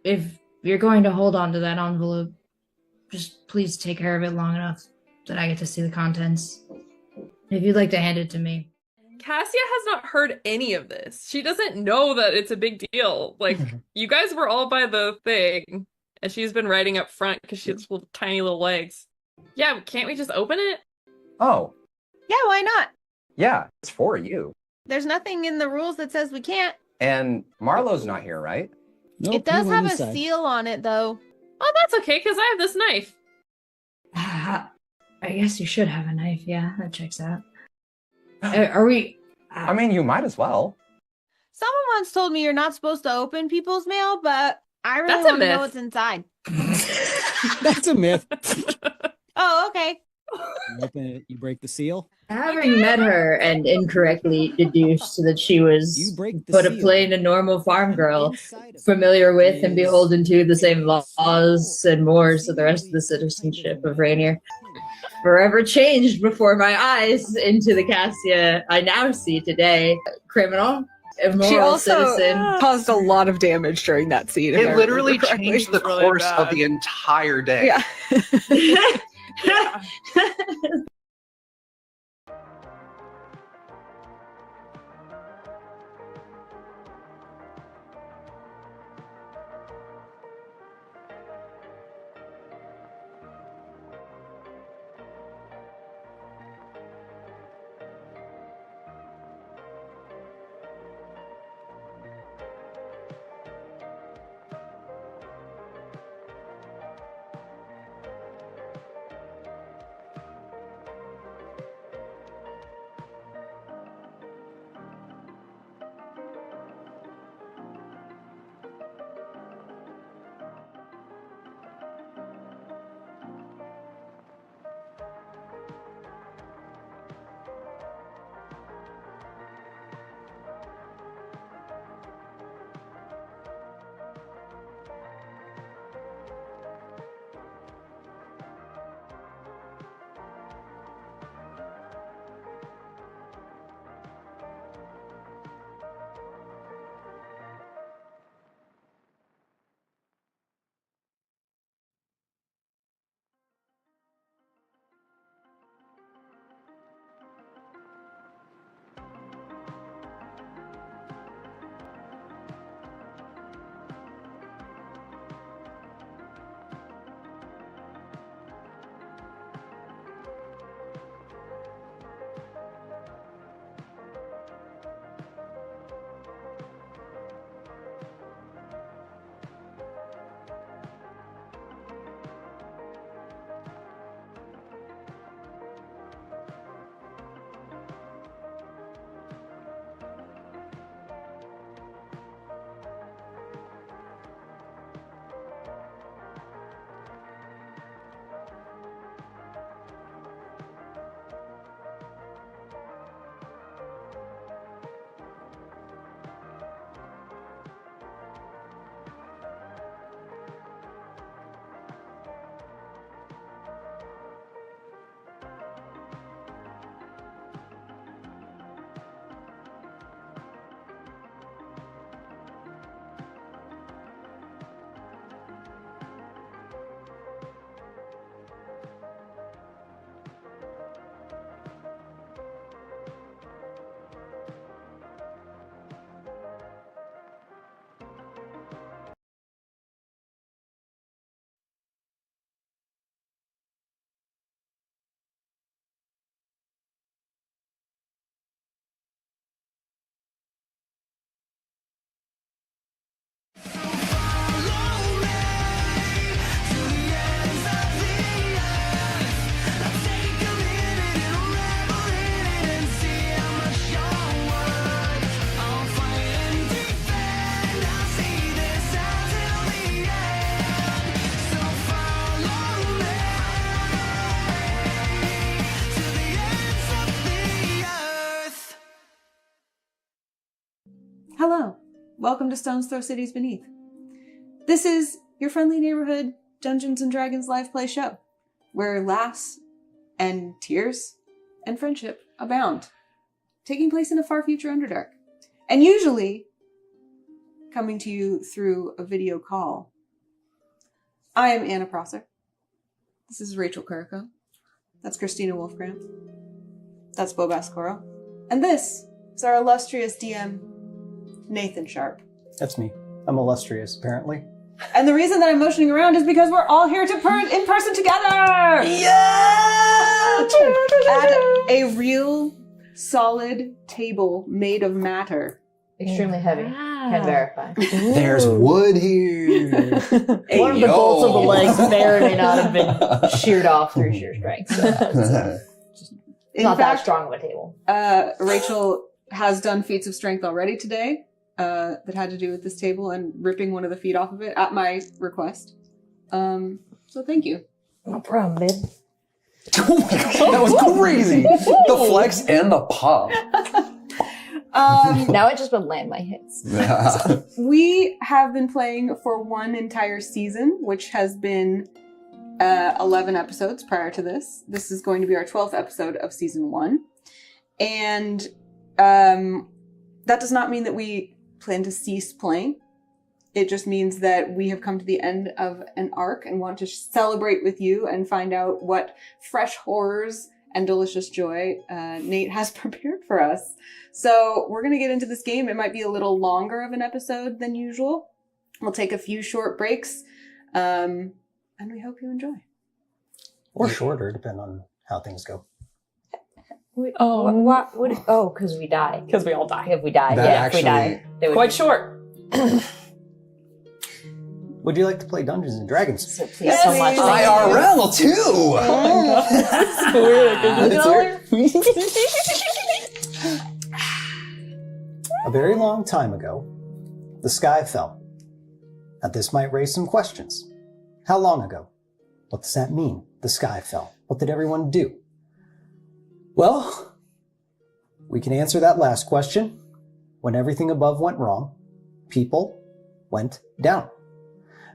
if you're going to hold on to that envelope, just please take care of it long enough that I get to see the contents. If you'd like to hand it to me. Cassia has not heard any of this. She doesn't know that it's a big deal. Like, you guys were all by the thing, and she's been riding up front because she has little, tiny little legs. Yeah, can't we just open it? Oh, Yeah, why not? yeah, it's for you. There's nothing in the rules that says we can't. And Marlowe's not here, right? Nope, It does he went have a inside. seal on it, though. Oh, that's okay, because I have this knife. I guess you should have a knife. Yeah, that checks out. Are we? I mean, you might as well. Someone once told me you're not supposed to open people's mail, but I really That's a want to know myth. what's inside. That's a myth. Oh, okay. You open it, you break the seal. Having met her and incorrectly deduced that she was You break the but a seal. plain and normal farm girl, Inside of it familiar with and is beholden to the same laws and mores of the rest of the citizenship of Rainier, forever changed before my eyes into the Cassia I now see today. Criminal, immoral She also citizen. caused a lot of damage during that scene. if I It literally remember correctly. changed the It was really course of bad. the entire day. Yeah. Hello, welcome to StonesThrow Cities Beneath. This is your friendly neighborhood Dungeons and Dragons live play show, where laughs and tears and friendship abound, taking place in a far future Underdark, and usually coming to you through a video call I am Anna Prosser. This is Rachel Kuriko. That's Christina Wolfgram. That's Bo Bascoro. And this is our illustrious DM, Nathan Sharp. That's me. I'm illustrious, apparently. And the reason that I'm motioning around is because we're all here to in person together! Yeah! At a real, solid table made of matter. Extremely heavy. Can verify. There's wood here. One of the bolts of the legs may or may not have been sheared off through sheer strength. So it's not that strong of a table. Rachel has done feats of strength already today that had to do with this table and ripping one of the feet off of it at my request. So thank you. No problem, babe. Oh my God, that was crazy. The flex and the pop. Now I just would land my hits. We have been playing for one entire season, which has been 11 episodes prior to this. This is going to be our 12th episode of season 1. And that does not mean that we plan to cease playing. It just means that we have come to the end of an arc and want to celebrate with you and find out what fresh horrors and delicious joy Nate has prepared for us. So we're going to get into this game. It might be a little longer of an episode than usual. We'll take a few short breaks, and we hope you enjoy. Or shorter, depending on how things go. Because we die. Because we all die. If we die, That if we die. They would Quite short. Would you like to play Dungeons and Dragons? so please so much. IRL too. A very long time ago, the sky fell. Now this might raise some questions. How long ago? What does that mean? The sky fell. What did everyone do? Well, we can answer that last question. When everything above went wrong, people went down.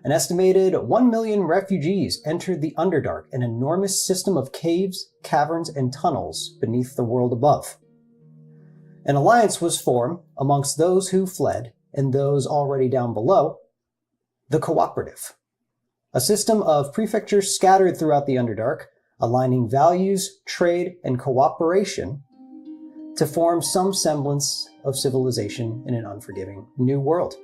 An estimated 1 million refugees entered the Underdark, an enormous system of caves, caverns, and tunnels beneath the world above. An alliance was formed amongst those who fled and those already down below, the Cooperative, a system of prefectures scattered throughout the Underdark, aligning values, trade, and cooperation to form some semblance of civilization in an unforgiving new world.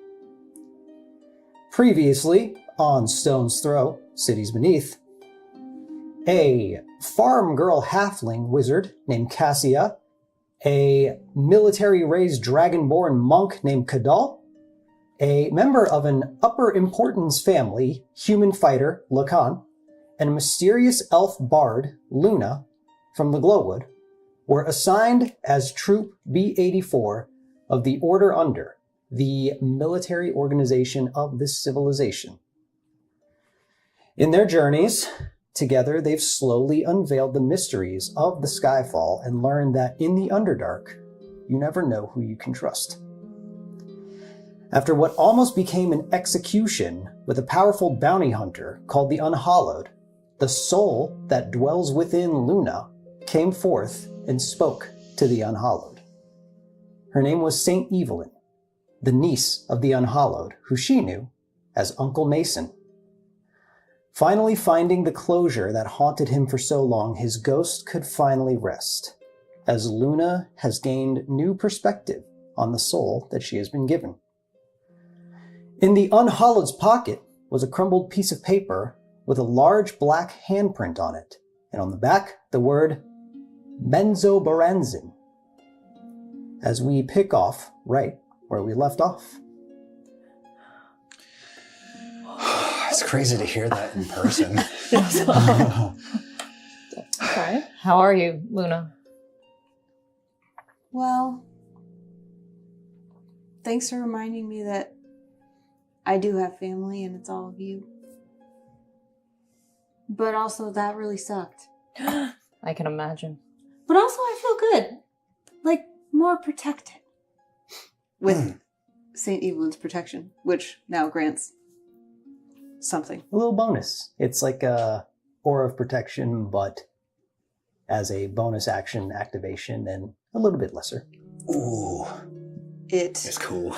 Previously, on StonesThrow, Cities Beneath, a farm girl halfling wizard named Cassia, a military-raised dragonborn monk named Kadal, a member of an upper importance family, human fighter Lacan, and a mysterious elf bard, Luna, from the Glowwood, were assigned as Troop B-84 of the Order Under, the military organization of this civilization. In their journeys, together they've slowly unveiled the mysteries of the Skyfall and learned that in the Underdark, you never know who you can trust. After what almost became an execution with a powerful bounty hunter called the Unhallowed, the soul that dwells within Luna came forth and spoke to the Unhallowed. Her name was Saint Evelyn, the niece of the Unhallowed, who she knew as Uncle Mason. Finally finding the closure that haunted him for so long, his ghost could finally rest, as Luna has gained new perspective on the soul that she has been given. In the Unhallowed's pocket was a crumbled piece of paper with a large black handprint on it, and on the back the word Menzoberranzan, as we pick off right where we left off. It's crazy to hear that in person. Okay. How are you, Luna? Well, thanks for reminding me that I do have family and it's all of you. But also, that really sucked. I can imagine. But also, I feel good. Like, more protected. With St. Evelyn's protection, which now grants something. A little bonus. It's like a aura of protection, but as a bonus action activation and a little bit lesser. Ooh, It it's cool.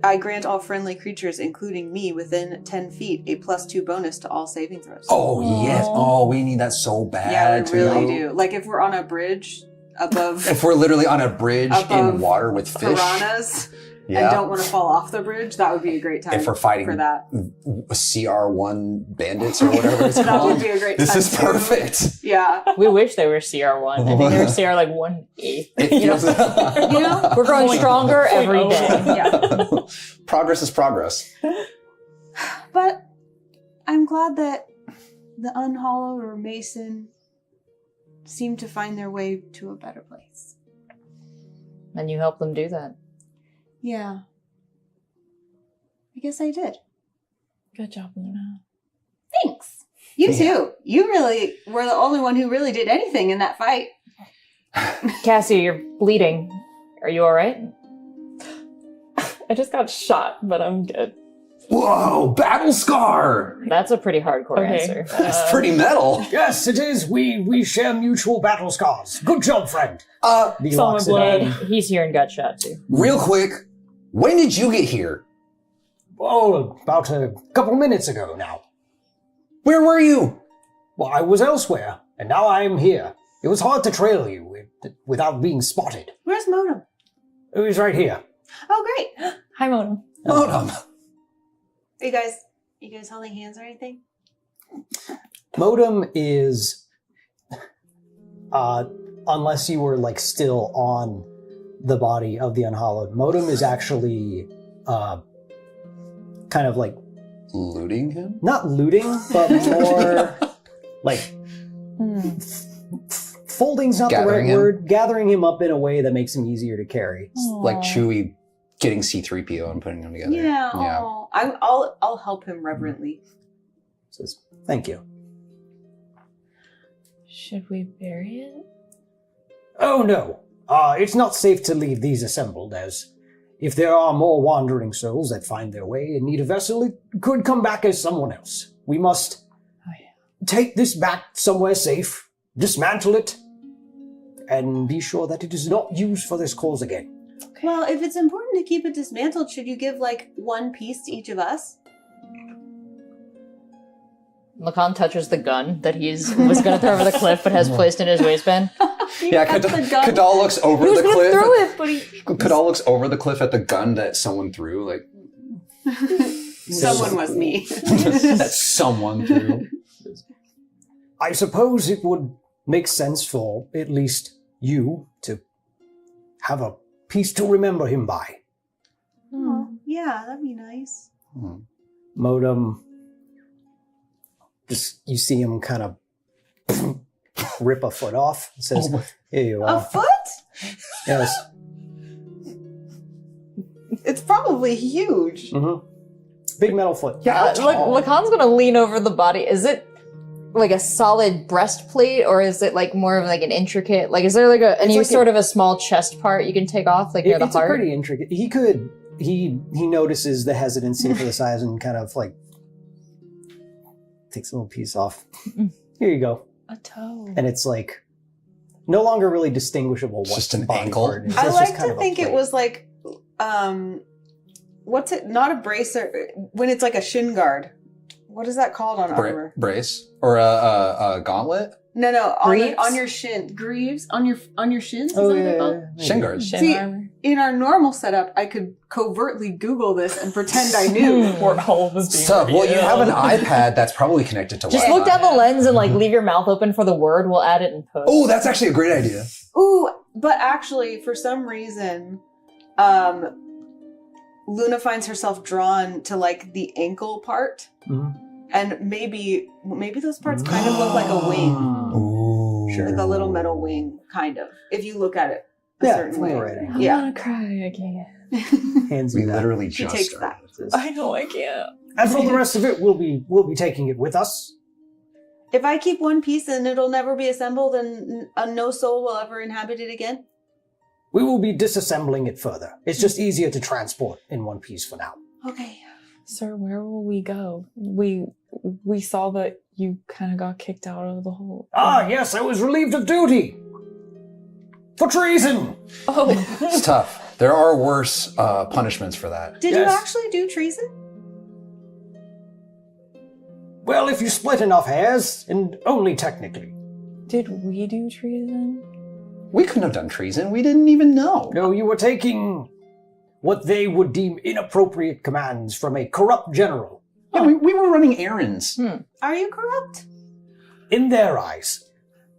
I grant all friendly creatures, including me, within 10 feet, a +2 bonus to all saving throws. Oh, yes. Oh, we need that so bad. Yeah, we really too. do. Like if we're on a bridge above If we're literally on a bridge in Above water with fish. piranhas Yeah. and don't want to fall off the bridge, that would be a great time If we're fighting for that. CR1 bandits or whatever it's That called. would be a great This time is too. perfect. Yeah. We wish they were CR1. I think they were CR like 1/8. It feels- You know? We're growing stronger every day. Yeah. Progress is progress. But I'm glad that the Unhallowed or Mason seem to find their way to a better place. And you help them do that. Yeah. I guess I did. Good job, Luna. Thanks. You too. You really were the only one who really did anything in that fight. Cassie, you're bleeding. Are you alright? I just got shot, but I'm good. Whoa, battle scar! That's a pretty hardcore Okay. answer. That's pretty metal. Yes, it is. We share mutual battle scars. Good job, friend. The Saw my locks it blood. in. He's here and got shot too. Real quick, when did you get here? Oh, about a couple minutes ago now. Where were you? Well, I was elsewhere, and now I am here. It was hard to trail you without being spotted. Where's Modem? It was right here. Oh, great. Hi, Mona. Modem. Are you guys holding hands or anything? Modem is, unless you were like still on the body of the Unhallowed, Modem is actually kind of like Looting him? not looting, but more like folding's not Gathering the him? right word. Gathering him up in a way that makes him easier to carry. Like Chewie getting C-3PO and putting them together. Yeah. aw. I'll help him reverently. Says, thank you. Should we bury it? Oh no, it's not safe to leave these assembled, as if there are more wandering souls that find their way and need a vessel, it could come back as someone else. We must take this back somewhere safe, dismantle it, and be sure that it is not used for this cause again. Well, if it's important to keep it dismantled, should you give like one piece to each of us? Lacan touches the gun that was going to throw over the cliff but has placed in his waistband. Yeah, Kadal looks over He was the going to cliff. throw it, but he... Kadal looks over the cliff at the gun that someone threw, like Someone was me. that someone threw. I suppose it would make sense for at least you to have a piece to remember him by. Oh, yeah, that'd be nice. Modem, just you see him kind of rip a foot off and says, here you A are. foot? Yes. It's probably huge. Mm-hmm. Big metal foot. Lacan's going to lean over the body. Is it like a solid breastplate, or is it like more of like an intricate, like is there like any like sort of a small chest part you can take off, like near the It's heart? a pretty intricate. He notices the hesitancy for the size and kind of like takes a little piece off. Here you go. A toe. And it's like no longer really distinguishable. It's what just an body ankle. part it is. I It's like just kind to of a think it plate. was like, what's it? Not a bracer. When it's like a shin guard. What is that called on armor? Brace or a gauntlet? No, Greaves? on your shin. Greaves on your shins. Is Oh, that what yeah, they're yeah, called? yeah. Shin guards. Shin See, armor. In our normal setup, I could covertly Google this and pretend I knew. Porthole was being So, well, you have an revealed. iPad that's probably connected to Just Wi-Fi. look down the lens and like leave your mouth open for the word. We'll add it in post. Oh, that's actually a great idea. Ooh, but actually, for some reason, Luna finds herself drawn to like the ankle part, Mhm. and maybe those parts kind of look like a wing, Ooh. Sure. like a little metal wing, kind of. If you look at it a Yeah, certain from way. the right angle. I'm Yeah. gonna cry. I can't. Hands We you that. literally She just takes started. I know I can't. And for the rest of it, we'll be taking it with us. If I keep one piece, then it'll never be assembled, and no soul will ever inhabit it again. We will be disassembling it further. It's just easier to transport in one piece for now. Okay. Sir, where will we go? We saw that you kind of got kicked out of the whole. Ah, yes, I was relieved of duty. For treason. Oh, It's tough. There are worse punishments for that. Did you actually do treason? Well, if you split enough hairs, and only technically. Did we do treason? We couldn't have done treason. We didn't even know. No, you were taking what they would deem inappropriate commands from a corrupt general. Yeah, we were running errands. Are you corrupt? In their eyes.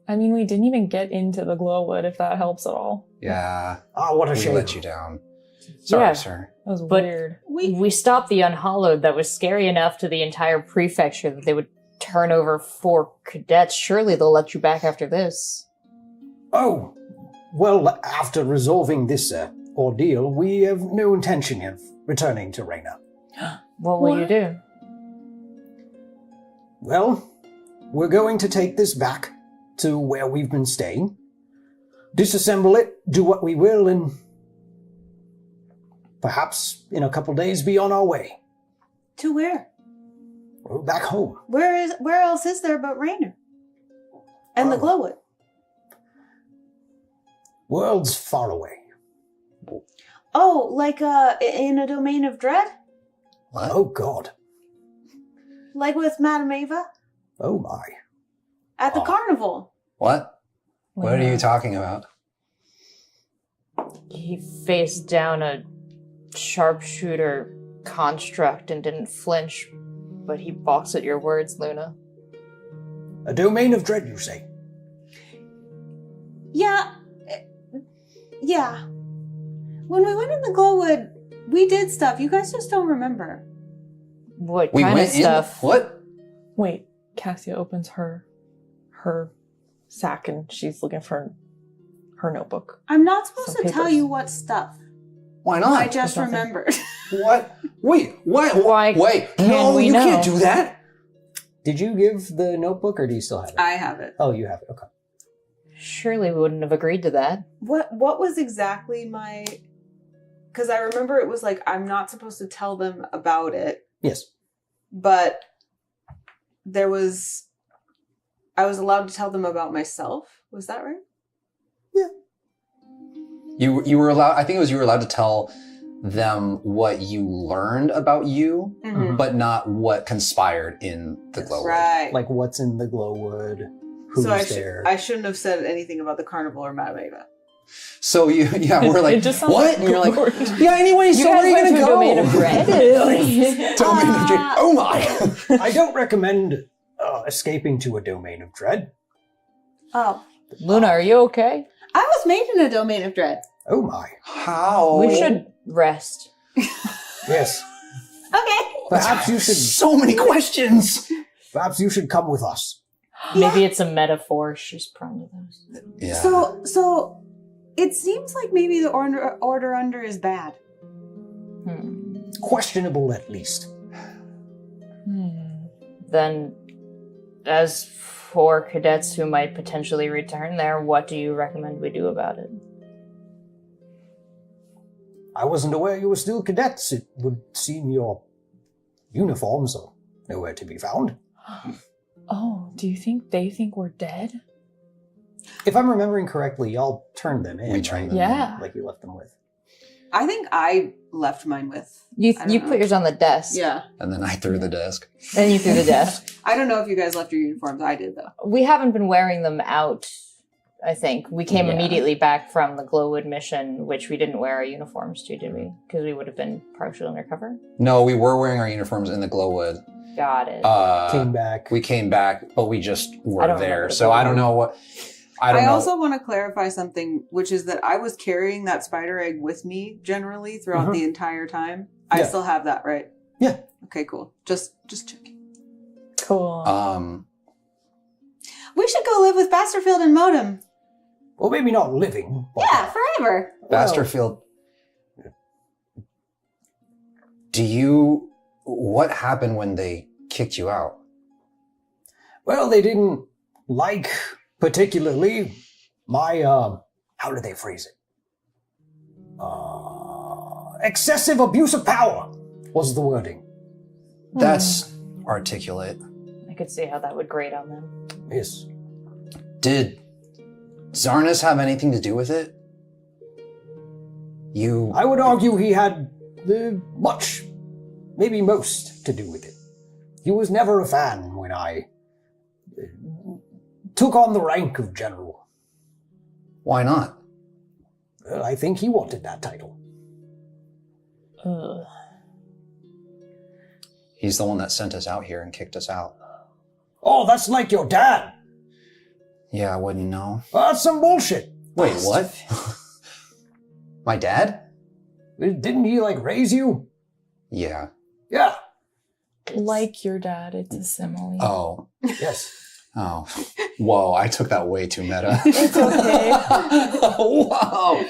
I mean, we didn't even get into the Glowwood, if that helps at all. Yeah. Ah, what a We shame. let you down. Sorry, Yeah. sir. That was But- weird. We stopped the Unhallowed that was scary enough to the entire prefecture that they would turn over 4 cadets. Surely they'll let you back after this. Oh, well, after resolving this ordeal, we have no intention of returning to Reyna. What will you do? Well, we're going to take this back to where we've been staying, disassemble it, do what we will, and perhaps in a couple days be on our way. To where? Well, back home. Where else is there but Raynor? And the Glowwood? Worlds far away. Oh, like in a domain of dread? What? Oh, God. Like with Madame Ava? Oh, my. At the carnival? What? What are you talking about? He faced down a sharpshooter construct and didn't flinch, but he balks at your words, Luna. A domain of dread, you say? Yeah. Yeah. When we went in the Glowwood, we did stuff. You guys just don't remember. What We kind of went stuff? in. What? Wait, Cassia opens her sack and she's looking for her notebook. I'm not supposed Some to tell papers. you what stuff. Why not? I just There's nothing. remembered. What? Wait, what? Why Wait, can no, we you know? can't do that. Did you give the notebook, or do you still have it? I have it. Oh, you have it. Okay. Surely we wouldn't have agreed to that. What was exactly my... Because I remember it was like, I'm not supposed to tell them about it, Yes. but there was... I was allowed to tell them about myself. Was that right? You were allowed. I think it was you were allowed to tell them what you learned about you, Mm-hmm. but not what conspired in the Glowwood. Right. Like what's in the Glowwood, who's so I, there. I shouldn't have said anything about the carnival or Madame Ava. So we're like, It just sounds what? And you're like, gorgeous. yeah. Anyway, so where are you gonna go? Domain of dread? Domain of dread. Oh my! I don't recommend escaping to a domain of dread. Oh. Luna, are you okay? I was made in a domain of dread. Oh my. How? We should rest. Yes. Okay. Perhaps you should. So many questions. Perhaps you should come with us. Maybe it's a metaphor. She's prone to those. Yeah. So it seems like maybe the order under is bad. Questionable, at least. Then, as for cadets who might potentially return there, what do you recommend we do about it? I wasn't aware you were still cadets. It would seem your uniforms are nowhere to be found. Oh, do you think they think we're dead? If I'm remembering correctly, y'all turned them in. We turned right? them Yeah. Like you left them with. I think I left mine with. You I don't you know. put yours on the desk. Yeah. And then I threw the desk. Then you threw the desk. I don't know if you guys left your uniforms. I did, though. We haven't been wearing them out, I think. We came Yeah. immediately back from the Glowwood mission, which we didn't wear our uniforms to, did we? Because we would have been partially undercover. No, we were wearing our uniforms in the Glowwood. Got it. Came back. We came back, but we just I were don't there. remember the So I don't know what. I don't know. also want to clarify something, which is that I was carrying that spider egg with me generally throughout the entire time. I Yeah. still have that, right? Yeah. Okay, cool. Just checking. Cool. We should go live with Basterfield and Modem. Well, maybe not living. But Yeah, forever. Basterfield. What happened when they kicked you out? Well, they didn't like particularly my, how do they phrase it? Excessive abuse of power was the wording. That's articulate. I could see how that would grate on them. Yes. Did Zarnus have anything to do with it? I would argue he had much, maybe most, to do with it. He was never a fan when I took on the rank of general. Why not? I think he wanted that title. He's the one that sent us out here and kicked us out. Oh, that's like your dad. Yeah, I wouldn't know. That's some bullshit. Wait, what? My dad? Didn't he, raise you? Yeah. Yeah. Like your dad, it's a simile. Oh. Yes. Oh. Whoa, I took that way too meta. It's okay. Whoa.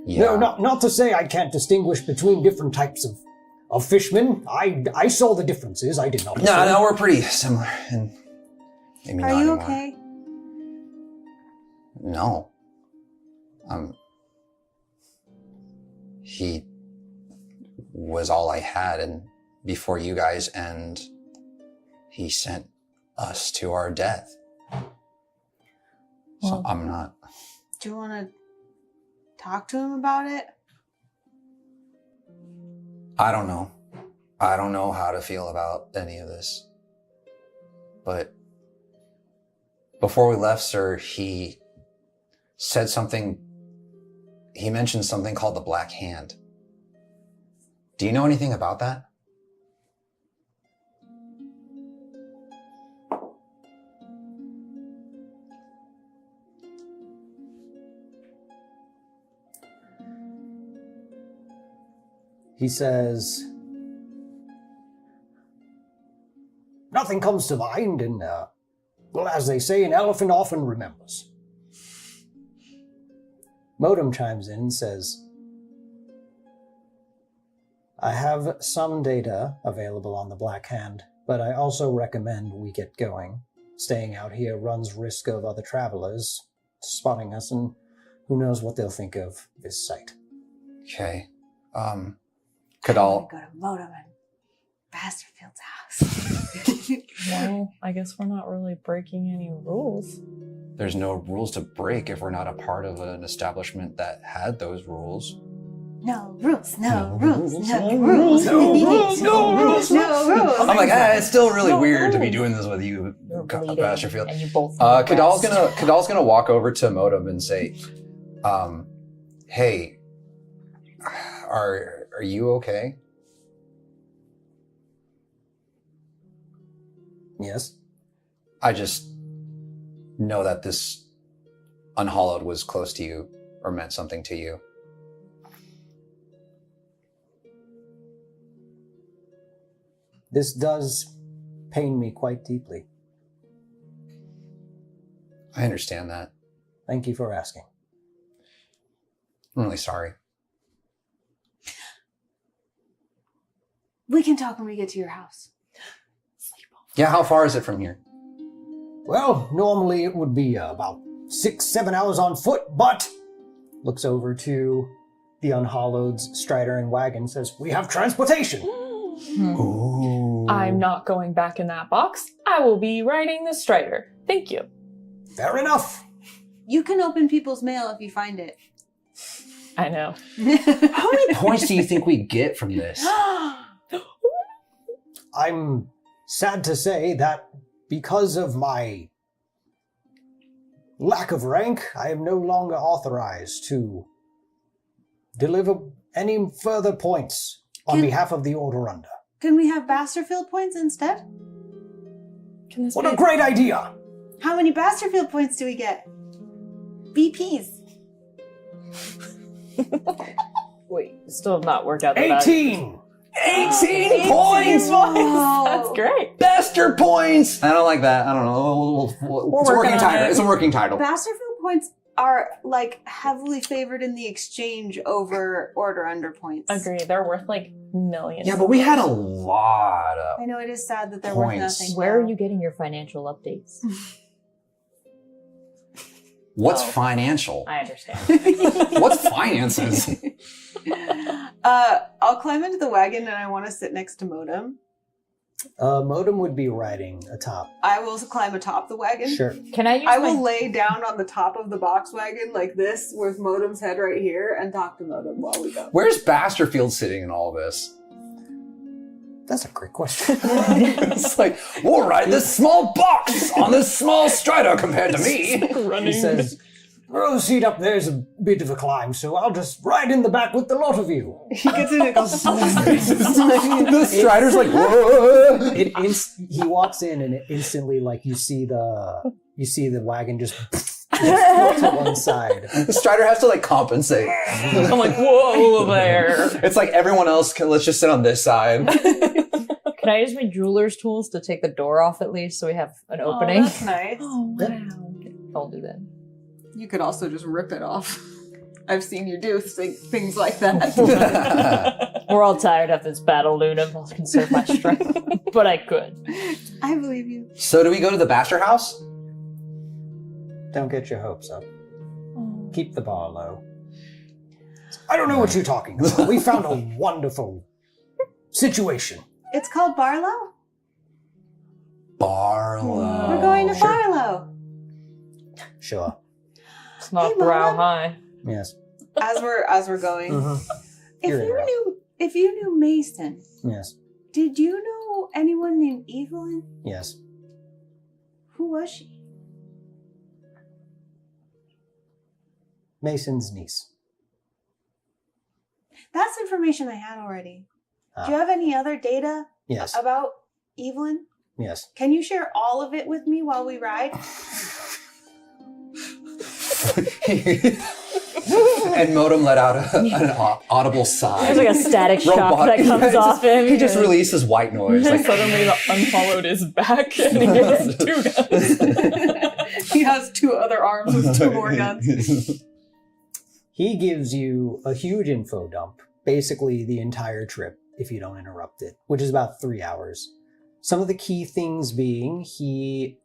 Yeah. No, not to say I can't distinguish between different types of fishmen. I saw the differences. I did not. No, we're pretty similar. And maybe Are not you anymore. okay? No. He was all I had and before you guys, and he sent us to our death. So Well, I'm not. Do you want to talk to him about it? I don't know. I don't know how to feel about any of this. But before we left, sir, he said something. He mentioned something called the Black Hand. Do you know anything about that? He says, nothing comes to mind, and, well, as they say, an elephant often remembers. Modem chimes in and says, I have some data available on the Black Hand, but I also recommend we get going. Staying out here runs risk of other travelers spotting us, and who knows what they'll think of this site. Okay. I want to go to Modem and Basterfield's house. well, I guess we're not really breaking any rules. There's no rules to break if we're not a part of an establishment that had those rules. No rules, no rules, no rules, no rules, no rules, no rules. I'm like, it's still really weird to be doing this with you, Basterfield. And you both. Kadal's gonna walk over to Modem and say, hey, are you okay? Yes. I just know that this Unhallowed was close to you or meant something to you. This does pain me quite deeply. I understand that. Thank you for asking. I'm really sorry. We can talk when we get to your house. Yeah, how far is it from here? Well, normally it would be about 6-7 hours on foot, but looks over to the Unhallowed's Strider and wagon, says, we have transportation. Ooh. I'm not going back in that box. I will be riding the Strider. Thank you. Fair enough. You can open people's mail if you find it. I know. How many points do you think we get from this? I'm sad to say that because of my lack of rank, I am no longer authorized to deliver any further points on behalf of the Order Under. Can we have Basterfield points instead? Can this What be a great idea! How many Basterfield points do we get? BPs. Wait, still have not worked out the 18! 18 points! That's great. Bester points! I don't like that. I don't know. It's a working working on title. it. It's a working title. Basterfield points are heavily favored in the exchange over Order Under points. Agree. They're worth millions. Yeah, but we had a lot of... I know it is sad that they're worth Points. nothing. Where now. are you getting your financial updates? What's financial? I understand. What's finances? I'll climb into the wagon and I want to sit next to Modem. Modem would be riding atop. I will climb atop the wagon. Sure. Can I use I will lay down on the top of the box wagon like this with Modem's head right here and talk to Modem while we go. Where's Basterfield sitting in all of this? That's a great question. It's like, we'll ride this small box on this small strider compared to me. He says, well, the seat up there's a bit of a climb, so I'll just ride in the back with the lot of you. He gets in and goes, The strider's like, whoa. He walks in and instantly, like, you see the wagon just to one side. The strider has to like compensate. I'm like, whoa there. It's like everyone else let's just sit on this side. Can I use my jeweler's tools to take the door off at least so we have an opening? Oh, that's nice. Oh, wow. I'll do that. You could also just rip it off. I've seen you do things like that. We're all tired of this battle, Luna. I'll conserve my strength. But I could. I believe you. So do we go to the Baster house? Don't get your hopes up. Keep the bar low. I don't know what you're talking about. We found a wonderful situation. It's called Barlow? Barlow. We're going to Barlow. Sure. It's not Hey, brow Mama. high. Yes. As we're going. Mhm. If you knew Mason, Yes. did you know anyone named Evelyn? Yes. Who was she? Mason's niece. That's information I had already. Ah. Do you have any other data Yes. about Evelyn? Yes. Can you share all of it with me while we ride? And Modem let out an audible sigh. There's like a static shock Robot- that comes off him. He just releases white noise. Like, Suddenly the unfollowed is back and he has 2 guns. He has 2 other arms with 2 more guns. He gives you a huge info dump, basically the entire trip, if you don't interrupt it, which is about 3 hours. Some of the key things being she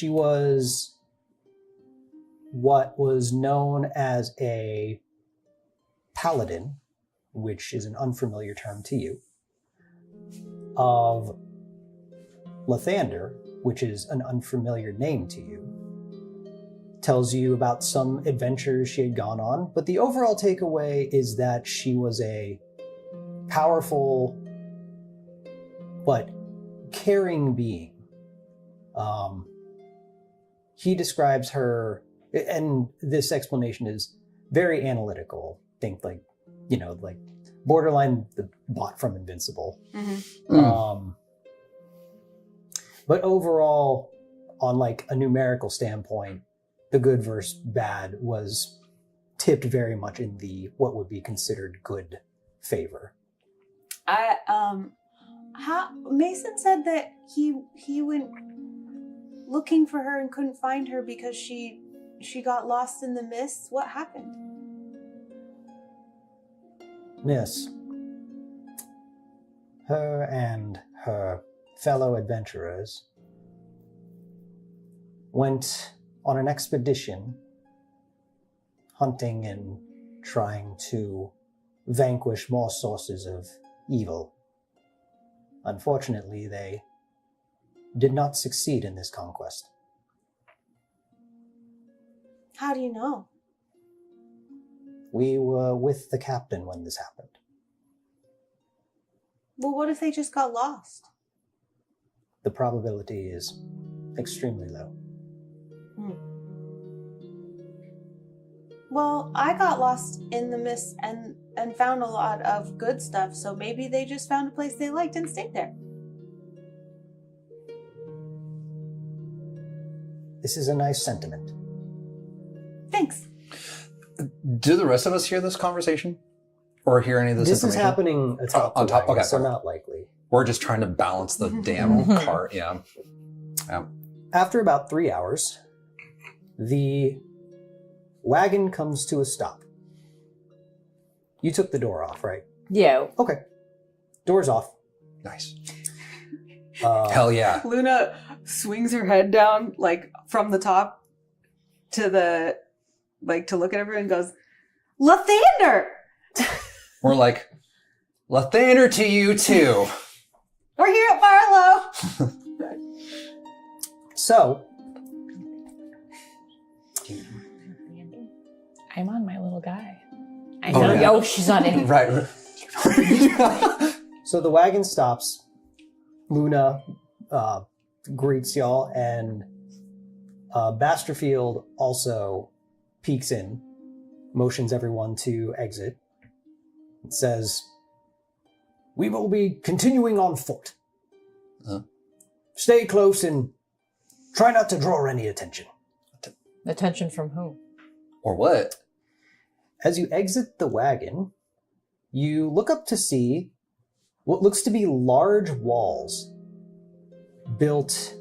was what was known as a paladin, which is an unfamiliar term to you, of Lathander, which is an unfamiliar name to you. Tells you about some adventures she had gone on, but the overall takeaway is that she was a powerful but caring being. He describes her, and this explanation is very analytical. Think like borderline the bot from Invincible. Mm-hmm. But overall, on like a numerical standpoint, the good versus bad was tipped very much in the what would be considered good favor. Mason said that he went looking for her and couldn't find her because she got lost in the mist. What happened? Miss, her and her fellow adventurers went on an expedition hunting and trying to vanquish more sources of evil. Unfortunately, they did not succeed in this conquest. How do you know? We were with the captain when this happened. Well, what if they just got lost? The probability is extremely low. Well, I got lost in the mist and found a lot of good stuff, so maybe they just found a place they liked and stayed there. This is a nice sentiment. Thanks. do the rest of us hear this conversation? Or hear any of this This is information? happening atop on the top? wagon, Okay. so not likely. We're just trying to balance the damn cart. Yeah. After about 3 hours, the wagon comes to a stop. You took the door off, right? Yeah. Okay. Door's off. Nice. Hell yeah. Luna swings her head down, like, from the top to the, like, to look at everyone and goes, Lathander! We're like, Lathander to you too. We're here at Barlow. So, I'm on my little guy. I know. yeah. Oh, she's on it. Right. so the wagon stops. Luna greets y'all, and Basterfield also peeks in, motions everyone to exit. It says, "We will be continuing on foot. Stay close and try not to draw any attention." Attention from who? Or what? As you exit the wagon, you look up to see what looks to be large walls built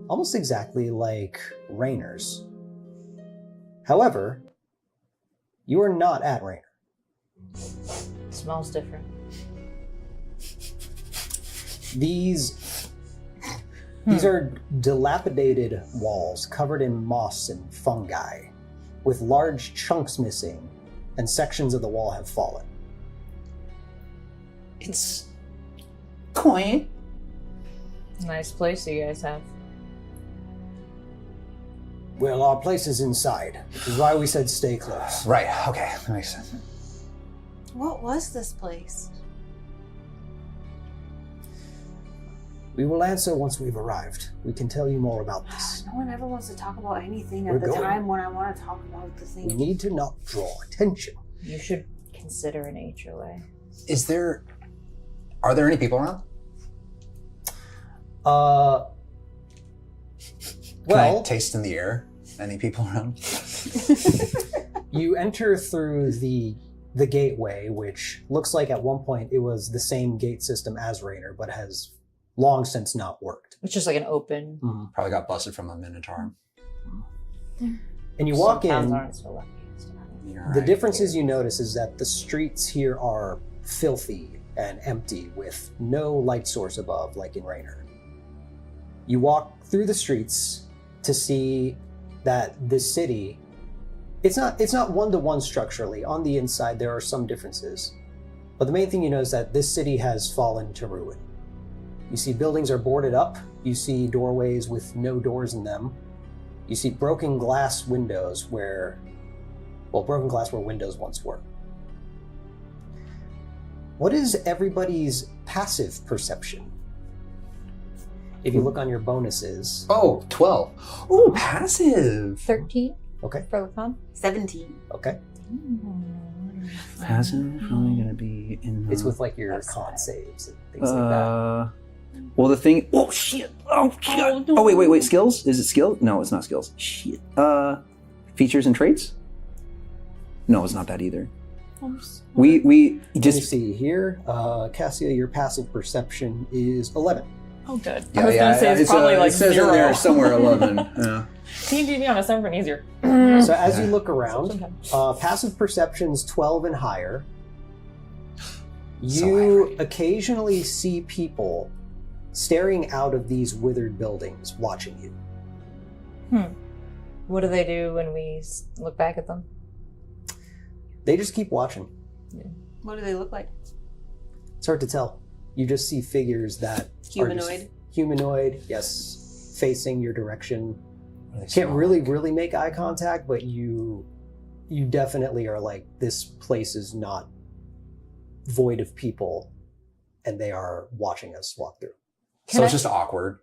almost exactly like Raynor's. However, you are not at Raynor. Smells different. These are dilapidated walls covered in moss and fungi, with large chunks missing, and sections of the wall have fallen. It's quaint. Nice place you guys have. Well, our place is inside, which is why we said stay close. Right, okay, that makes sense. What was this place? We will answer once we've arrived. We can tell you more about this. No one ever wants to talk about anything We're at the going. time when I want to talk about the We thing. need to not draw attention. You should consider an HOA. Are there any people around? Can I Well, taste in the air? Any people around? you enter through the gateway, which looks like at one point it was the same gate system as Raynor, but has long since not worked. It's just like an open. Probably got busted from a Minotaur. And you walk Some towns in. aren't so lucky. The differences you notice is that the streets here are filthy and empty with no light source above like in Raynor. You walk through the streets to see that this city, it's not one-to-one structurally. On the inside there are some differences. But the main thing you know is that this city has fallen to ruin. You see buildings are boarded up, you see doorways with no doors in them. You see broken glass where windows once were. What is everybody's passive perception? If you look on your bonuses. Oh, 12. Ooh, passive. 13 Okay. for the con. 17. Okay. Passive, probably gonna be in the... It's with like your con saves and things like that. Well, the thing... Oh, shit! Oh, God! Oh, wait. Skills? Is it skill? No, it's not skills. Shit. Features and traits? No, it's not that either. We Let me just... see here. Cassia, your passive perception is 11. Oh, good. Yeah, I was going to say it's probably like it says 0. in there somewhere 11. Yeah. D&D on it's never been easier. So as you look around, passive perception's 12 and higher. You occasionally see people staring out of these withered buildings, watching you. What do they do when we look back at them? They just keep watching. What do they look like? It's hard to tell. You just see figures that are Humanoid? just humanoid, yes, facing your direction. What do they Can't smell really, like? really make eye contact, but you definitely are like, this place is not void of people, and they are watching us walk through. So it's just awkward.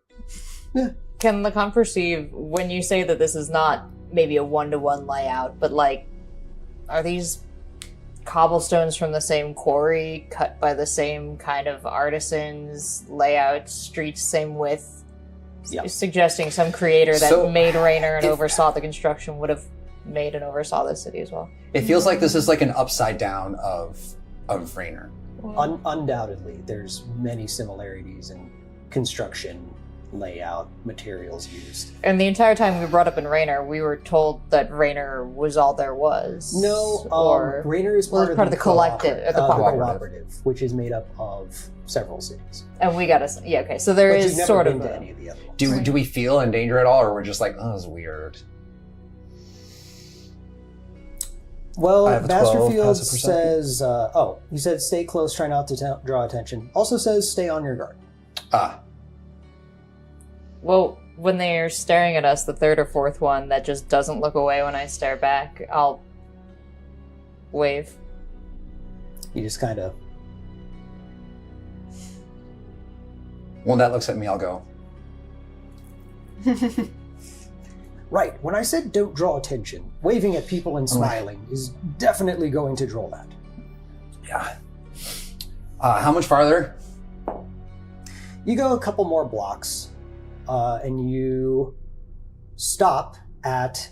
Can the con perceive when you say that this is not maybe a one-to-one layout, but like, are these cobblestones from the same quarry, cut by the same kind of artisans, layout, streets same width? Yeah. Suggesting some creator that So, made Raynor and oversaw the construction would have made and oversaw this city as well. It feels like this is like an upside down of Raynor. Undoubtedly, there's many similarities in construction, layout, materials used. And the entire time we brought up in Raynor, we were told that Raynor was all there was. No, or Raynor is was part of the collective, cooperative, the cooperative, which is made up of several cities. and we got to okay. So there But is you've never sort been of to a, any of the other ones. Do we feel in danger at all, or we're just like, oh, this is weird? Well, I have a 12 Masterfield passive perception. says, he said stay close, try not to draw attention. Also says stay on your guard. Ah, Well, when they're staring at us, the third or fourth one that just doesn't look away when I stare back, I'll wave. You just kind of... when that looks at me, I'll go. Right, when I said don't draw attention, waving at people and smiling is definitely going to draw that. Yeah. How much farther? You go a couple more blocks, and you stop at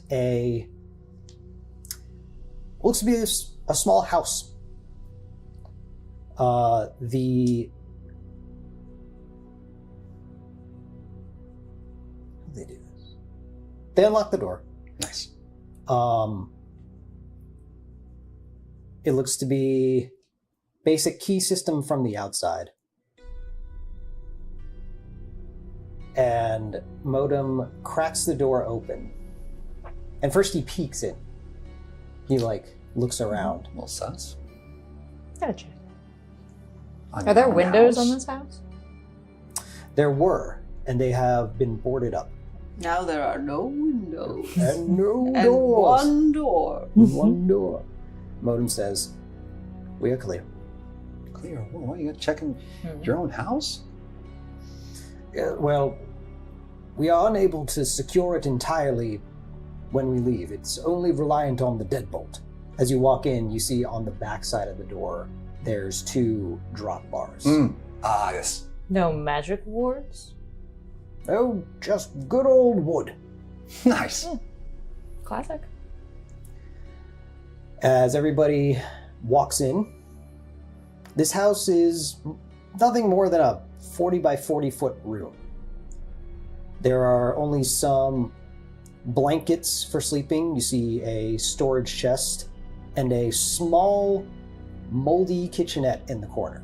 looks to be a small house. How do they do this? They unlock the door. Nice. It looks to be basic key system from the outside. And Modem cracks the door open. And first he peeks in. He, looks around. Little sus. Gotta check. On Are there your windows house? on this house? There were, and they have been boarded up. Now there are no windows. And no And doors. one door. One door. Modem says, we are clear. Clear. What, you checking your own house? Well, we are unable to secure it entirely when we leave. It's only reliant on the deadbolt. As you walk in, you see on the back side of the door, there's 2 drop bars. Ah, yes. No magic wards? Oh, just good old wood. Nice. Classic. As everybody walks in, this house is nothing more than a 40 by 40 foot room. There are only some blankets for sleeping. You see a storage chest and a small moldy kitchenette in the corner.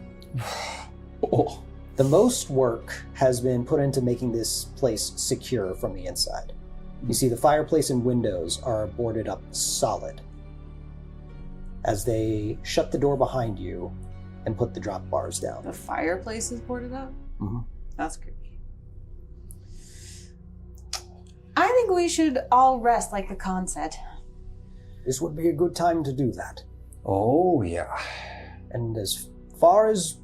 Oh. The most work has been put into making this place secure from the inside. You see the fireplace and windows are boarded up solid. As they shut the door behind you and put the drop bars down. The fireplace is boarded up? Mhm. That's creepy. I think we should all rest like the con said. This would be a good time to do that. Oh, yeah. And as far as,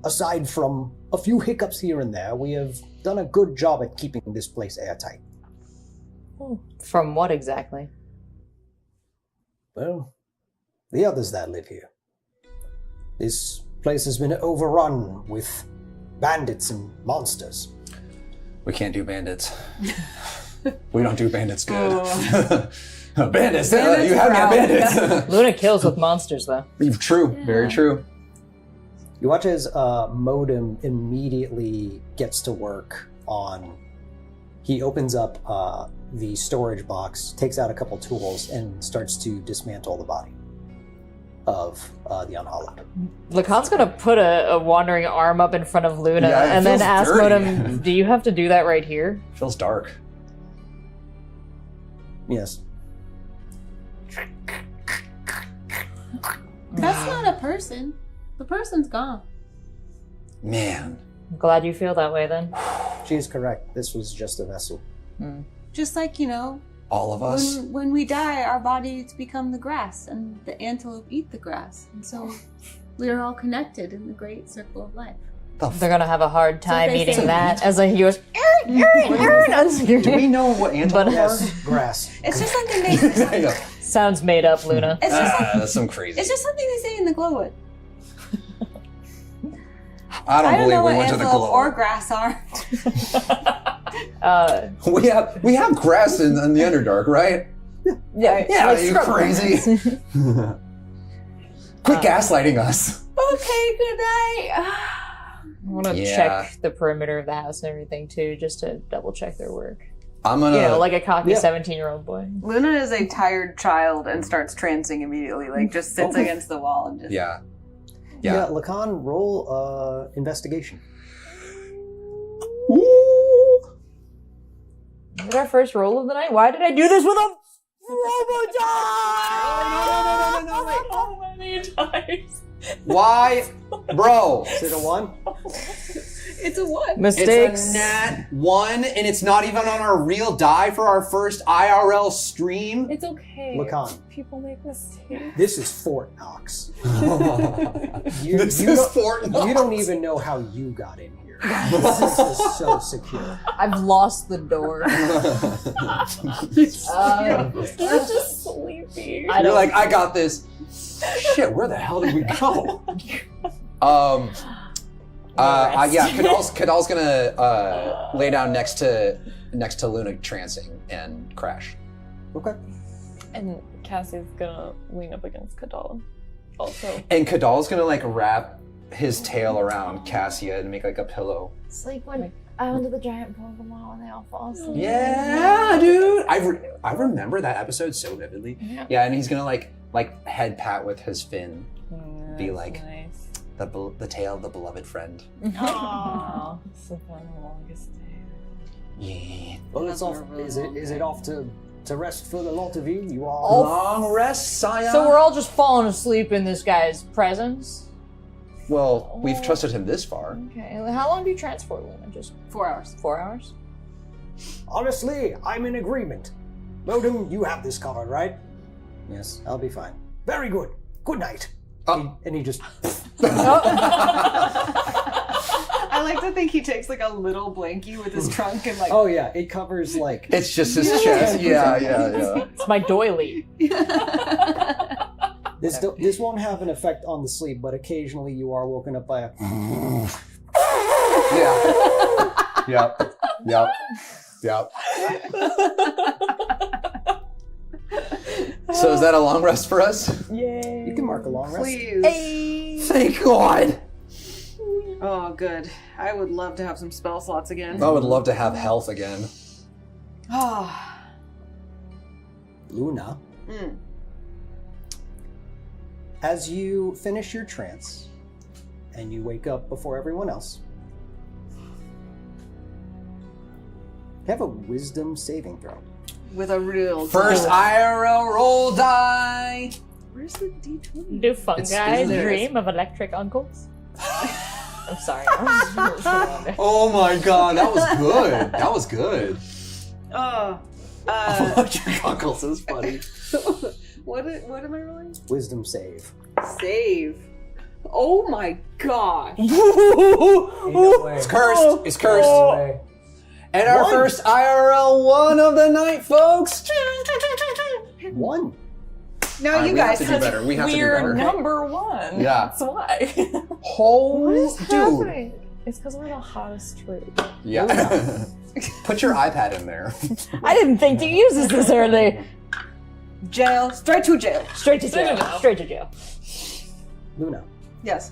aside from a few hiccups here and there, we have done a good job at keeping this place airtight. From what exactly? Well, the others that live here. This place has been overrun with bandits and monsters. We can't do bandits. We don't do bandits good. Bandits! Bandits you have me at proud. bandits! Luna kills with monsters, though. True. Very true. You watch as Modem immediately gets to work on... He opens up the storage box, takes out a couple tools, and starts to dismantle the body of the Unhollowed. Lacan's gonna put a wandering arm up in front of Luna Yeah, it and then feels ask dirty. Modem, do you have to do that right here? Feels dark. Yes. That's not a person. The person's gone. Man. I'm glad you feel that way then. She is correct. This was just a vessel. Just like, All of us. when we die, our bodies become the grass, and the antelope eat the grass. And so We're all connected in the great circle of life. They're gonna have a hard time they eating say. that as he goes, unsecure. Do we know what antelope Yes, grass. it's just something they. are? Sounds made up, Luna. It's just, That's some crazy. it's just something they say in the Glowwood. I don't I don't believe know we what went to the antelope or glow. grass are. We have grass in the Underdark, right? Yeah, Yeah, like you scrub crazy. grass. Quit gaslighting us. Okay, good night. I want to Yeah. check the perimeter of the house and everything too, just to double check their work. I'm gonna. Like a cocky Yeah. 17-year-old boy. Luna is a tired child and starts trancing immediately. Like, just sits against the wall and just. Yeah. Yeah, Lacan, roll investigation. Is it our first roll of the night? Why did I do this with a robot? twice. Why? Bro. Is it a 1? It's a 1. Mistakes. It's a nat 1, and it's not even on our real die for our first IRL stream. It's okay. Lacan. People make mistakes. This is Fort Knox. This is Fort Knox. You don't even know how you got in here. This is so secure. I've lost the door. You're just sleepy. You're like, I got this. Shit, where the hell did we go? Yeah, Kadal's gonna lay down next to Luna trancing and crash. Okay. And Cassie's gonna lean up against Kadal. Also. And Kadal's gonna like wrap his tail around Cassia and make like a pillow. It's like when under the giant Pokemon when they all fall asleep. Yeah, dude. I remember that episode so vividly. Yeah. Yeah, and he's gonna like head pat with his fin, be like Nice. the tail of the beloved friend. Aww. It's the longest day. Yeah. Well, it's off. Is it off to rest for the lot of you? You are Long rest, Scion. So we're all just falling asleep in this guy's presence? Well, we've trusted him this far. Okay. How long do you transport, Luna? Just 4 hours. 4 hours? Honestly, I'm in agreement. Modem, you have this covered, right? Yes, I'll be fine. Very good. Good night. And he just... I like to think he takes like a little blankie with his trunk and like... Oh yeah, it covers like... It's just his chest. Yeah. It's my doily. This won't have an effect on the sleep, but occasionally you are woken up by a... Yeah. Yep. So is that a long rest for us? Yay. You can mark a long rest. Please. Hey. Thank God. Oh, good. I would love to have some spell slots again. I would love to have health again. Oh. Luna, as you finish your trance and you wake up before everyone else, have a wisdom saving throw. With a real... First IRL roll die. Where's the D20? Do fungi isn't there- dream of electric uncles? I'm sorry. Oh my God, that was good. That was good. Electric uncles is funny. What am I rolling? Wisdom save. Save. Oh my gosh. It's cursed. It's cursed. And our first IRL 1 of the night, folks. 1. No, you we guys have to do better. We have to do We're better. number 1. Yeah. That's why. Dude. It's because we're the hottest troop. Yeah. Put your iPad in there. I didn't think to use this early. Jail. Straight to jail. Straight to jail. Straight to jail. Luna, Yes.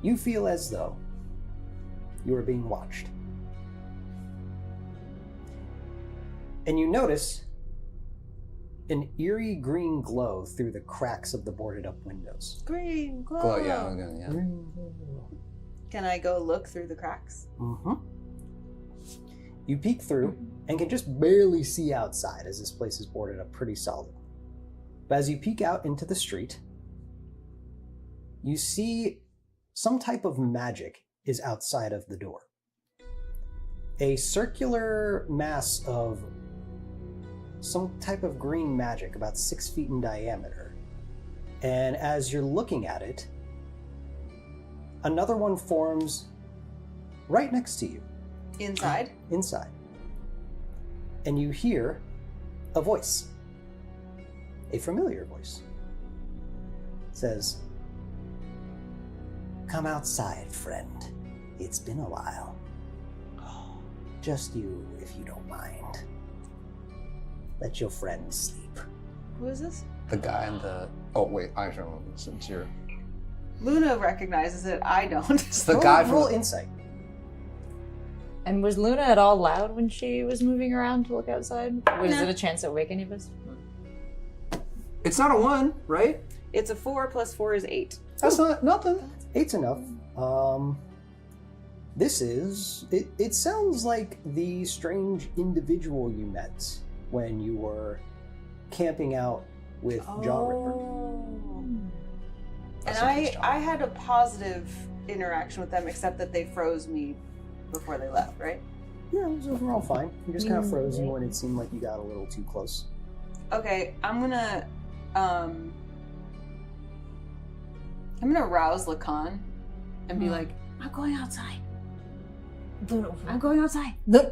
you feel as though you are being watched. And you notice an eerie green glow through the cracks of the boarded up windows. Green glow. Well, yeah. Can I go look through the cracks? Mm-hmm. You peek through and can just barely see outside as this place is boarded up pretty solid. But as you peek out into the street, you see some type of magic is outside of the door. A circular mass of some type of green magic about 6 feet in diameter. And as you're looking at it, another one forms right next to you. Inside? Inside. And you hear a voice. A familiar voice. It says, "Come outside, friend. It's been a while. Just you, if you don't mind. Let your friend sleep." Who is this? The guy in the... Oh, wait. I don't know. Since you're... Luna recognizes it. I don't. It's the guy from... Roll insight. And was Luna at all loud when she was moving around to look outside? Was it a chance to wake any of us? It's not a 1, right? It's a 4 plus 4 is 8. That's not nothing. 8's enough. This is... It sounds like the strange individual you met when you were camping out with Jaw Ripper. And I had a positive interaction with them, except that they froze me before they left, right? Yeah, it was overall fine. You just kind of froze you when it seemed like you got a little too close. Okay, I'm gonna rouse Lacan and be like, I'm going outside. I'm going outside. No.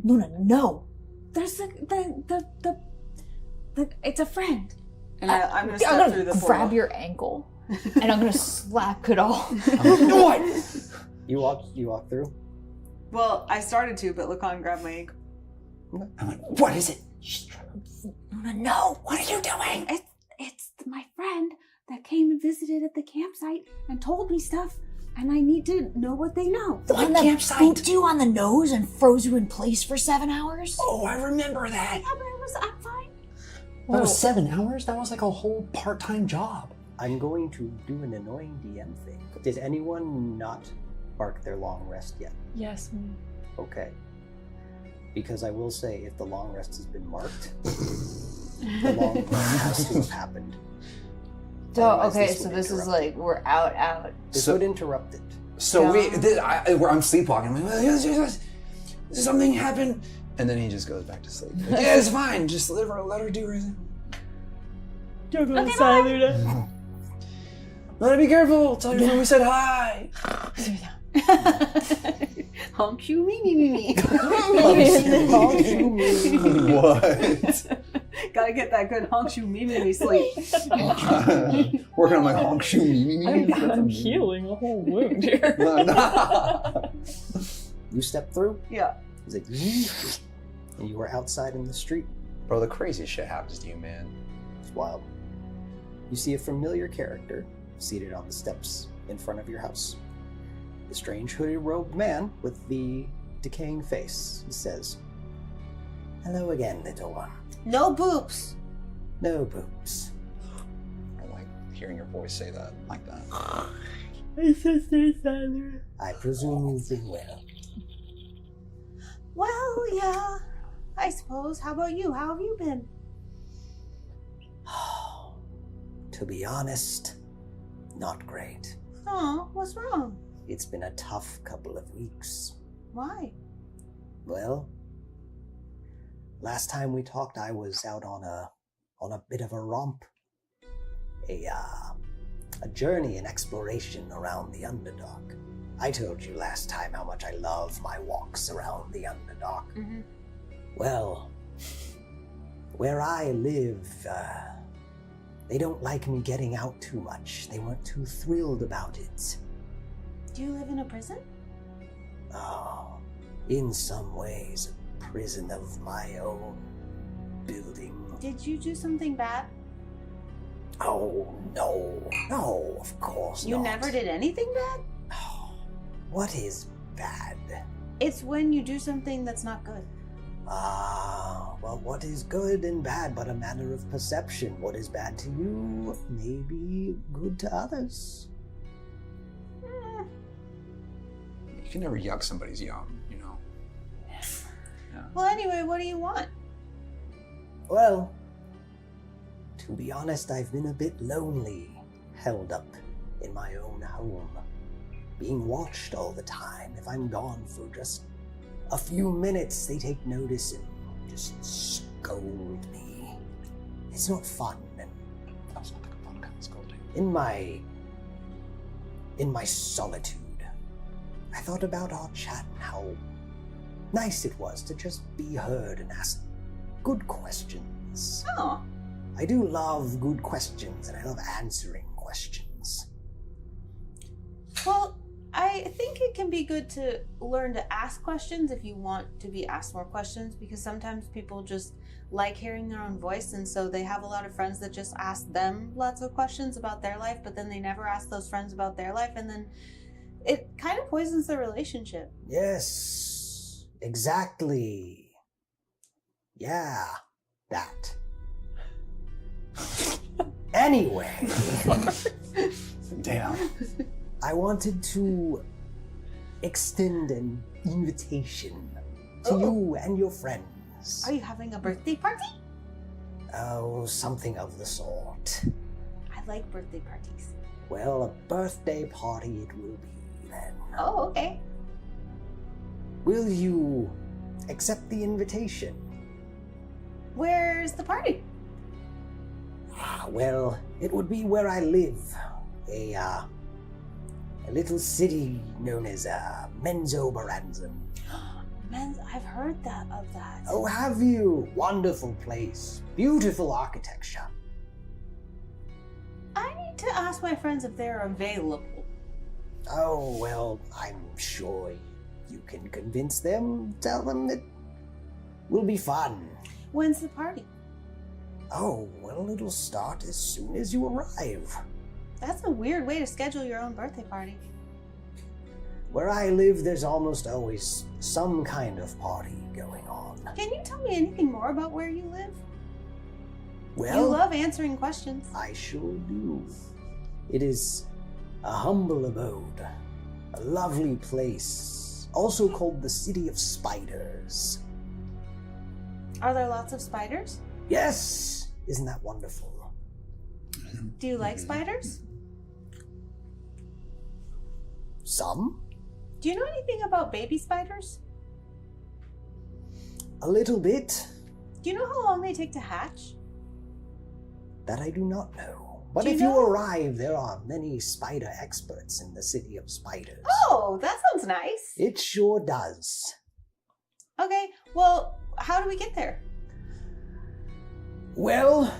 Luna, no. There's the it's a friend. And I'm gonna step I'm through the gonna portal. grab your ankle and I'm gonna slap Kadal. What? You walk through? Well, I started to, but Lacan grabbed my ankle. I'm like, what is it? Luna, no. What are you doing? It's my friend that came and visited at the campsite and told me stuff, and I need to know what they know. The one that booped you on the nose and froze you in place for 7 hours? Oh, I remember that. Yeah, but I'm fine. That was 7 hours? That was like a whole part-time job. I'm going to do an annoying DM thing. Did anyone not mark their long rest yet? Yes, me. Okay. Because I will say, if the long rest has been marked, the long rest has to have happened. So, Otherwise, okay, this so would this is interrupt like, we're out. This would interrupt it. So I'm sleepwalking. I'm like, something happened. And then he just goes back to sleep. Like, yeah, it's fine. Just let her do her thing. Go outside, Luna. Let her be careful. Tell your friend we said hi. Honk you, me. What? Gotta get that good honk you, me sleep. Working on my honk shoe me. I'm healing a whole wound here. You step through? Yeah. It's like, and you were outside in the street. Bro, the craziest shit happens to you, man. It's wild. You see a familiar character seated on the steps in front of your house. The strange hooded robed man with the decaying face. He says, "Hello again, little one. No boops. No boobs." I don't like hearing your voice say that like that. I'm so sad. I presume you've been well. Well, yeah, I suppose. How about you? How have you been? To be honest, not great. Oh, what's wrong? It's been a tough couple of weeks. Why? Well, last time we talked, I was out on a bit of a romp. A journey and exploration around the Underdark. I told you last time how much I love my walks around the Underdark. Mm-hmm. Well, where I live, they don't like me getting out too much. They weren't too thrilled about it. Do you live in a prison? Oh, in some ways, a prison of my own building. Did you do something bad? Oh, no, of course You not. never did anything bad? Oh, what is bad? It's when you do something that's not good. Well, what is good and bad but a matter of perception? What is bad to you may be good to others. You can never yuck somebody's yum, you know? Yeah. Well, anyway, what do you want? Well, to be honest, I've been a bit lonely, held up in my own home, being watched all the time. If I'm gone for just a few minutes, they take notice and just scold me. It's not fun. And That's not like a fun kind of scolding. in my solitude, I thought about our chat and how nice it was to just be heard and ask good questions. Oh. I do love good questions, and I love answering questions. Well, I think it can be good to learn to ask questions if you want to be asked more questions, because sometimes people just like hearing their own voice, and so they have a lot of friends that just ask them lots of questions about their life, but then they never ask those friends about their life, and then it kind of poisons the relationship. Yes, exactly. Yeah, that. Anyway, Damn. I wanted to extend an invitation to you and your friends. Are you having a birthday party? Oh, something of the sort. I like birthday parties. Well, a birthday party it will be then. Oh, okay. Will you accept the invitation? Where's the party? Well, it would be where I live. A little city known as Menzo Baranzan. I've heard of that. Oh, have you? Wonderful place. Beautiful architecture. I need to ask my friends if they're available. Oh, well, I'm sure you can convince them. Tell them it will be fun. When's the party? Oh, well, it'll start as soon as you arrive. That's a weird way to schedule your own birthday party. Where I live, there's almost always some kind of party going on. Can you tell me anything more about where you live? Well, You love answering questions. I sure do. It is a humble abode, a lovely place, also called the City of Spiders. Are there lots of spiders? Yes! Isn't that wonderful? Do you like spiders? Some? Do you know anything about baby spiders? A little bit. Do you know how long they take to hatch? That I do not know. But Do you if you know- arrive, there are many spider experts in the City of Spiders. Oh, that sounds nice. It sure does. Okay, well, how do we get there? Well,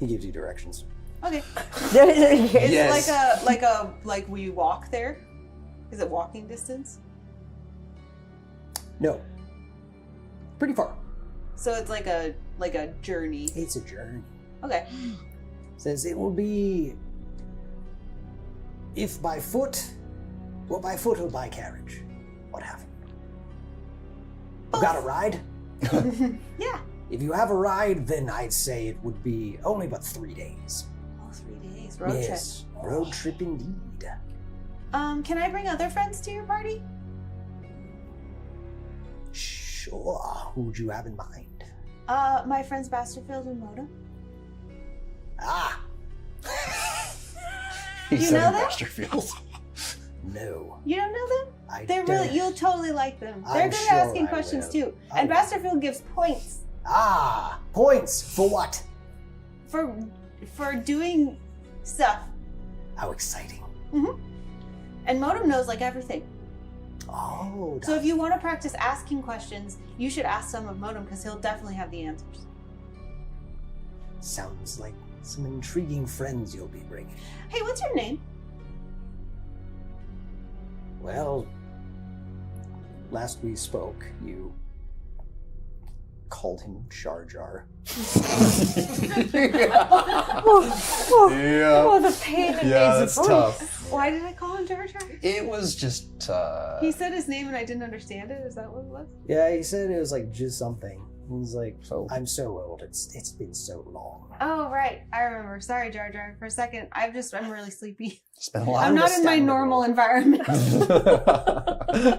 he gives you directions. Okay. Yes. It's like we walk there? Is it walking distance? No. Pretty far. So it's like a journey. It's a journey. Okay. Says it will be, if by foot, or by carriage. What have you? You got a ride? Yeah. If you have a ride, then I'd say it would be only but 3 days. Oh, 3 days. Road Yes, road trip indeed. trip. Can I bring other friends to your party? Sure. Who'd you have in mind? My friends Basterfield and Moda. Ah, He You said know in them? Basterfield. no. You don't know them? I They're don't. really, you'll totally like them. They're I'm good sure at asking I questions will. too. I And will. Basterfield gives points Ah, points for what? for doing stuff. How exciting. And Modem knows like everything. Oh, So if you want to practice asking questions, you should ask some of Modem because he'll definitely have the answers. sounds like some intriguing friends you'll be bringing. Hey, what's your name? Well, last we spoke, you called him Jar Jar. Yeah. Oh, the pain in Yeah, his that's voice. tough. Why did I call him Jar Jar? It was just, He said his name and I didn't understand it. Is that what it was? Yeah, he said it was like just something. He was like, So- I'm so old. It's been so long. Oh, right. I remember. Sorry, Jar Jar. For a second, I'm really sleepy. it's been a lot. I'm not in my Understandable. normal environment.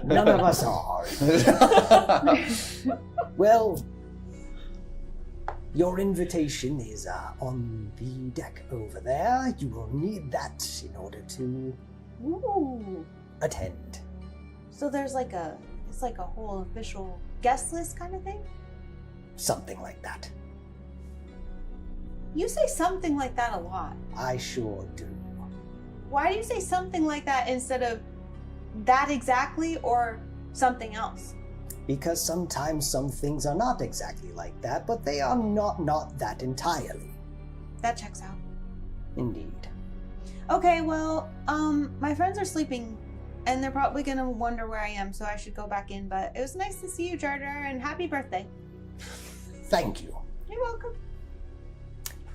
None of us are. Well, your invitation is on the deck over there. You will need that in order to Ooh. attend. So there's it's like a whole official guest list kind of thing? Something like that. You say something like that a lot. I sure do. Why do you say something like that instead of that exactly or something else? Because sometimes some things are not exactly like that, but they are not that entirely. That checks out. Indeed. Okay, well, my friends are sleeping and they're probably gonna wonder where I am, so I should go back in. But it was nice to see you, Jar Jar, and happy birthday. Thank you. You're welcome.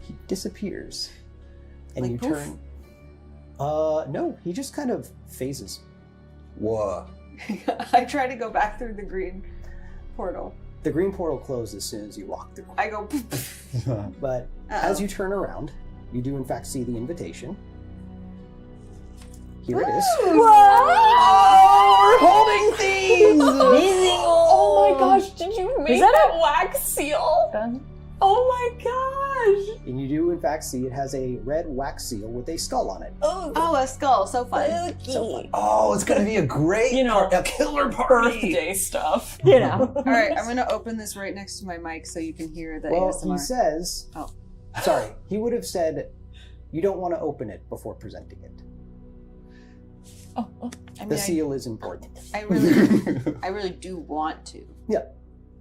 He disappears. And Like you poof? turn. No, he just kind of phases. Whoa. I try to go back through the green portal. The green portal closes as soon as you walk through. I go. But as you turn around, you do in fact see the invitation. Here it is. We're holding things! Oh my gosh, did you make that wax seal? Oh my gosh! And you do, in fact, see it has a red wax seal with a skull on it. Oh, a skull. So fun. So fun. Oh, it's gonna be a great, a killer party. Birthday stuff. You know. All right, I'm going to open this right next to my mic so you can hear the Well, ASMR. he says... Oh. Sorry, he would have said you don't want to open it before presenting it. The seal is important. I really do want to. Yeah.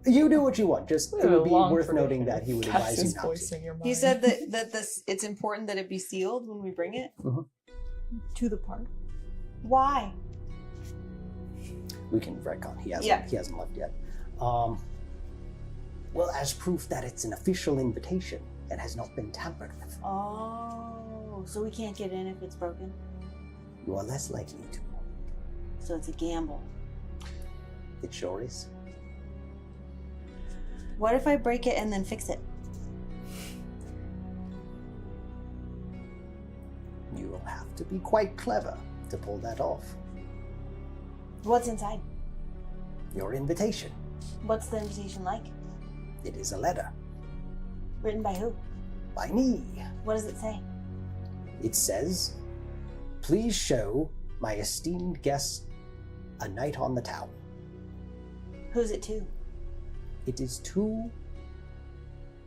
You do what you want. Just it would be Long worth tradition. noting that he would advise you Cassie's not voice to. in your mind. He said that it's important that it be sealed when we bring it. to the park. Why? We can retcon. He hasn't. Yeah. He hasn't left yet. Well, as proof that it's an official invitation and has not been tampered with, Oh, so we can't get in if it's broken. you are less likely to. So it's a gamble. It sure is. What if I break it and then fix it? You will have to be quite clever to pull that off. What's inside? Your invitation. What's the invitation like? It is a letter. Written by who? By me. What does it say? It says, "Please show my esteemed guest a night on the town." Who's it to? It is to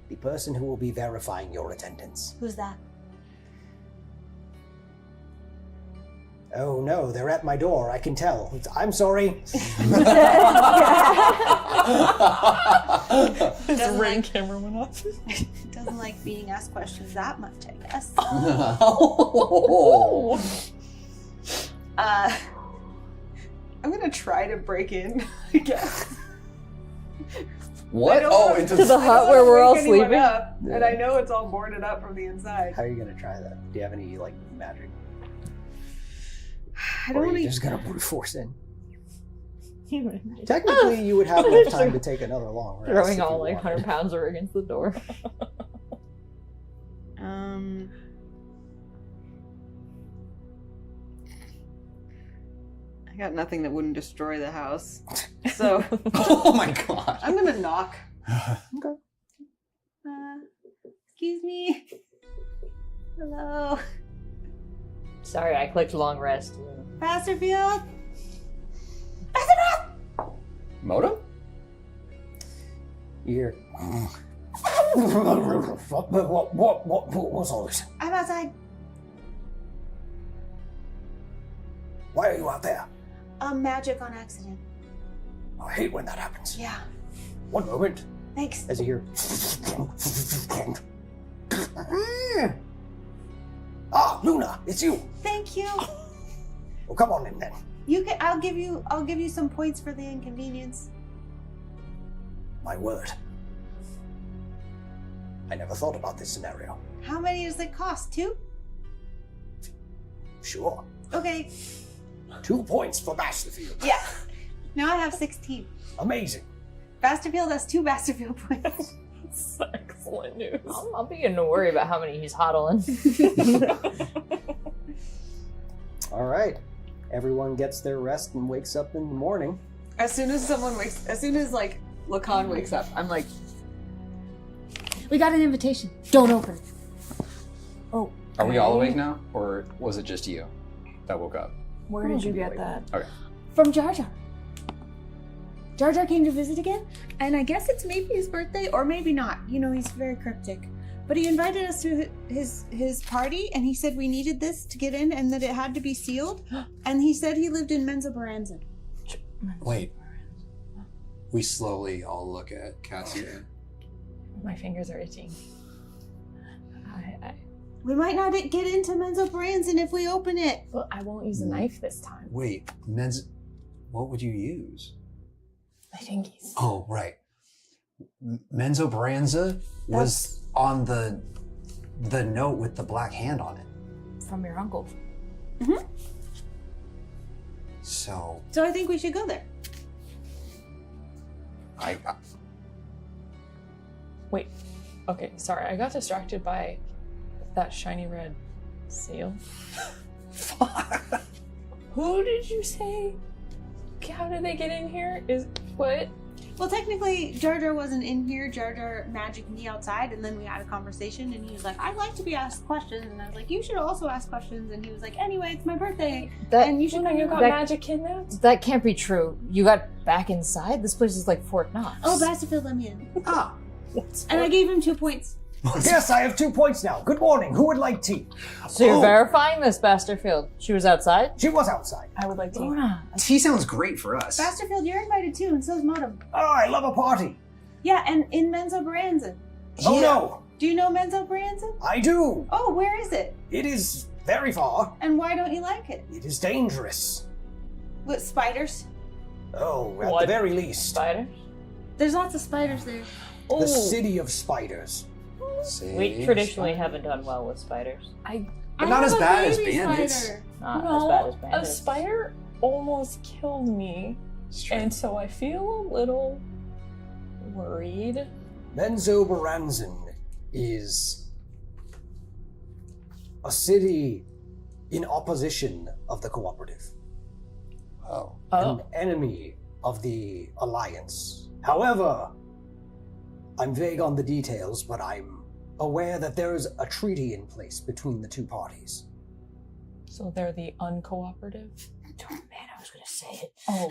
the person who will be verifying your attendance. Who's that? Oh no, they're at my door. I can tell. I'm sorry. His ring camera went off. Doesn't like being asked questions that much, I guess. I'm gonna try to break in, I guess. What? Into To the hut where we're all wake anyone sleeping? up, and I know it's all boarded up from the inside. How are you gonna try that? Do you have any magic? I Or don't are you really. just gonna brute force in? Technically, you would have enough time to take another long rest. Throwing if all you like wanted. 100 pounds over against the door. I got nothing that wouldn't destroy the house. So Oh my god. I'm gonna knock. Okay. Excuse me. Hello. Sorry, I clicked long rest. Basterfield? Modem? You hear? What's all this? I'm outside. Why are you out there? Magic on accident. I hate when that happens. Yeah. One moment. Thanks. As you hear. Ah, Luna, it's you. Thank you. Well, come on in then. I'll give you some points for the inconvenience. My word. I never thought about this scenario. How many does it cost? 2? Sure. Okay. 2 points for Basterfield. Yeah. Now I have 16. Amazing. Basterfield has 2 Basterfield points. That's excellent news. I'm beginning to worry about how many he's hodling. All right. Everyone gets their rest and wakes up in the morning. As soon as like Lacan wakes up, I'm like, We got an invitation. Don't open it. oh. Are we all awake now? Or was it just you that woke up? Where did you get that? Okay. From Jar Jar. Jar Jar came to visit again, and I guess it's maybe his birthday or maybe not. You know, he's very cryptic. But he invited us to his party, and he said we needed this to get in and that it had to be sealed. And he said he lived in Menza Baranza. Wait. We slowly all look at Cassia. My fingers are itching. We might not get into Menza Baranza if we open it. Well, I won't use a knife this time. Wait, what would you use? My fingies. Oh, right. Menzo Baranza was on the note with the black hand on it. From your uncle. Mm-hmm. So I think we should go there. Wait. Okay, sorry. I got distracted by that shiny red seal. Who did you say? How did they get in here? What? Well, technically, Jar Jar wasn't in here. Jar Jar magicked me outside, and then we had a conversation, and he was like, I'd like to be asked questions. And I was like, you should also ask questions. And he was like, anyway, it's my birthday, and you should know you got magic kidnapped? That can't be true. You got back inside? This place is like Fort Knox. Oh, Basterfield let me in. Ah. And I gave him 2 points. Yes, I have 2 points now. Good morning. Who would like tea? So you're verifying this, Basterfield? She was outside? She was outside. I would like tea. Tea sounds great for us. Basterfield, you're invited too, and so's Modem. Oh, I love a party. Yeah, and in Menzo Baranzan. Oh, no. Do you know Menzo Baranzan? I do. Oh, where is it? It is very far. And why don't you like it? It is dangerous. With spiders? Oh, at the very least. Spiders? There's lots of spiders there. The city of spiders. We traditionally haven't done well with spiders. But not as bad as bandits. Not as bad as A bandits. spider almost killed me, and so I feel a little worried. Menzo Baranzan is a city in opposition of the cooperative. An enemy of the Alliance. However, I'm vague on the details, but I'm aware that there is a treaty in place between the two parties. So they're the uncooperative? Oh man, I was gonna say it. Oh,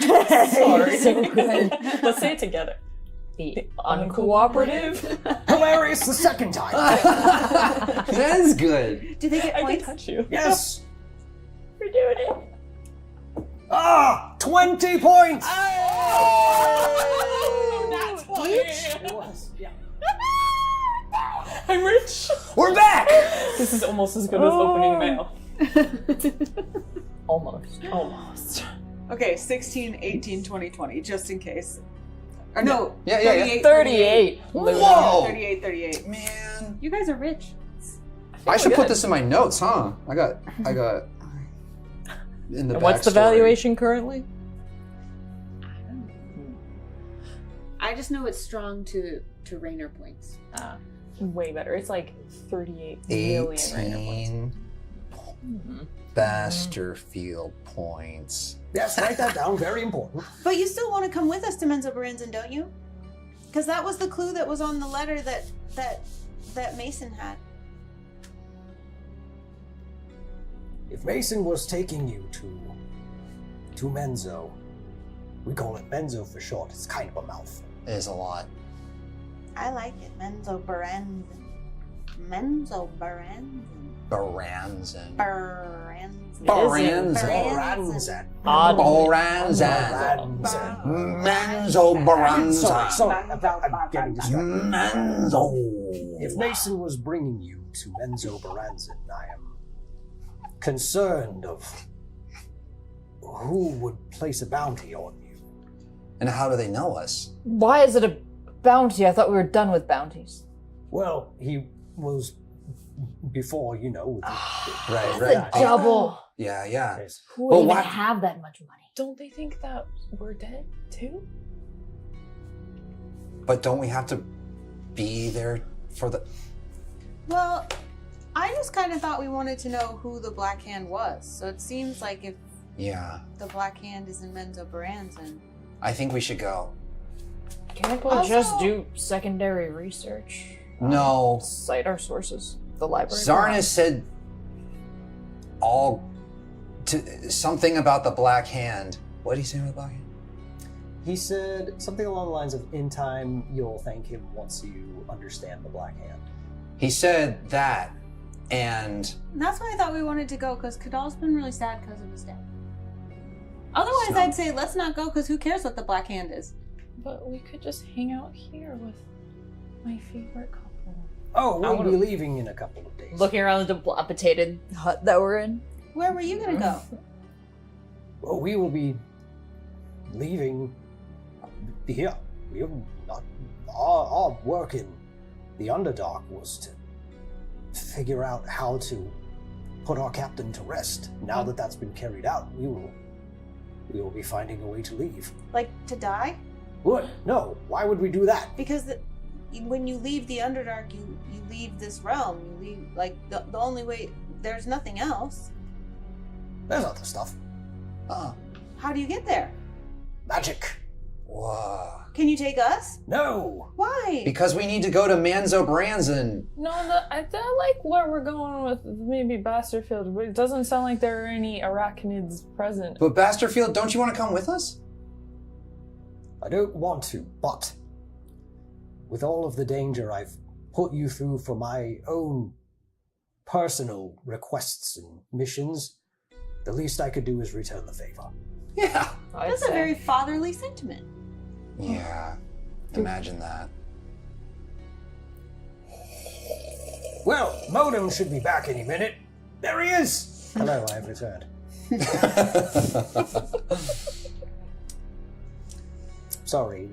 sorry. So good. Let's say it together. The uncooperative? Hilarious the second time. That is good. Did they get I points? can touch you. Yes. We're doing it. 20 points! That's funny. It was, yeah. I'm rich. We're back! This is almost as good as opening mail. Almost. Okay, 16, 18, 20, 20, just in case. Or no, Yeah. 38. Whoa! 38, 38. Man. You guys are rich. I should put this in my notes, huh? I got in the And what's the backstory. valuation currently? I just know it's strong to Rainer points. Way better. It's like 38 million right now. 18 Basterfield points. Yes, write that down. Very important. But you still want to come with us to Menzo Baranzan, don't you? Because that was the clue that was on the letter that Mason had. If Mason was taking you to Menzo, we call it Menzo for short. It's kind of a mouthful. It is a lot. I like it. Menzo Baranzan. Menzo Baranzan. Baranzan. Baranzan. Baranzan. Baranzan. Menzo Baranzan. Sorry, I'm getting distracted. Menzo. If Mason was bringing you to Menzo Baranzan, I am concerned of who would place a bounty on you. And how do they know us? Why is it a bounty? I thought we were done with bounties. Well, he was before, you know. Right. The double. Yeah. Yes. Who But would even why- have that much money? Don't they think that we're dead too? But don't we have to be there for the... Well, I just kind of thought we wanted to know who the Black Hand was. So it seems like if Yeah. the Black Hand is in Menzo Baranzan. I think we should go. Can't we Also- just do secondary research? No. Cite our sources. The library. Zarnis said something about the Black Hand. What did he say about the Black Hand? He said something along the lines of, in time, you'll thank him once you understand the Black Hand. He said that, and And that's why I thought we wanted to go, because Kadal's been really sad because of his death. Otherwise, So- I'd say let's not go, because who cares what the Black Hand is? But we could just hang out here with my favorite couple. Oh, I we'll wanna- be leaving in a couple of days. Looking around the dilapidated hut that we're in. Where were you going to go? Well, we will be leaving here. We have not, our work in the Underdark was to figure out how to put our captain to rest. Now that that's been carried out, we will be finding a way to leave. Like, to die? What? No. Why would we do that? Because when you leave the Underdark, you leave this realm. You leave, like, the only way, there's nothing else. There's other stuff. How do you get there? Magic. Whoa. Can you take us? No! Why? Because we need to go to Manzo Branson. No, I feel like where we're going with maybe Basterfield, it doesn't sound like there are any arachnids present. But Basterfield, don't you want to come with us? I don't want to, but with all of the danger I've put you through for my own personal requests and missions, the least I could do is return the favor. Yeah. That's a very fatherly sentiment. Yeah. Imagine that. Well, Modem should be back any minute. There he is! Hello, I have returned. Sorry,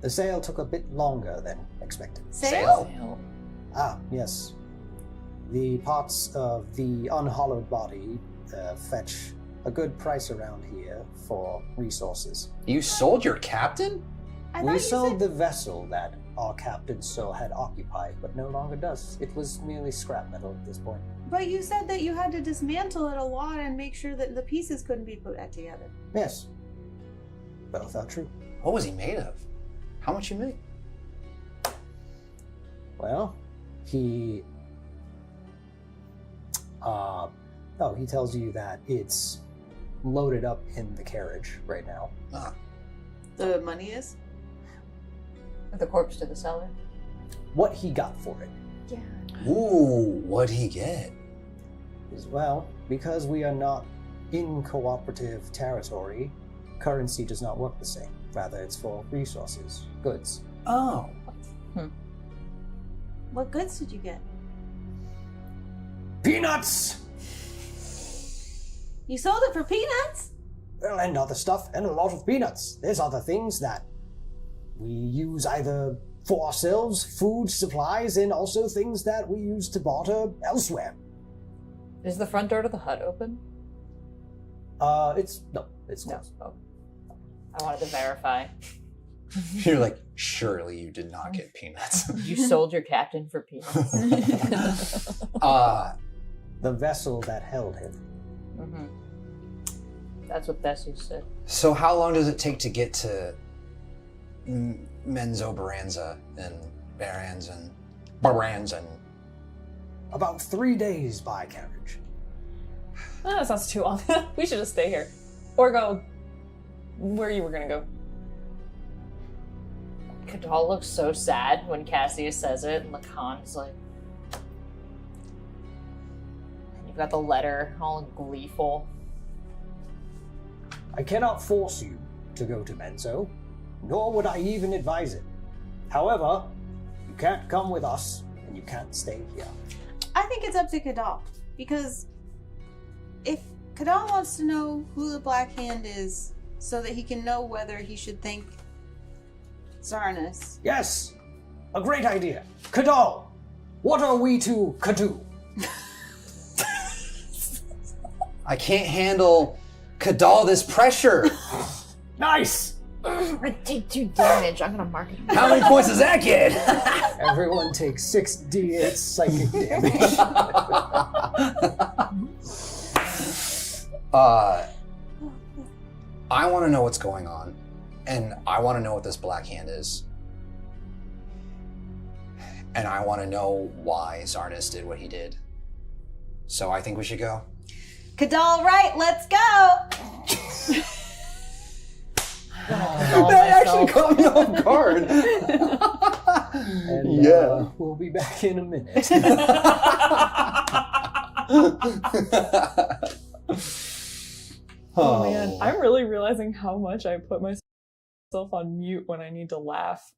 the sale took a bit longer than expected. Sale? Ah, yes. The parts of the unhollowed body fetch a good price around here for resources. You sold your captain? We sold the vessel that our captain still had occupied, but no longer does. It was merely scrap metal at this point. But you said that you had to dismantle it a lot and make sure that the pieces couldn't be put back together. Yes. Both are true. What was he made of? How much you make? Well, he tells you that it's loaded up in the carriage right now. Ah. The money is? The corpse to the cellar. What he got for it Yeah. Ooh, what'd he get? is, well, because we are not in cooperative territory, currency does not work the same. Rather, it's for resources, goods. Oh. What goods did you get? Peanuts! You sold it for peanuts? Well, and other stuff, and a lot of peanuts. There's other things that we use either for ourselves, food, supplies, and also things that we use to barter elsewhere. Is the front door to the hut open? It's closed. No. Oh. I wanted to verify. You're like, surely you did not get peanuts. You sold your captain for peanuts. The vessel that held him. Mm-hmm. That's what Bessie said. So how long does it take to get to Menzo Baranza and Baranzan? About 3 days by carriage. Oh, that sounds too long. We should just stay here. Or go where you were gonna go. Kadal looks so sad when Cassia says it, and Lacan's like... You've got the letter, all gleeful. I cannot force you to go to Menzo, nor would I even advise it. However, you can't come with us, and you can't stay here. I think it's up to Kadal. Because if Kadal wants to know who the Black Hand is so that he can know whether he should thank Zarnus. Yes! A great idea. Kadal, what are we to Kadu? I can't handle Kadal this pressure. Nice! I take 2 damage. I'm gonna mark it. How many points does that get? Everyone takes 6d8 psychic damage. I want to know what's going on, and I want to know what this Black Hand is. And I want to know why Zarnus did what he did. So I think we should go. Kadal, right, let's go! That actually caught me off guard. And we'll be back in a minute. Oh man, I'm really realizing how much I put myself on mute when I need to laugh.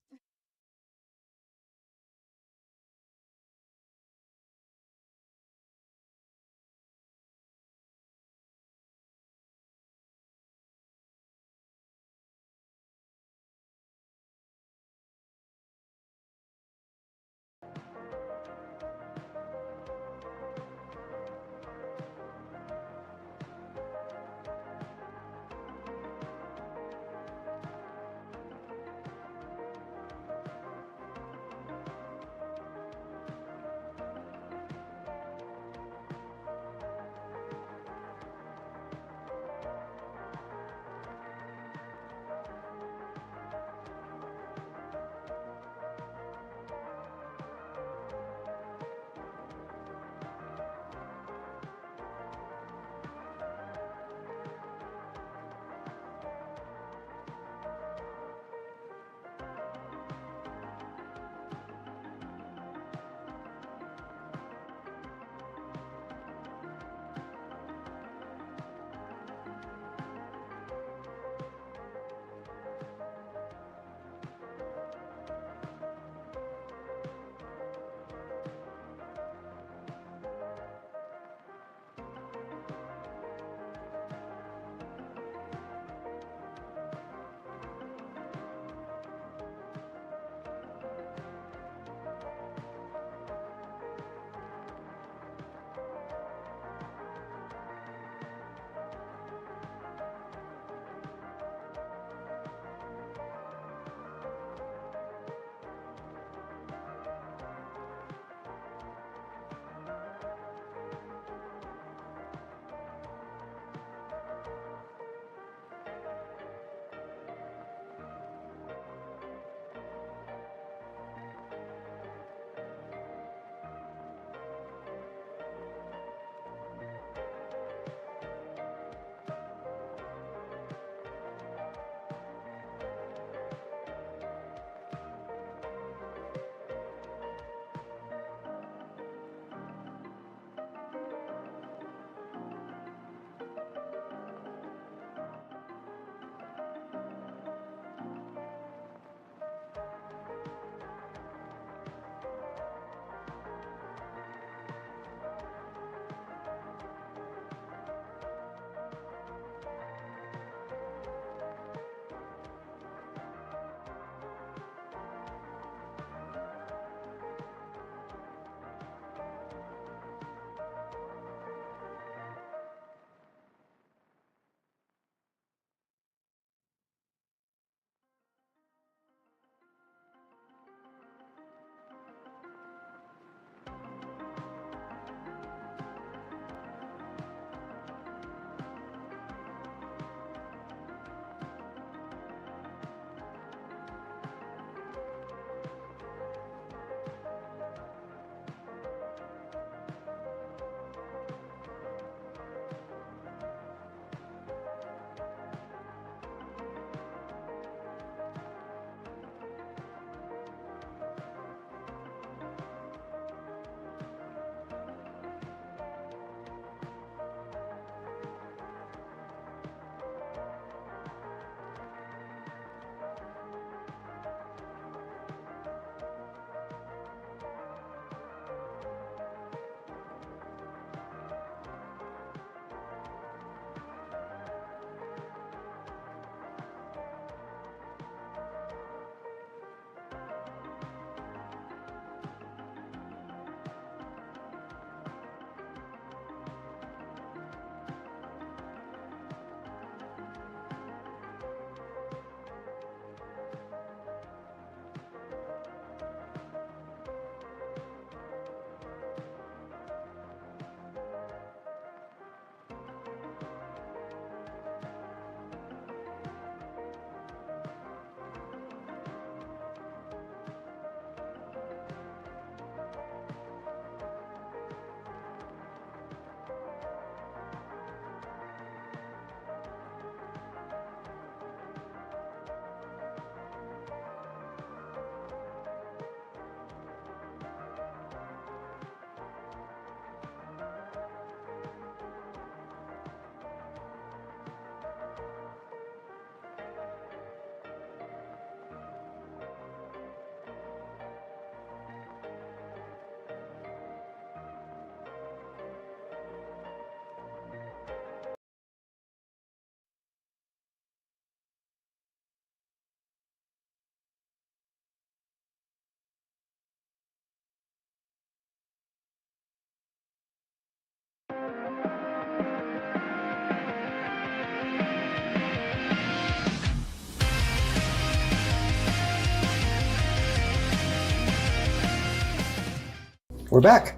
We're back.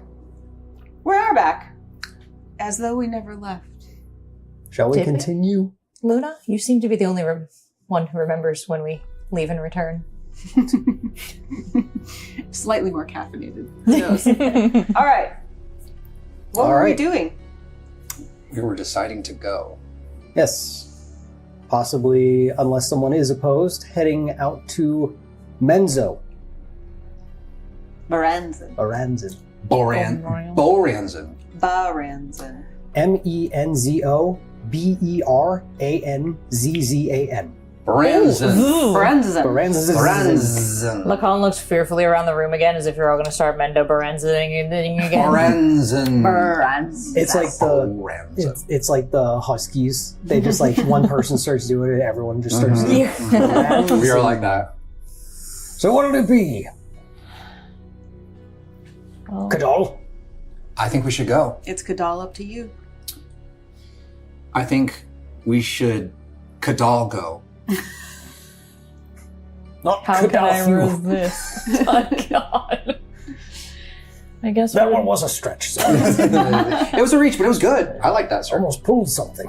We are back. As though we never left. Shall we Did we? continue? Luna, you seem to be the only one who remembers when we leave and return. Slightly more caffeinated. Who knows? All right. What were we doing? We were deciding to go. Yes. Possibly, unless someone is opposed, heading out to Menzo. Baranzan. Baranzan. Boranzan. Baranzan. Menzo Beranzan. Baranzan. Baranzan. Lacan looks fearfully around the room again, as if you're all going to start Mendo Baranzaning again. Baranzan. It's like it's like the Huskies. They just like one person starts doing it, everyone just starts doing it. We are like that. So what'll it be? Kadal? I think we should go. It's Kadal up to you. I think we should Kadal go. Not How can I Kadal. resist? Oh, God. I guess That one was a stretch. Sir. It was a reach, but it was good. I like that, sir. Almost pulled something.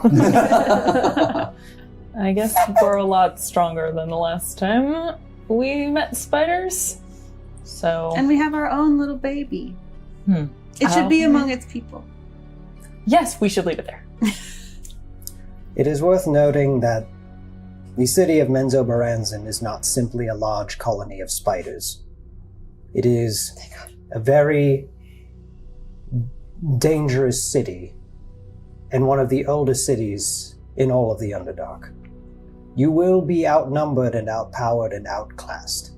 I guess we're a lot stronger than the last time we met spiders. So And we have our own little baby. It should be among its people. yes, we should leave it there. It is worth noting that the city of Menzo Baranzan is not simply a large colony of spiders. It is a very dangerous city and one of the oldest cities in all of the Underdark. You will be outnumbered and outpowered and outclassed,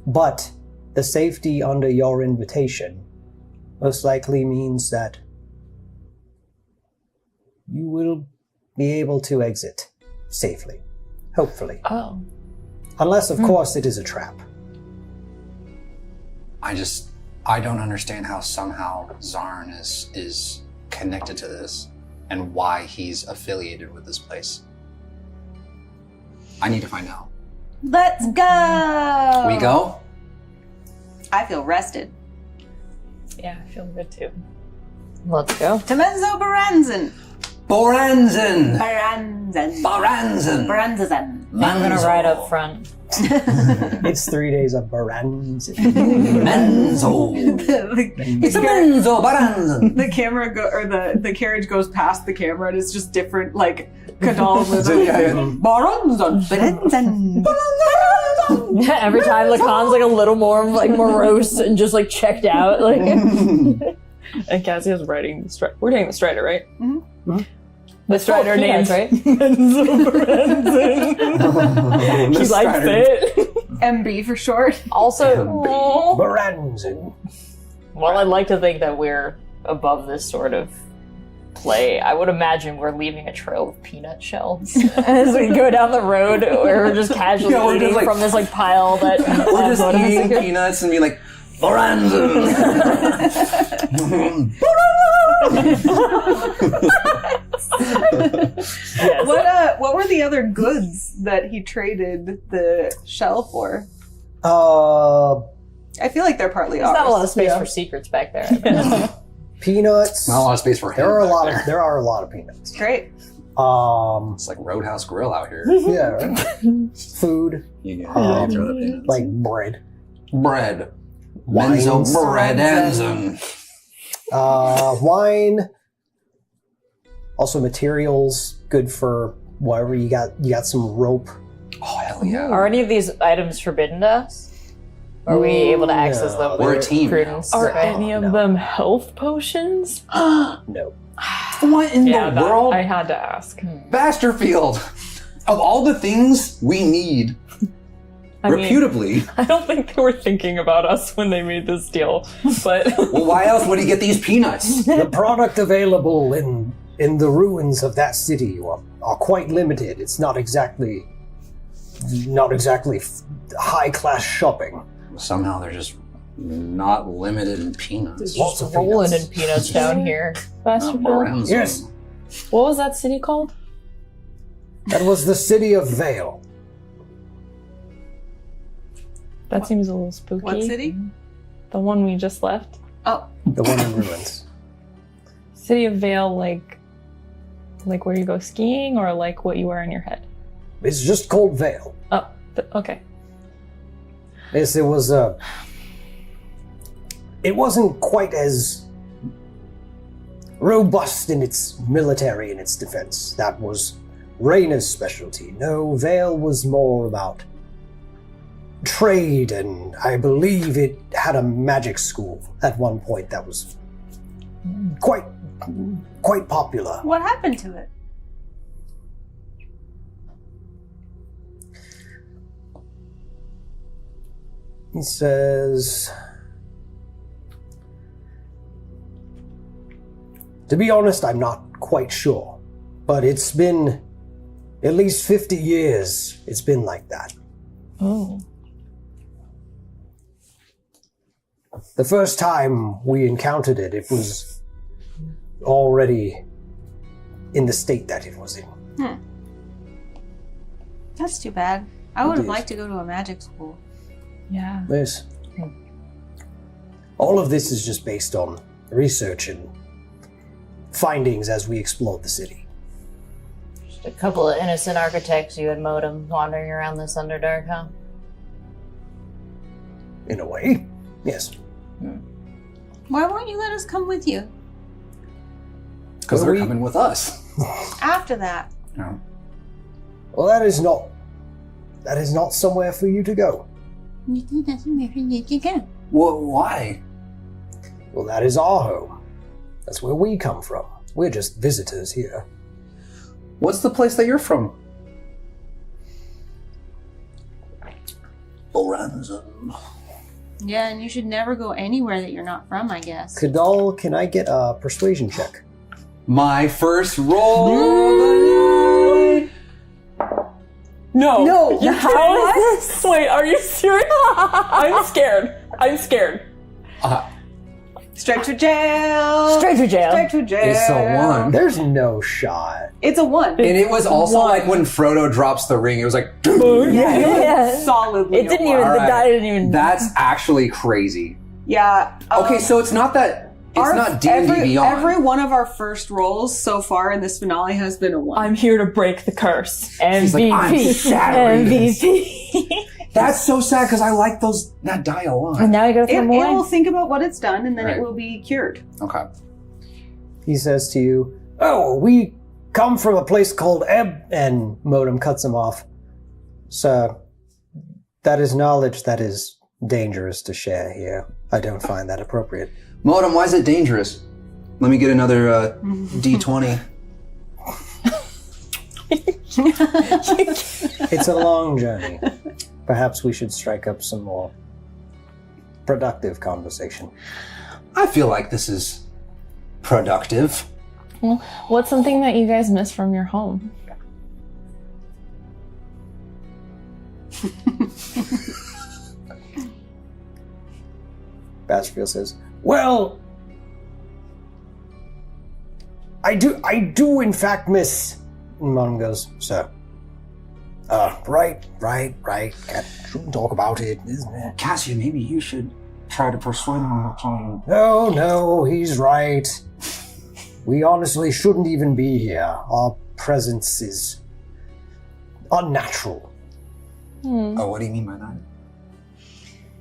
but the safety under your invitation most likely means that you will be able to exit safely. Hopefully. Oh. Unless, of course, it is a trap. I don't understand how somehow Zarn is connected to this and why he's affiliated with this place. I need to find out. Let's go! We go? I feel rested. Yeah, I feel good too. Let's go. To Menzo Baranzan! Boranzan! Baranzan. Baranzan! Baranzan. I'm gonna ride up front. It's 3 days of Baranzan. Menzo! It's a Menzo Baranzan! The camera the carriage goes past the camera and it's just different, like, Kadal Baranzan. Baranzan. Every time Lacan's like a little more like morose and just like checked out. Like And Cassia's riding the Strider. We're taking the Strider, right? Mm-hmm. The Strider named right? Menzo Baranzan. She likes it. MB for short. Also, Baranzan. while I'd like to think that we're above this sort of play, I would imagine we're leaving a trail of peanut shells as we go down the road, where we're just casually Yeah, we're eating just, like- from this like pile that We're just eating peanuts and be like, Baranzan! Yes. What were the other goods that he traded the shell for? I feel like they're partly There's ours. not a lot of space for secrets back there. Peanuts. Not a lot of space for him. There are a back lot there. of there are a lot of peanuts. Great. It's like Roadhouse Grill out here. Yeah, right? Food, Yeah, throw the peanuts. like bread, Bread. Wines. Menzo Baranzan. wine, also materials good for whatever you got. You got some rope. Oh, hell yeah. Are any of these items forbidden to us? Are we able to access them? We're a with team prudence? Are Okay. any of no. them health potions? No. What in Yeah, the that- world? I had to ask. Basterfield! Of all the things we need, I mean, reputably, I don't think they were thinking about us when they made this deal, but well, why else would he get these peanuts? The product available in the ruins of that city are quite limited. It's not exactly high class shopping. Somehow they're just not limited in peanuts. Lots of Rolling peanuts. in peanuts down here. Basterfield. Baranzan. Yes, What was that city called? that was the city of Vale. That seems a little spooky. What city? The one we just left. Oh. The one in ruins. City of Vale, like where you go skiing, or like what you wear in your head? It's just called Vale. Oh, okay. Yes, it was, it wasn't quite as robust in its military and its defense. That was Rayna's specialty. No, Vale was more about trade, and I believe it had a magic school at one point that was quite popular. What happened to it? He says, to be honest, I'm not quite sure, but it's been at least 50 years it's been like that. Oh. The first time we encountered it, it was already in the state that it was in. That's too bad. I would have Indeed. liked to go to a magic school. Yeah. Yes. All of this is just based on research and findings as we explored the city. Just a couple of innocent architects you and Modem wandering around this Underdark, huh? In a way, yes. Why won't you let us come with you? Because Well, they're we- coming with us. After that. No. Well, that is not somewhere for you to go. Well, why? Well, that is our home. That's where we come from. We're just visitors here. What's the place that you're from? Lorenzen. Yeah, and you should never go anywhere that you're not from, I guess. Kadal, can I get a persuasion check? My first roll. No. How is this? Wait, are you serious? I'm scared. Straight to jail! Straight to jail. Straight to jail! It's a 1. There's no shot. It's a 1. And it was also like when Frodo drops the ring, it was like, Yeah. Solidly. It didn't a even, one. the Alright. die didn't even. that's actually crazy. Yeah. Okay, so it's not that, it's not D&D Beyond. Every one of our first rolls so far in this finale has been a 1. I'm here to break the curse. She's like, I'm shattering this. MVP. That's so sad because I like that die a lot. And now you gotta It throw them away. will think about what it's done, and then Right. it will be cured. Okay. He says to you, "Oh, we come from a place called Ebb," and Modem cuts him off. Sir, that is knowledge that is dangerous to share here. I don't find that appropriate. Modem, why is it dangerous? Let me get another D20. It's a long journey. Perhaps we should strike up some more productive conversation. I feel like this is productive. Well, what's something that you guys miss from your home? Baskerville says, "Well, I do in fact miss." And Mom goes, "Sir, right. Shouldn't talk about it, isn't it?" Cassia, maybe you should try to persuade him to... No, he's right. We honestly shouldn't even be here. Our presence is unnatural. Oh, what do you mean by that?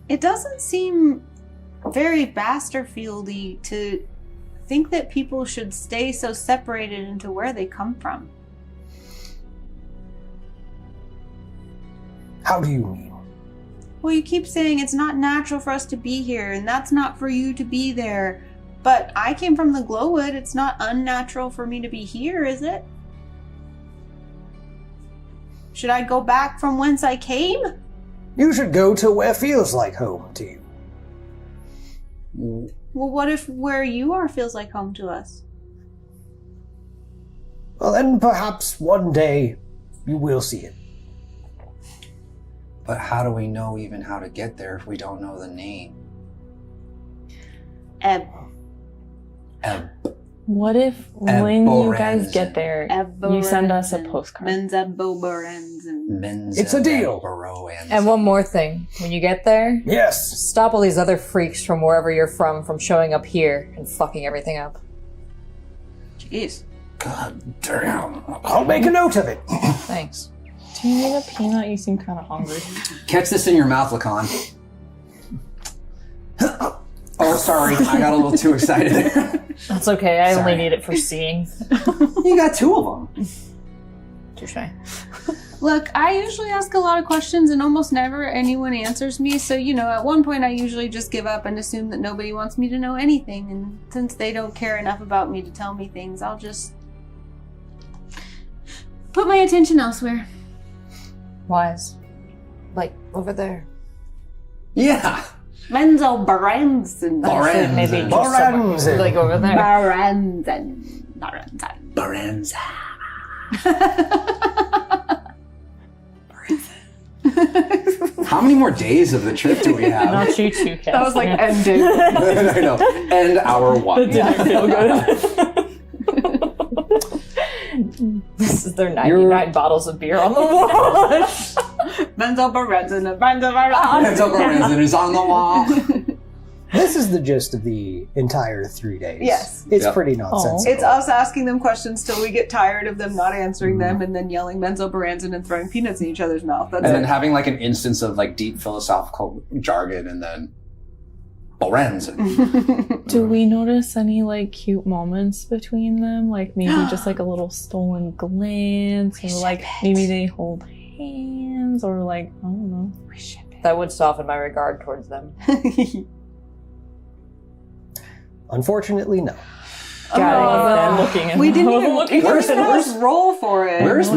It doesn't seem very Basterfieldy to think that people should stay so separated into where they come from. How do you mean? Well, you keep saying it's not natural for us to be here, and that's not for you to be there. But I came from the Glowwood. It's not unnatural for me to be here, is it? Should I go back from whence I came? You should go to where feels like home to you. Well, what if where you are feels like home to us? Well, then perhaps one day you will see it. But how do we know even how to get there if we don't know the name? Ebb. Ebb. What if when you guys get there, you send us a postcard? It's a deal. And one more thing. When you get there, Yes. stop all these other freaks from wherever you're from showing up here and fucking everything up. Jeez. God damn. I'll make a note of it. Thanks. Do you need a peanut? You seem kind of hungry. Catch this in your mouth, Lacan. Oh, sorry. I got a little too excited. That's okay. I Sorry. only need it for seeing. You got 2 of them. Touche. Look, I usually ask a lot of questions and almost never anyone answers me. So, at one point I usually just give up and assume that nobody wants me to know anything. And since they don't care enough about me to tell me things, I'll just put my attention elsewhere. Wise. Like, over there. Yeah. Menzo Baranzen. Baranzen. Maybe just Baranzen. somewhere, like over there. Baranzen. How many more days of the trip do we have? Not you two, That was like ending. I know. End hour 1. Didn't feel good. This is their 99 bottles of beer on the wall. Menzo Baranzen and Menzo Mental Baranzen is on the wall. This is the gist of the entire 3 days. Yes. It's Yep. pretty nonsensical. It's us asking them questions till we get tired of them not answering them and then yelling Menzo Baranzen and throwing peanuts in each other's mouth. That's And then it. having like an instance of like deep philosophical jargon and then Baranzen. Do we notice any like cute moments between them? Like maybe just like a little stolen glance, or like maybe they hold hands, or like I don't know. That would soften my regard towards them. Unfortunately, no. Got it. Looking at we didn't even looking Where's- where's- roll for it. Where's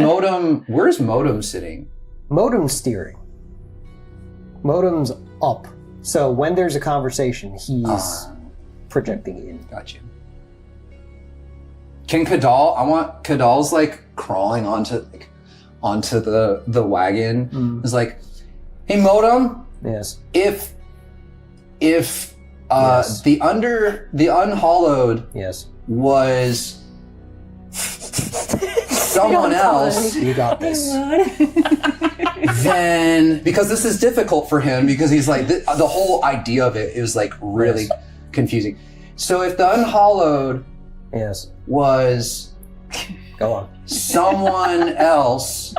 Modem sitting? Modem's steering. Modem's up. So when there's a conversation, he's projecting in. Got you. Can Kadal? I want Kadal's like crawling onto the wagon. It's like, hey Modem, Yes. if Yes. the unhallowed Yes. was someone else, You got this. then because this is difficult for him because he's like the whole idea of it is like really confusing. So if the unhallowed Yes. was Go on. someone else,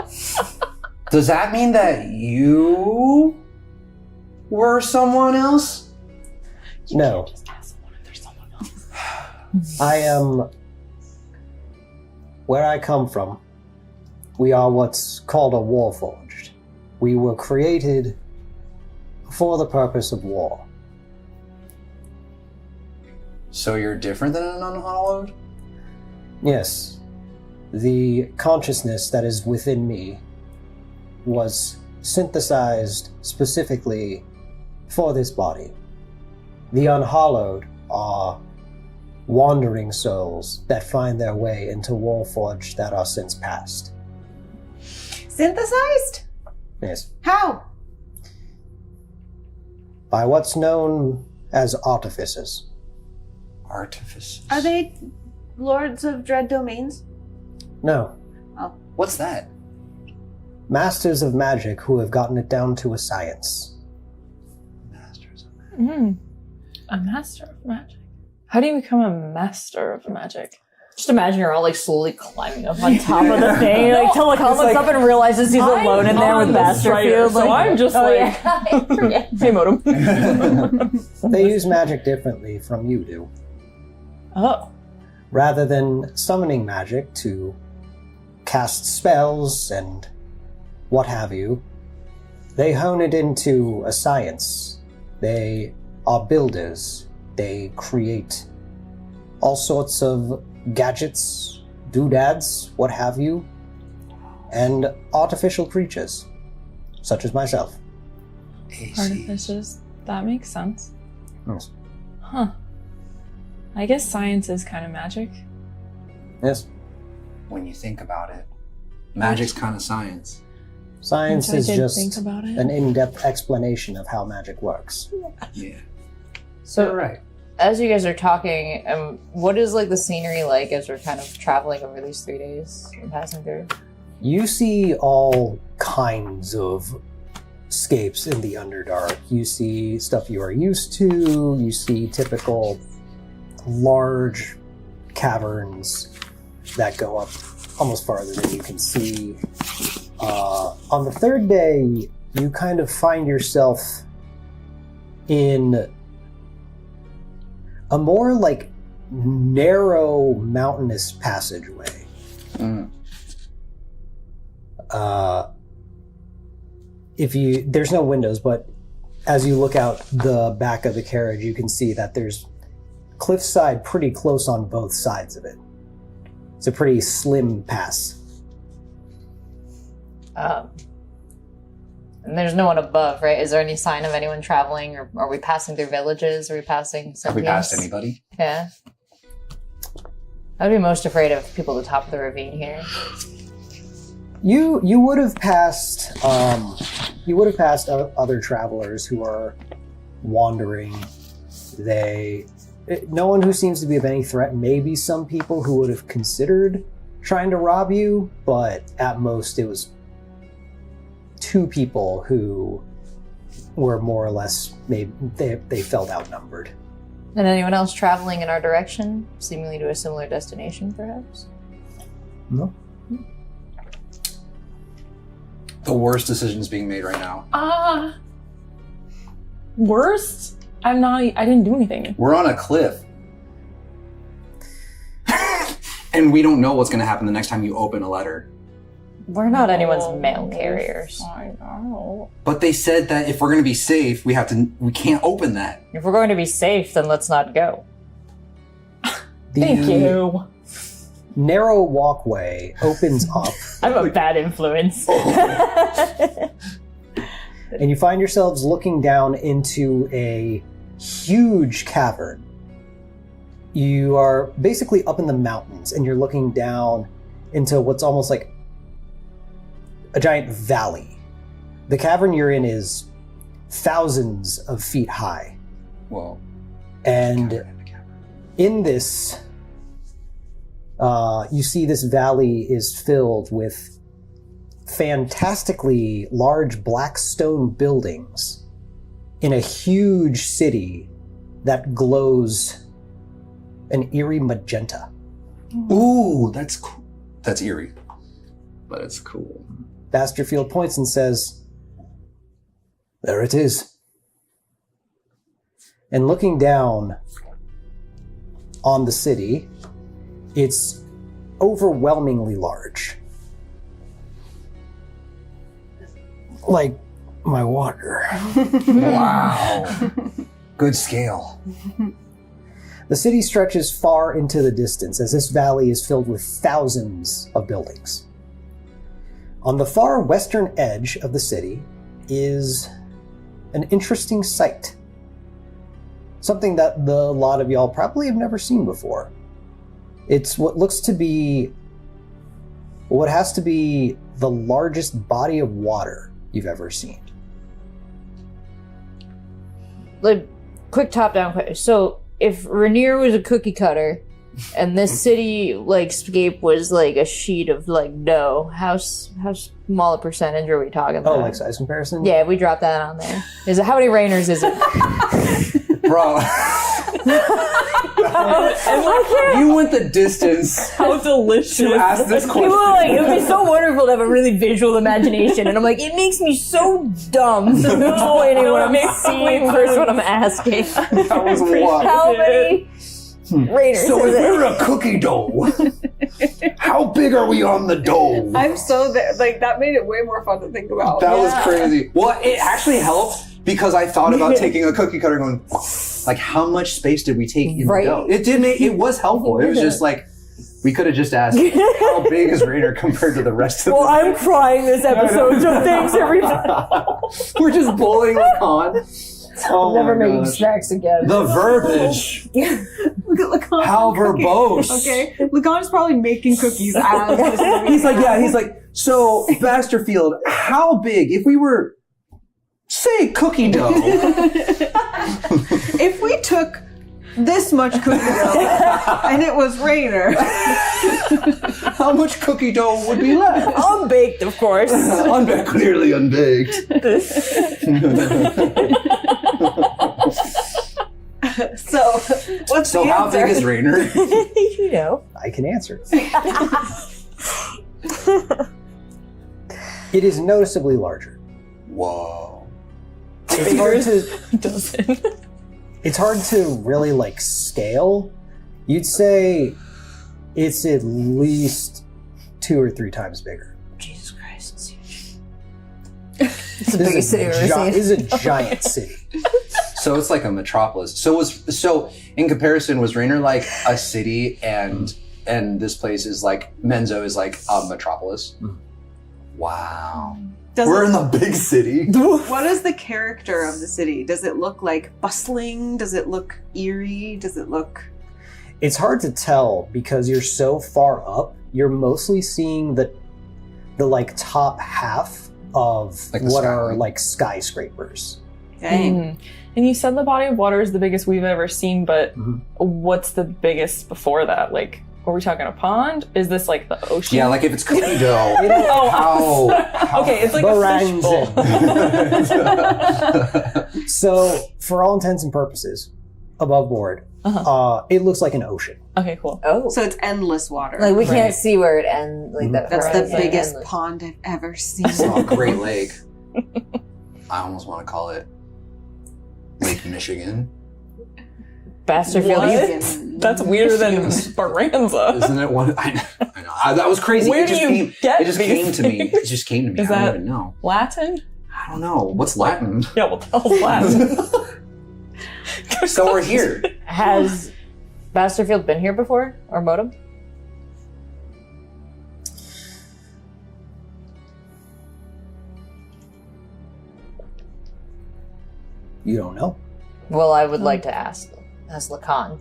does that mean that you were someone else? No. I am. Where I come from, we are what's called a warforged. We were created for the purpose of war. So you're different than an unhallowed? Yes. The consciousness that is within me was synthesized specifically for this body. The unhallowed are wandering souls that find their way into Warforged that are since past. Synthesized? Yes. How? By what's known as artificers. Artificers. Are they lords of dread domains? No. What's that? Masters of magic who have gotten it down to a science. Masters of A master of magic. How do you become a master of magic? Just imagine you're all like slowly climbing up on top of the thing, like till Lacan looks up and realizes he's alone in there with Masterfield. So I'm just like, yeah, I forget. hey, Modem. They use magic differently from you do. Oh. Rather than summoning magic to cast spells and what have you, they hone it into a science. They are builders. They create all sorts of gadgets, doodads, what have you, and artificial creatures, such as myself. Artificers. That makes sense. Yes. Huh. I guess science is kind of magic. Yes. When you think about it, magic's kind of science. Science Once I is did just think about it. an in-depth explanation of how magic works. Yeah. So You're right. as you guys are talking, what is like the scenery like as we're kind of traveling over these 3 days and passing through? You see all kinds of scapes in the Underdark. You see stuff you are used to. You see typical large caverns that go up almost farther than you can see. On the third day, you kind of find yourself in a more like narrow mountainous passageway. There's no windows, but as you look out the back of the carriage, you can see that there's cliffside pretty close on both sides of it. It's a pretty slim pass. And there's no one above, right? Is there any sign of anyone traveling, or are we passing through villages? Are we passing Have we passed anybody? Yeah. I'd be most afraid of people at the top of the ravine here. You would have passed other travelers who are wandering. No one who seems to be of any threat. Maybe some people who would have considered trying to rob you, but at most it was 2 people who were more or less, maybe they felt outnumbered. And anyone else traveling in our direction, seemingly to a similar destination, perhaps? No. The worst decision's being made right now. Worst? I didn't do anything. We're on a cliff. And we don't know what's going to happen the next time you open a letter. We're not anyone's mail carriers. I know. But they said that if we're going to be safe, we can't open that. If we're going to be safe, then let's not go. Thank you. Narrow walkway opens up. I'm a bad influence. And you find yourselves looking down into a huge cavern. You are basically up in the mountains, and you're looking down into what's almost like a giant valley. The cavern you're in is thousands of feet high. Whoa. And in this, you see this valley is filled with fantastically large black stone buildings in a huge city that glows an eerie magenta. Ooh, that's cool. That's eerie, but it's cool. Basterfield points and says, "There it is." And looking down on the city, it's overwhelmingly large. Like my water. Wow. Good scale. The city stretches far into the distance as this valley is filled with thousands of buildings. On the far western edge of the city is an interesting sight. Something that a lot of y'all probably have never seen before. It's what has to be the largest body of water you've ever seen. Like, quick top-down question. So, if Rainier was a cookie cutter, and this city, like, scape was, like, a sheet of, like, dough, how small a percentage are we talking about? Oh, like size comparison? Yeah, we dropped that on there. How many Rainers is it? Bro. You went the distance. How delicious. To ask this question. People are like, it would be so wonderful to have a really visual imagination. And I'm like, it makes me so dumb to explaining what I'm seeing versus what I'm asking. That was wild. How many Rainers So is if it? we're a cookie dough, how big are we on the dough? I'm so there. Like, that made it way more fun to think about. That was crazy. Well, it actually helped because I thought about taking a cookie cutter and going, like, how much space did we take in the dough? It was helpful. It was just like, we could have just asked, how big is Rainer compared to the rest of Well, I'm crying this episode, so thanks everybody. We're just bullying Lacan. Oh Never my making gosh. snacks again. The verbiage. Look at Lacan. How verbose. Okay, Lacan's probably making cookies as this movie. He's like, so, Basterfield, how big, if we were, say, cookie dough. If we took this much cookie dough, and it was Rainer. How much cookie dough would be left? Unbaked, of course. Clearly unbaked. So, what's So the how answer? big is Rainer? You know. I can answer. It is noticeably larger. Whoa. It's hard to Doesn't. it's hard to really like scale. You'd say it's at least 2 or 3 times bigger. Jesus Christ, it's huge. It's the biggest city I've ever seen. This is a giant city. So it's like a metropolis. So in comparison, was Rainer like a city and this place is like Menzo is like a metropolis? Wow. We're in the big city. What is the character of the city? Does it look like bustling? Does it look eerie? Does it look... It's hard to tell because you're so far up. You're mostly seeing the like top half of Like the what skyline. are like skyscrapers. Dang. Mm. And you said the body of water is the biggest we've ever seen, but Mhm. what's the biggest before that? Like, are we talking a pond? Is this like the ocean? Yeah, like if it's cookie dough. Oh, how okay, it's like Barangs a fishbowl. So, for all intents and purposes, above board, it looks like an ocean. Okay, cool. Oh. So it's endless water. Like, we Right. can't see where it ends. Like, that That's the horizon biggest endless. pond I've ever seen. It's not a Great Lake. I almost want to call it Lake Michigan. Basterfield. What? That's weirder than Baranza. Isn't it one? I know. That was crazy. Where it just do you came. get It just these came to me. things? It just came to me. Is I don't that- even know. Latin? I don't know. What's Latin? Yeah, what the hell's Latin? So we're here. Has Basterfield been here before? Or Modem? You don't know. Well, I would like to ask Lacan.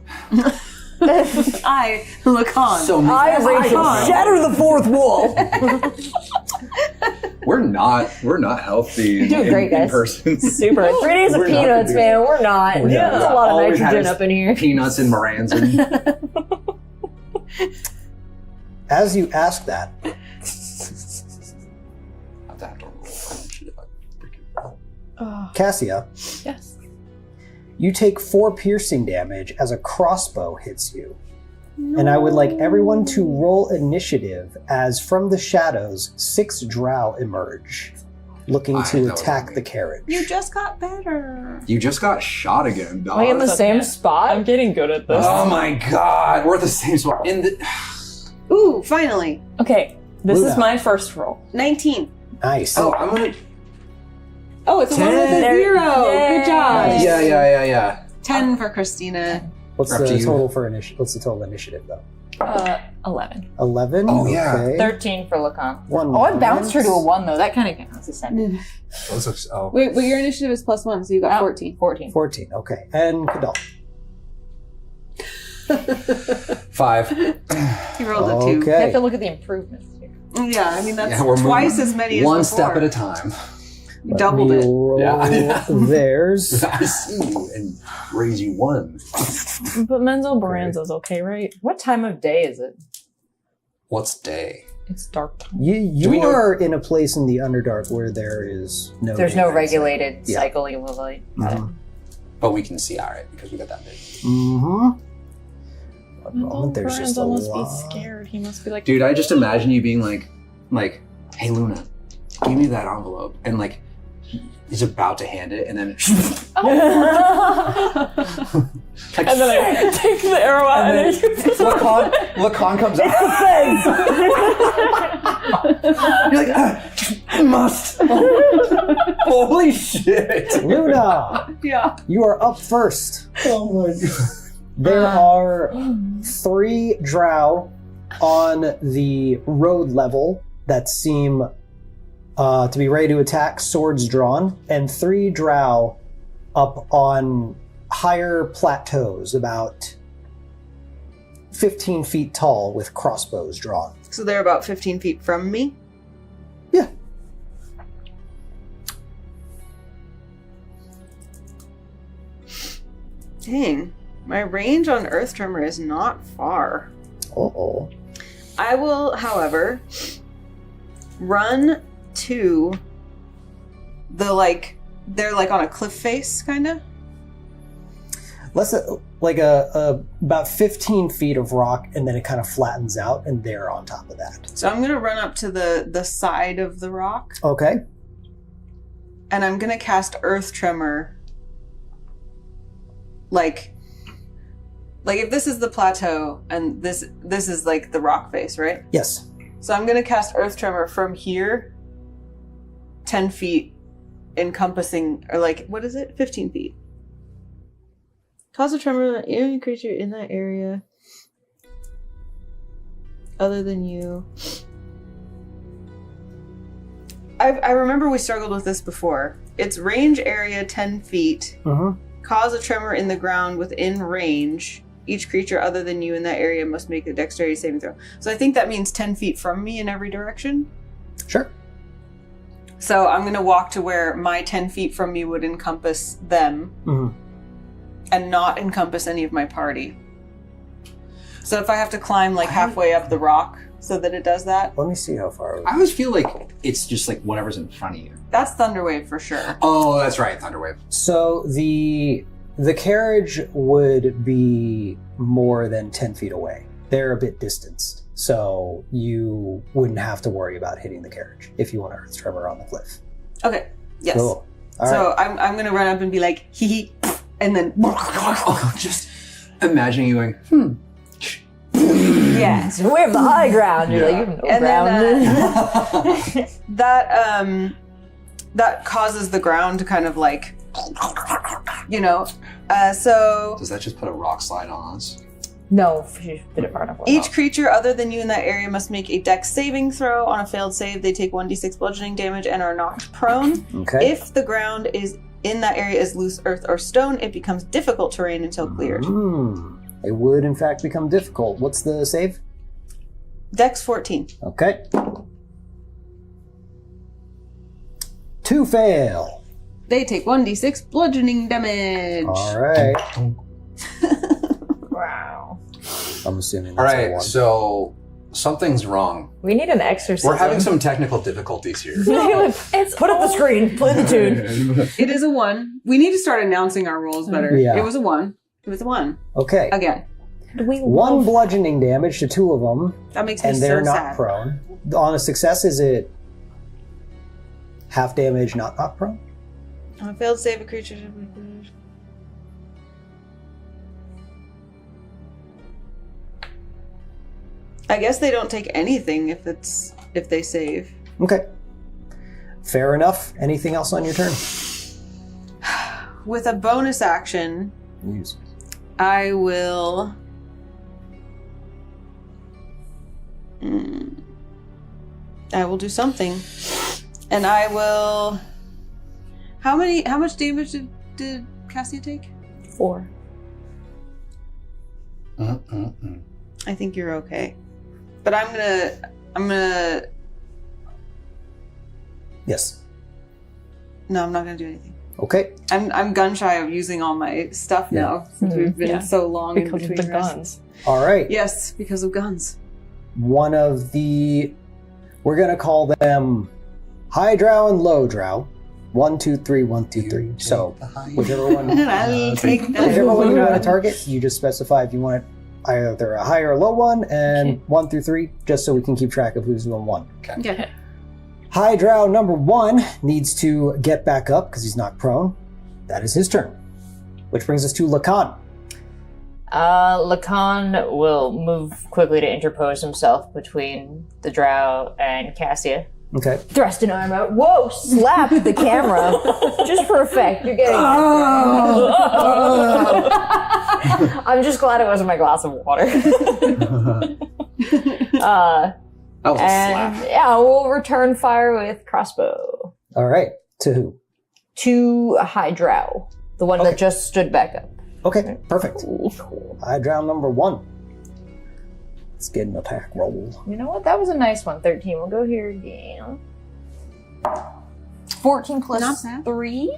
I look on. So I rage Lacan. shatter the fourth wall. we're not healthy Doing great, in guys. person. Super. 3 days of We're not peanuts, gonna do man. We're not. We're not. There's a lot of All we had nitrogen is up in here. Peanuts and Moranza. As you ask that, Cassia, Yes. you take 4 piercing damage as a crossbow hits you. And I would like everyone to roll initiative as from the shadows 6 drow emerge, looking I to know attack what the carriage. You just got better. You just got shot again, dog. Like in the same Okay. spot? I'm getting good at this. Oh my god, we're at the same spot. In the Ooh, finally. Okay, this Luna. is my first roll. 19. Nice. oh, I'm gonna. Oh, it's a 1 with a 10. 0. Good job. Nice. Yeah. 10 for Christina. What's After the you. total for What's the total initiative though? 11. 11. Oh, yeah. Okay. 13 for Lacan. One Oh, I bounced her to a minus. 1, though. That kind of counts as a second. Oh. Wait, but your initiative is +1, so you got Oh. 14. 14. 14. Okay. And Kadal. 5. You rolled a 2. You have Okay. to look at the improvements here. Yeah, I mean, that's Yeah, we're twice moving as many as one before. step at a time. You doubled it. Roll Yeah. theirs. I see you and raise you 1. But Menzo Baranza's okay, right? What time of day is it? What's day? It's dark time. You we know- are in a place in the Underdark where there is no. There's no daylight. regulated Yeah. cycling of light. But we can see alright because we got that big. Mm-hmm. One Menzo moment, there's just a Baranza must lot. be scared. He must be like, Dude, I just imagine you being like, hey Luna, give me that envelope. And like, he's about to hand it and then like, and then I take the arrow out and then Lacan comes out. You're like, I must. Holy shit. Luna, Yeah. you are up first. Oh my god. There are 3 drow on the road level that seem to be ready to attack, swords drawn, and 3 drow up on higher plateaus, about 15 feet tall, with crossbows drawn. So they're about 15 feet from me? Yeah. Dang. My range on Earth Tremor is not far. Uh-oh. I will, however, run to the, they're on a cliff face, kind of. Less like about 15 feet of rock, and then it kind of flattens out, and they're on top of that. So I'm going to run up to the side of the rock. Okay. And I'm going to cast Earth Tremor. Like if this is the plateau, and this is the rock face, right? Yes. So I'm going to cast Earth Tremor from here, 10 feet, encompassing, or what is it? 15 feet. Cause a tremor on any creature in that area other than you. I remember we struggled with this before. It's range area 10 feet. Cause a tremor in the ground within range. Each creature other than you in that area must make a dexterity saving throw. So I think that means 10 feet from me in every direction. Sure. So I'm going to walk to where my 10 feet from me would encompass them. And not encompass any of my party. So if I have to climb halfway up the rock so that it does that. Let me see how far. I always feel like it's just whatever's in front of you. That's Thunderwave for sure. Oh, that's right, Thunderwave. So the carriage would be more than 10 feet away. They're a bit distanced. So you wouldn't have to worry about hitting the carriage if you want to Earth Tremor on the cliff. Okay. Yes. Cool. All so right. I'm going to run up and be like, hee hee. And then just imagining you going, Yeah. So we have the high ground. You're you have no ground. Then, that causes the ground to kind of so... Does that just put a rock slide on us? No, she did it far enough. Each creature other than you in that area must make a dex saving throw. On a failed save, they take 1d6 bludgeoning damage and are knocked prone. Okay. If the ground is in that area is loose earth or stone, it becomes difficult terrain until cleared. It would, in fact, become difficult. What's the save? Dex 14. Okay. 2 fail. They take 1d6 bludgeoning damage. All right. Wow. I'm assuming All that's a right, 1. so something's wrong. We need an exorcism. We're having some technical difficulties here. It's put up the screen. Play the tune. It is a 1. We need to start announcing our rolls better. Yeah. It was a 1. It was a 1. Okay. Again. 1 bludgeoning damage to 2 of them. That makes me and they're so not sad. prone. On a success, is it half damage, not prone? On a failed save, a creature... I guess they don't take anything if they save. Okay. Fair enough. Anything else on your turn? With a bonus action, Use. I will... I will do something. And I will... How much damage did Cassia take? 4. I think you're okay. But I'm gonna... Yes. No, I'm not gonna do anything. Okay. I'm gun shy of using all my stuff now since we've been so long in Because of between the rests. guns. All right. Yes, because of guns. One of the... We're going to call them high drow and low drow. 1, 2, 3, 1, 2, 3. So whichever one, I'll take that. whichever one you want to target, you just specify if you want it either a high or low one, and 1 through 3, just so we can keep track of who's doing 1. Okay. High drow number 1 needs to get back up because he's not prone. That is his turn. Which brings us to Lacan. Lacan will move quickly to interpose himself between the drow and Cassia. Okay. Thrust an arm out. Whoa! Slap the camera. Just for effect. You're getting... I'm just glad it wasn't my glass of water. That was a slap. Yeah, we'll return fire with crossbow. All right. To who? To High Drow. The one that just stood back up. Okay, perfect. High drow number 1. Let's get an attack roll. You know what? That was a nice one. 13. We'll go here again. 14 plus Not bad. 3.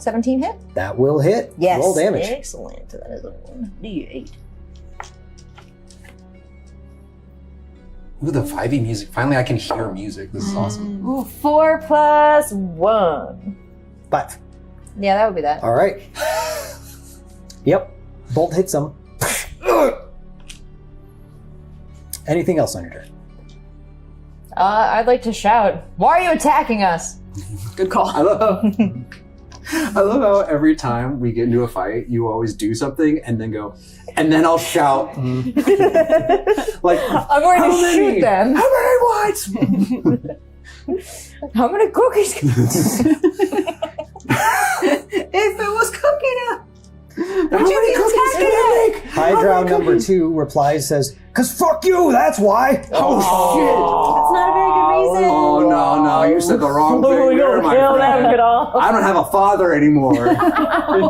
17 hit? That will hit. Yes. Roll damage. Excellent. That is a 1d8. Ooh, the vibey music. Finally, I can hear music. This is awesome. Ooh, 4 plus 1. 5. Yeah, that would be that. All right. Yep. Bolt hits him. Anything else on your turn? I'd like to shout, why are you attacking us? Good call. I love how every time we get into a fight, you always do something and then go, and then I'll shout. Like, I'm going to shoot them. How many whites? How many cookies? If it was cooking up, How many cookies can I make? Highbrow number 2 replies, says, "'Cause fuck you, that's why." Oh, that's not a very good reason. shit. Oh, no, you said the wrong thing there, my friend. I don't have a father anymore.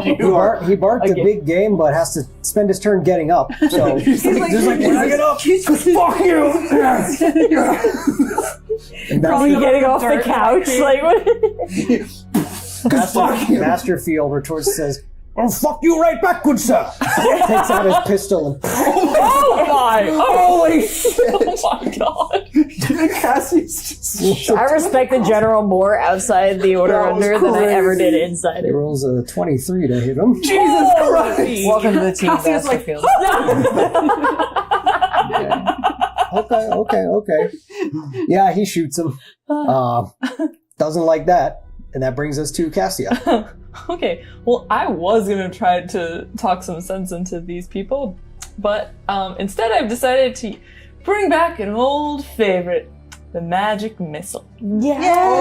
He barked a big game, but has to spend his turn getting up. So he's like, when I get up, fuck you. And Probably getting off the couch. Like, what? Masterfield retorts, says, "Oh, fuck you right back, good sir." Takes out his pistol and... Oh my! Holy shit! Oh my god! I respect the general more outside the order under than I ever did inside He it. rolls a 23 to hit him. Jesus Christ! Welcome to the team, Cassia's like, Masterfield. Okay. Yeah, he shoots him. Doesn't like that. And that brings us to Cassia. Okay, well, I was gonna try to talk some sense into these people, but instead I've decided to bring back an old favorite, the magic missile.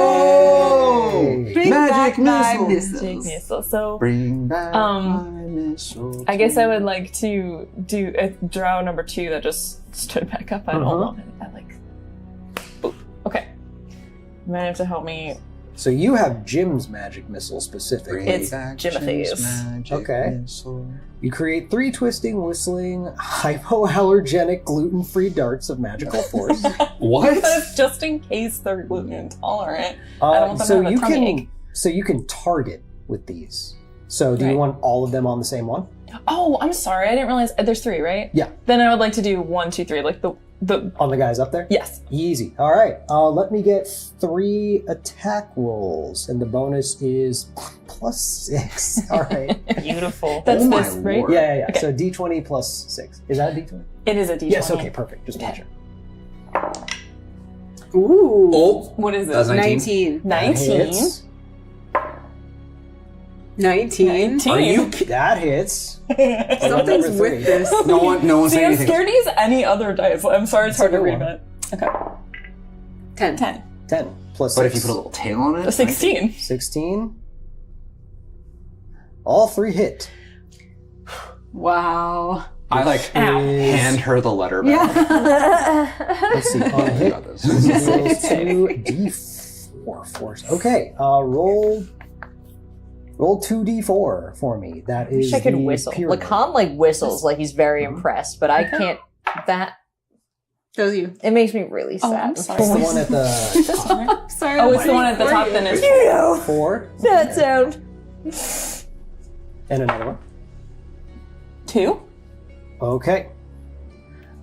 Oh! Bring Magic back my missiles. Magic missile. So, Bring back my missile. I guess I would like to do a drow number 2 that just stood back up. I don't want it. I like. Boop. Okay. You might have to help me. So you have Jim's magic missile specifically. It's Jimothy's. Okay. You create 3 twisting, whistling, hypoallergenic, gluten-free darts of magical force. What? Because just in case they're gluten intolerant, I don't want them so to have a tummy ache. So you can target with these. So do you Right. want all of them on the same one? Oh, I'm sorry. I didn't realize there's 3, right? Yeah. Then I would like to do 1, 2, 3, like the On the guys up there? yes. Easy. All right. Let me get 3 attack rolls, and the bonus is +6. All right. Beautiful. That's Oh my this, right? lord. Yeah. Okay. So D20 plus 6. Is that a D20? It is a D20. Yes. Okay. Perfect. Just Okay. watch it. Ooh. Oh, What is it? that's 19. 19. 19. 19. Are you That hits. Something's Number 3. with this. No one See, say I'm anything. scared to use any other dice. I'm sorry, it's hard to a good read one. it. Okay. 10. 10. 10 plus But 6. if you put a little tail on it, 16. 16. All 3 hit. Wow. I like Ow. hand her the letter back. Let's see. On a hit, Got this. this deals 2d4 force. Okay. Roll 2d4 for me. That is Wish I could the whistle. pyramid. Lacan whistles like he's very impressed, but I can't. That That was you. it makes me really sad. I'm sorry. It's the one at the top. Sorry. Oh, it's the one at the top then. It's 4 That sound. and another one. 2. Okay.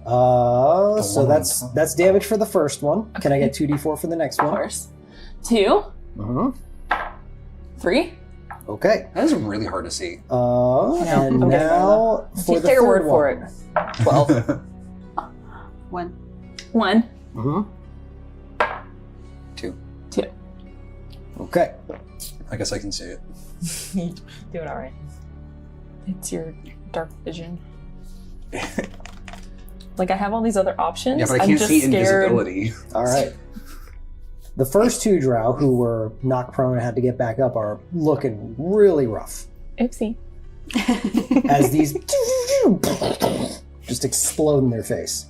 So that's damage for the first one. Can I get 2d4 for the next Of one? course. 2. Mm-hmm. 3. Okay. That is really hard to see. And I'm getting now for the Take your third word for one. it. 12. 1. 1. Mm-hmm. 2. 2. Okay. I guess I can see it. Doing all right. It's your dark vision. Like I have all these other options. Yeah, but I I'm can't just see scared. invisibility. All right. The first 2 drow who were knocked prone and had to get back up are looking really rough Oopsie. as these just explode in their face.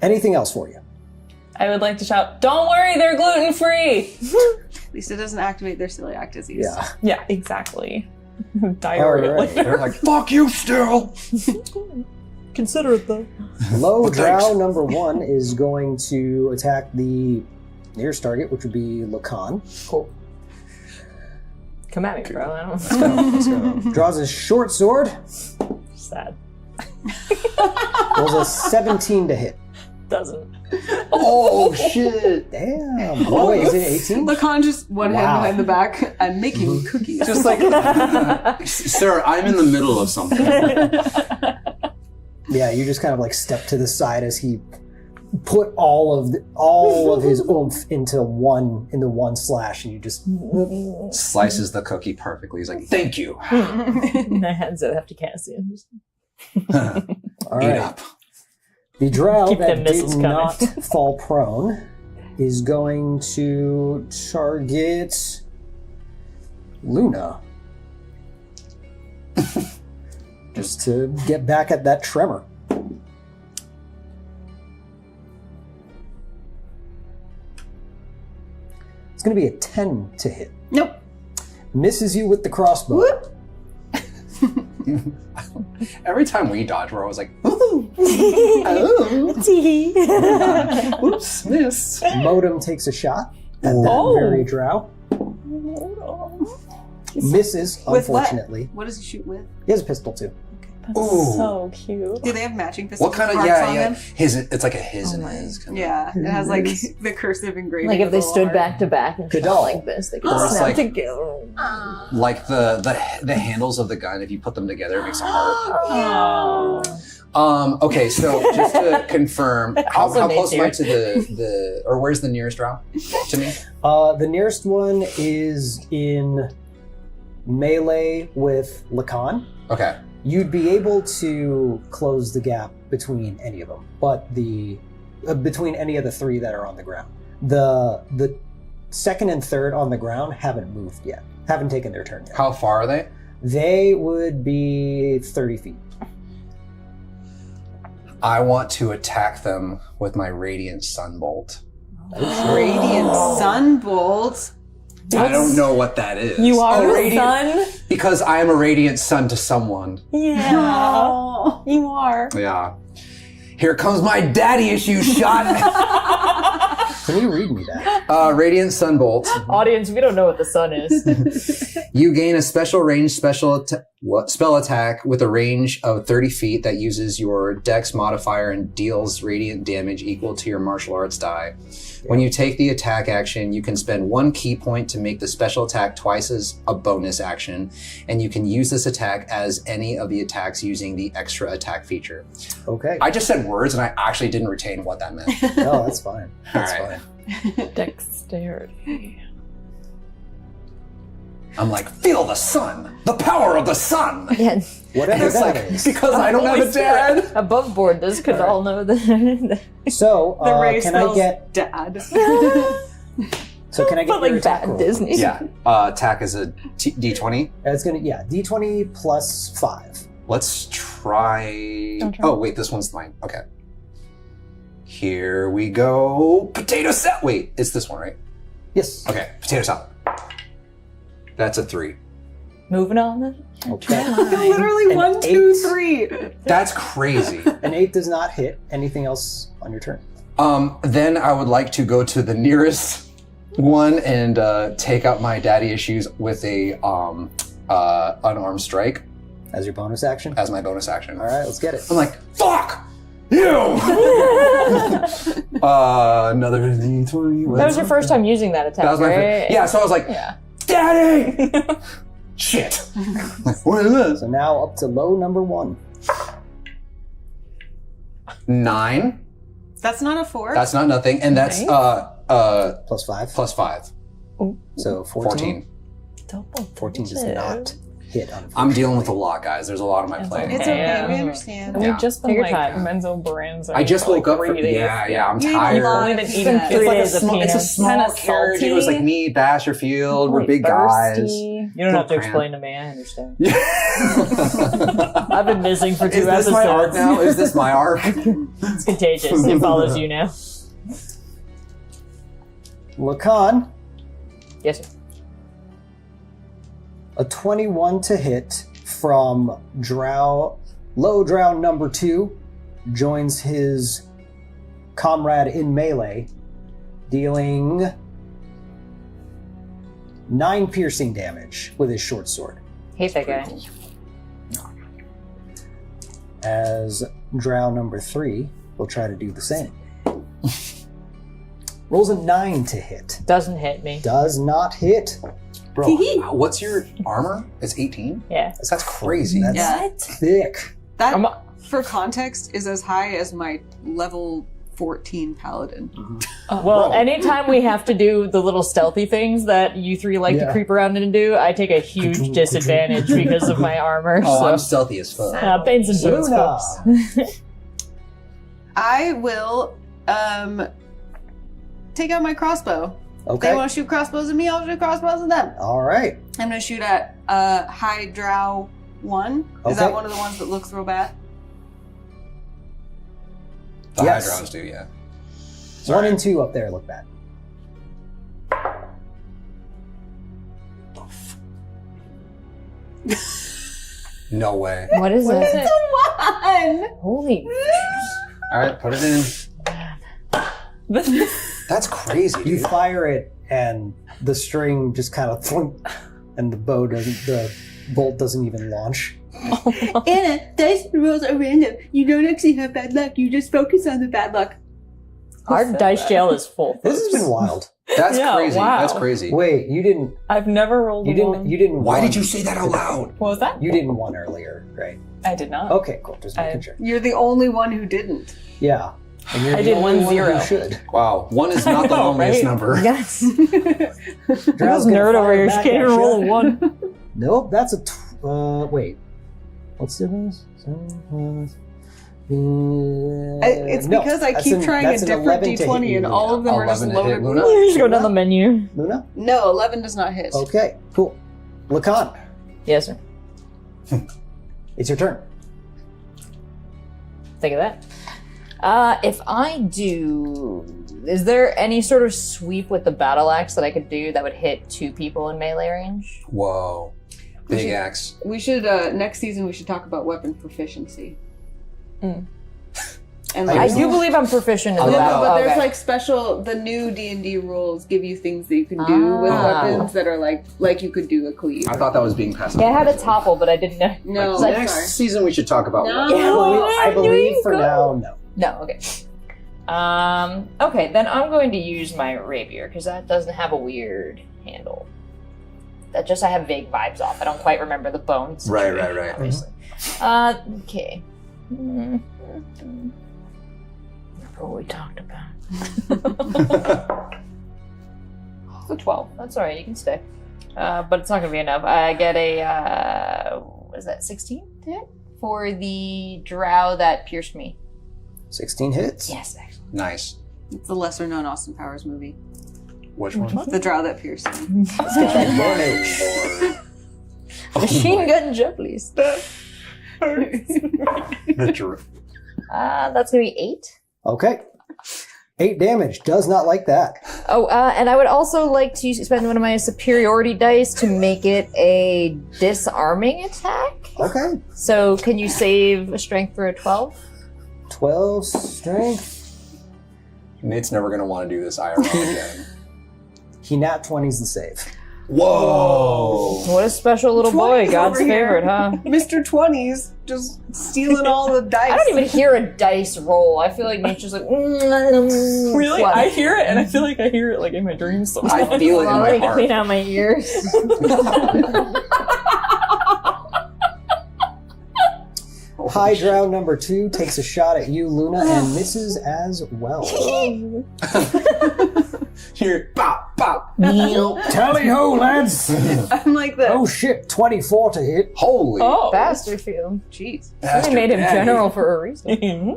Anything else for you? I would like to shout, "Don't worry, they're gluten free." At least it doesn't activate their celiac disease. Yeah. Yeah, exactly. Diarrhea. All right. They're like, fuck you still! Consider it though. Low Well, thanks. drow number 1 is going to attack the nearest target, which would be Lacan. Cool. Come at me, bro. I don't Let's go. Draws his short sword. Sad. Rolls a 17 to hit. Doesn't. Oh shit! Damn. Oh, wait, is it 18? Lacan just one hand behind the back and making cookies. Just like, sir, I'm in the middle of something. Yeah, you just kind of like step to the side as he put all of his oomph into one slash, and you just Slices the cookie perfectly. He's like, thank you. My hands have to cast it. all Eat right. up. The drow Keep that them missiles did coming. not fall prone is going to target Luna. Just to get back at that tremor. It's going to be a 10 to hit. Nope. Misses you with the crossbow. Whoop. Every time we dodge, we're always like, ooh, oh, oops, miss. Modem takes a shot at that very drow. Misses, With what? unfortunately. What does he shoot with? He has a pistol too. That's Ooh. so cute. Do they have matching pistols? What kind of, with hearts on yeah. them? His, it's like a his and his. Kind of. Yeah, it has like the cursive engraving. Like if of they the stood heart. back to back and Good shot dog. like this, they could Or it's snap like- together. Like the handles of the gun, if you put them together, it makes a heart. Oh. Okay, so just to confirm, how Also close am I Nate's to the or where's the nearest drow to me? The nearest one is in melee with Lacan. Okay. You'd be able to close the gap between any of them, but between any of the three that are on the ground. The second and third on the ground haven't moved yet, haven't taken their turn yet. How far are they? They would be 30 feet. I want to attack them with my radiant sunbolt. Radiant Sunbolt. I don't know what that is. You are Oh, a sun? because I am a radiant sun to someone. Yeah. You are. Yeah. Here comes my daddy issue shot. Can you read me that? Radiant sunbolt. Audience, we don't know what the sun is. You gain a special range spell attack with a range of 30 feet that uses your dex modifier and deals radiant damage equal to your martial arts die. When you take the attack action, you can spend 1 key point to make the special attack twice as a bonus action, and you can use this attack as any of the attacks using the extra attack feature. Okay. I just said words and I actually didn't retain what that meant. No, that's fine. That's All right. fine. Dexterity. I'm like, feel the sun, the power of the sun. Yeah, Whatever It's that like, is. because I don't have a dad. above board, this could all know that. So, The Ray can I spells get? dad. So can I get But like your attack bad roll? Disney. Yeah, attack is a D20. It's gonna D20 plus 5. Let's try. Don't try. Oh wait, this one's mine. Okay. Here we go. Potato salad. Wait, it's this one, right? Yes. Okay, potato salad. That's a 3. Moving on then. Okay. Literally An 1, 2, 8. 3. That's crazy. An 8 does not hit. Anything else on your turn? Then I would like to go to the nearest one and take out my daddy issues with a unarmed strike As your bonus action? as my bonus action. All right, let's get it. I'm like, fuck you. Another D20. That was your first time using that attack, That was my right? yeah. So I was like, Yeah. daddy. Shit. What is this? So now up to low number 1. 9. That's not a 4. That's not nothing, and that's Plus 5. plus 5. So 14. 14. Double 14 does not hit, unfortunately. I'm dealing with a lot, guys. There's a lot on my plate. It's okay, Yeah. we understand. And Yeah. we've just been Take your like time. Menzo Brands. I just woke up from 3 days. yeah. I'm You ate a tired. lot We've of been that. eating It's 3 like days of it's a peanuts. small Kinda carriage. It was like salty. me, Basherfield. We're Really big guys. thirsty. You don't have to Cramp. explain to me, I understand. Yeah. I've been missing for 2 Is this episodes. my arc now? Is this my arc? It's contagious. It follows you now. Lacan, Yes, sir. a 21 to hit from low drow number 2 joins his comrade in melee, dealing 9 piercing damage with his short sword. Hate that guy. As drow number 3 will try to do the same. Rolls a 9 to hit. Doesn't hit me. Does not hit. Bro, what's your armor? It's 18? Yeah. That's crazy. That's thick. That, for context, is as high as my level 14 paladin. Well, anytime we have to do the little stealthy things that you three like to creep around and do, I take a huge disadvantage because of my armor. Oh, so. I'm stealthy as fuck. Pains and boots, folks. I will take out my crossbow. Okay. They want to shoot crossbows at me, I'll shoot crossbows at them. All right. I'm going to shoot at High Drow 1. Is that one of the ones that looks real bad? The Yes. high drows do, yeah. 1 and 2 up there look bad. No way. What is it? It's a 1! Holy. All right, put it in. That's crazy, You dude. fire it, and the string just kind of thwunk, and the bolt doesn't even launch. Anna, dice rolls are random. You don't actually have bad luck. You just focus on the bad luck. Our dice jail is full. This has been wild. That's Yeah, crazy. wow. That's crazy. Wait, you didn't. I've never rolled You a didn't. one. You didn't. Why one. did you say that out loud? What was that? You didn't one earlier, right? I did not. Okay, cool. Just making sure. You're the only one who didn't. Yeah. And you're I the did only 1 one 0. who should. Wow, 1 is not the know, loneliest right? number. Yes. Drow's This gonna nerd over fire here, she back can't at even ya. roll a 1. Nope, that's a. Wait. What's the difference? It's because I keep trying a different d20 and all of them are just 11 to hit loaded Luna? with You just go down the menu. Luna? No, 11 does not hit. Okay, cool. Lacan, Yes, sir. it's your turn. Think of that. If I do... Is there any sort of sweep with the battle axe that I could do that would hit 2 people in melee range? Whoa. Big axe. We should, next season, we should talk about weapon proficiency. And I do believe I'm proficient in I the love battle. but there's Okay. like special, the new D&D rules give you things that you can do with Ah. weapons that are like you could do a cleave. I thought that was being passed Yeah, I on. had a topple, but I didn't know. No, Like, Next sorry. season we should talk about No. weapons. I There believe you for go. now, no. No, okay. Okay, then I'm going to use my rapier, because that doesn't have a weird handle. That just I have vague vibes off. I don't quite remember the bones. Right, right, right. Obviously. Okay. Remember what we talked about. It's a 12. That's alright, you can stay. But it's not going to be enough. I get a, what is that, 16 to hit? For the drow that pierced me. 16 hits. Yes, excellent. Nice. It's the lesser known Austin Powers movie. Which one? The Drow That Pierced Me. Machine gun jump, please. The Drew. That's going to be 8. Okay. 8 damage. Does not like that. Oh, and I would also like to spend one of my superiority dice to make it a disarming attack. Okay. So can you save a strength for a 12? 12 strength. Nate's never going to want to do this IRL again. He nat 20's the save. Whoa! What a special little boy. 20s God's over here. favorite, huh? Mr. 20s just stealing all the dice. I don't even hear a dice roll. I feel like Nature's like, Really? What? I hear it, and I feel like I hear it like in my dreams sometimes. I feel it in I'll my like heart. clean out my ears. High drow number 2 takes a shot at you, Luna, and misses as well. Here, pop, pop. Tally ho, lads! I'm like the Oh shit, 24 to hit. Holy. Oh. Bastard field. jeez. They bastard made him daddy. general for a reason.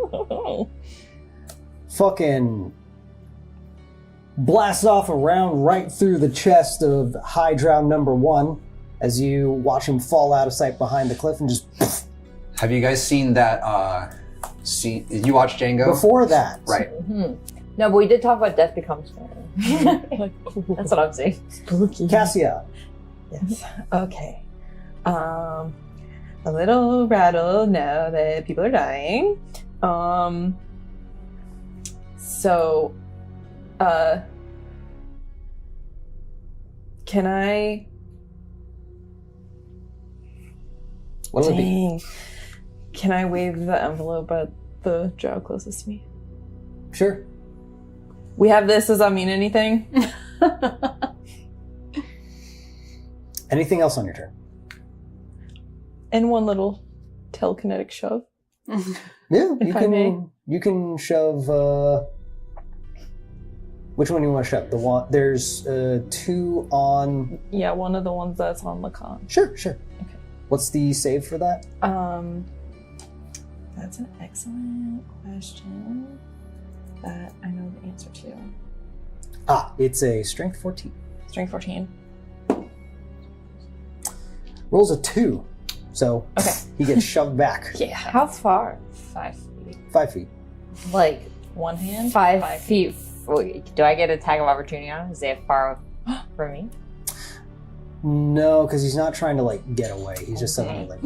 Fucking blasts off a round right through the chest of High drow number 1 as you watch him fall out of sight behind the cliff and just Have you guys seen that, did you watch Django? before that. Right. No, but we did talk about Death Becomes Man. That's what I'm saying. Cassia. Yes. Okay. A little rattled now that people are dying. Can I? What'll it be? Dang. Can I wave the envelope at the drow closest to me? Sure. We have this. Does that mean anything? Anything else on your turn? And one little telekinetic shove. Yeah, If I may. you can shove. Which one do you want to shove? The one there's 2 on. Yeah, one of the ones that's on Lacan. Sure. Okay. What's the save for that? That's an excellent question that I know the answer to. It's a strength 14. Strength 14. Rolls a 2, so Okay. he gets shoved back Yeah. How far? 5 feet. 5 feet. Like One hand. 5 feet. Wait, do I get a tag of opportunity on him? Is they far from me? No, because he's not trying to like get away. He's just suddenly like.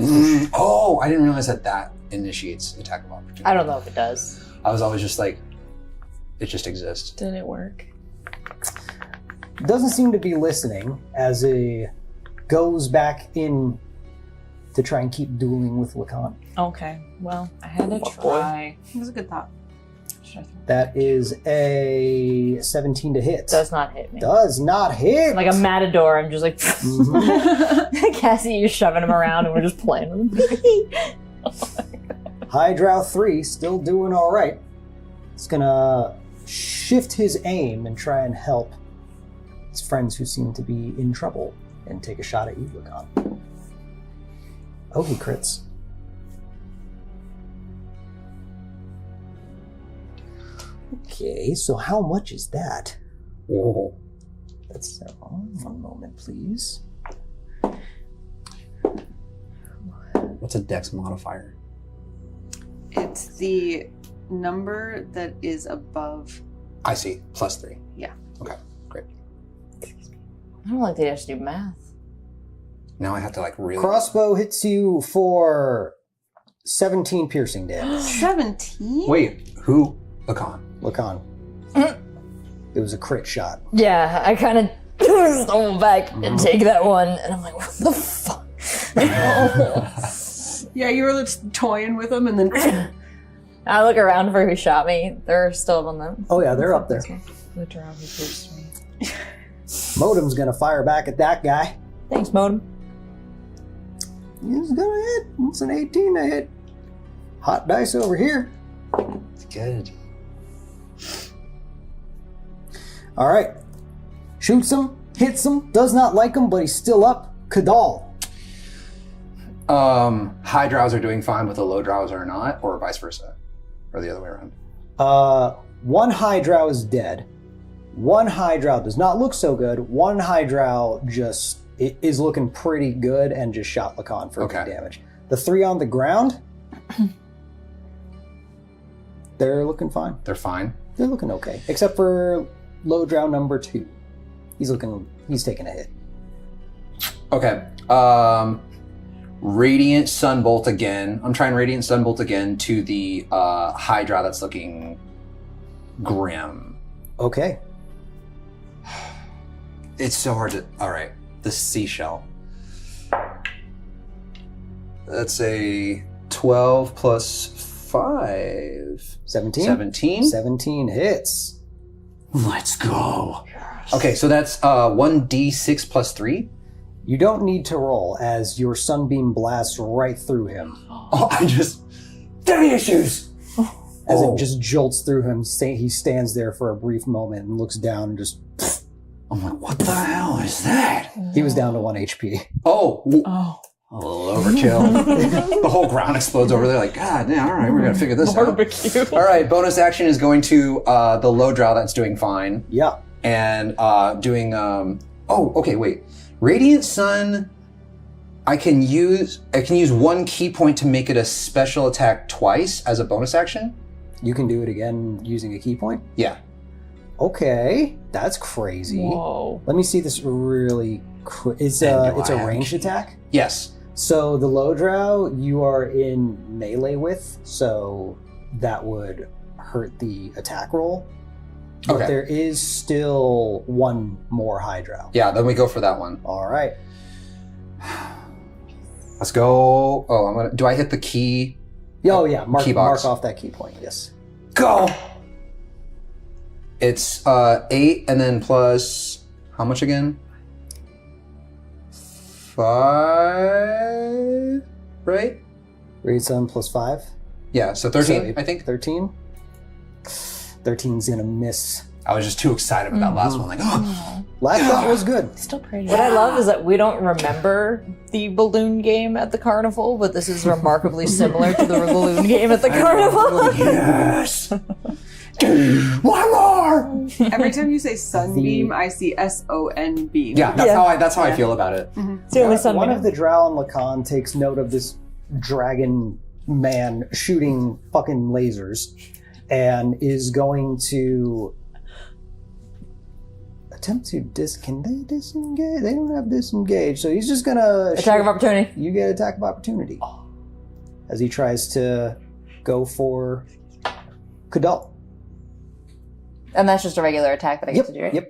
Oh, I didn't realize that initiates attack of opportunity. I don't know if it does. I was always just like, it just exists. Did it work? Doesn't seem to be listening as he goes back in to try and keep dueling with Lacan. Okay. Well, I had to Boy. try. It was a good thought. That is a 17 to hit. Does not hit me. Does not hit. Like a matador, I'm just like Mhm. Cassie, you're shoving him around, and we're just playing with him. Hydrow 3 still doing all right. It's gonna shift his aim and try and help his friends who seem to be in trouble and take a shot at you, Lacan. Oh, he crits. Okay, so how much is that? Whoa. That's one moment, please. What's a dex modifier? It's the number that is above. I see. +3. Yeah. Okay, great. I don't like they just do math. Now I have to like really. Crossbow hits you for 17 piercing damage. 17? Wait, who? Lacan. Lacan. It was a crit shot. Yeah, I kind of stumble back and take that one, and I'm like, what the fuck? Yeah, you were just toying with them and then. I look around for who shot me. They're still on them. Oh yeah, they're up there. The drow who pierced me. Modem's gonna fire back at that guy. Thanks, Modem. He's gonna hit. It's an 18 to hit. Hot dice over here. It's good. All right. Shoots him, hits him, does not like him, but he's still up. Kadal. High drows are doing fine, but the low drows are not, or vice versa, or the other way around. One high drow is dead. One high drow does not look so good. One high drow just is looking pretty good and just shot Lacan for Okay. damage. The 3 on the ground, they're looking fine. They're fine. They're looking okay, except for low drow number 2. He's taking a hit. Okay. Radiant Sunbolt again. I'm trying Radiant Sunbolt again to the Hydra that's looking grim. Okay. It's so hard to... Alright. The seashell. That's a 12 plus 5. 17? 17? 17 hits. Let's go. Okay, so that's 1d6 plus 3. You don't need to roll as your sunbeam blasts right through him. Oh, I just... Daddy issues! As it just jolts through him, he stands there for a brief moment and looks down and just... I'm like, what the hell is that? He was down to 1 HP. Oh! Oh. A little overkill. The whole ground explodes over there like, God, yeah, all right, we're going to figure this Barbecue. out. All right, bonus action is going to the low drow that's doing fine. Yeah. And doing... okay, wait. Radiant Sun, I can use 1 key point to make it a special attack twice as a bonus action. You can do it again using a key point? Yeah. Okay, that's crazy. Whoa. Let me see this really quick. It's And a do I have ranged key? attack? Yes. So the low drow you are in melee with, so that would hurt the attack roll. But Okay. there is still one more high drow. Yeah, then we go for that one. All right. Let's go. Oh, do I hit the key? Oh, yeah. Key box. Mark off that key point, yes. Go! It's 8 and then plus, how much again? 5, right? Read 7 plus 5. Yeah, so 13, So, I think. 13? 13's gonna miss. I was just too excited about that last one. Like, oh, Last shot was good. Still pretty. What I love is that we don't remember the balloon game at the carnival, but this is remarkably similar to the balloon game at the carnival. yes! One more! Every time you say sunbeam, I see SON beam. Yeah, that's how I feel about it. It's the only One sunbeam. of the drow and Lacan takes note of this dragon man shooting fucking lasers and is going to attempt to can they disengage? They don't have disengage, so he's just gonna Attack of opportunity. You get attack of opportunity as he tries to go for Kadal. And that's just a regular attack that I get to do, right? Yep.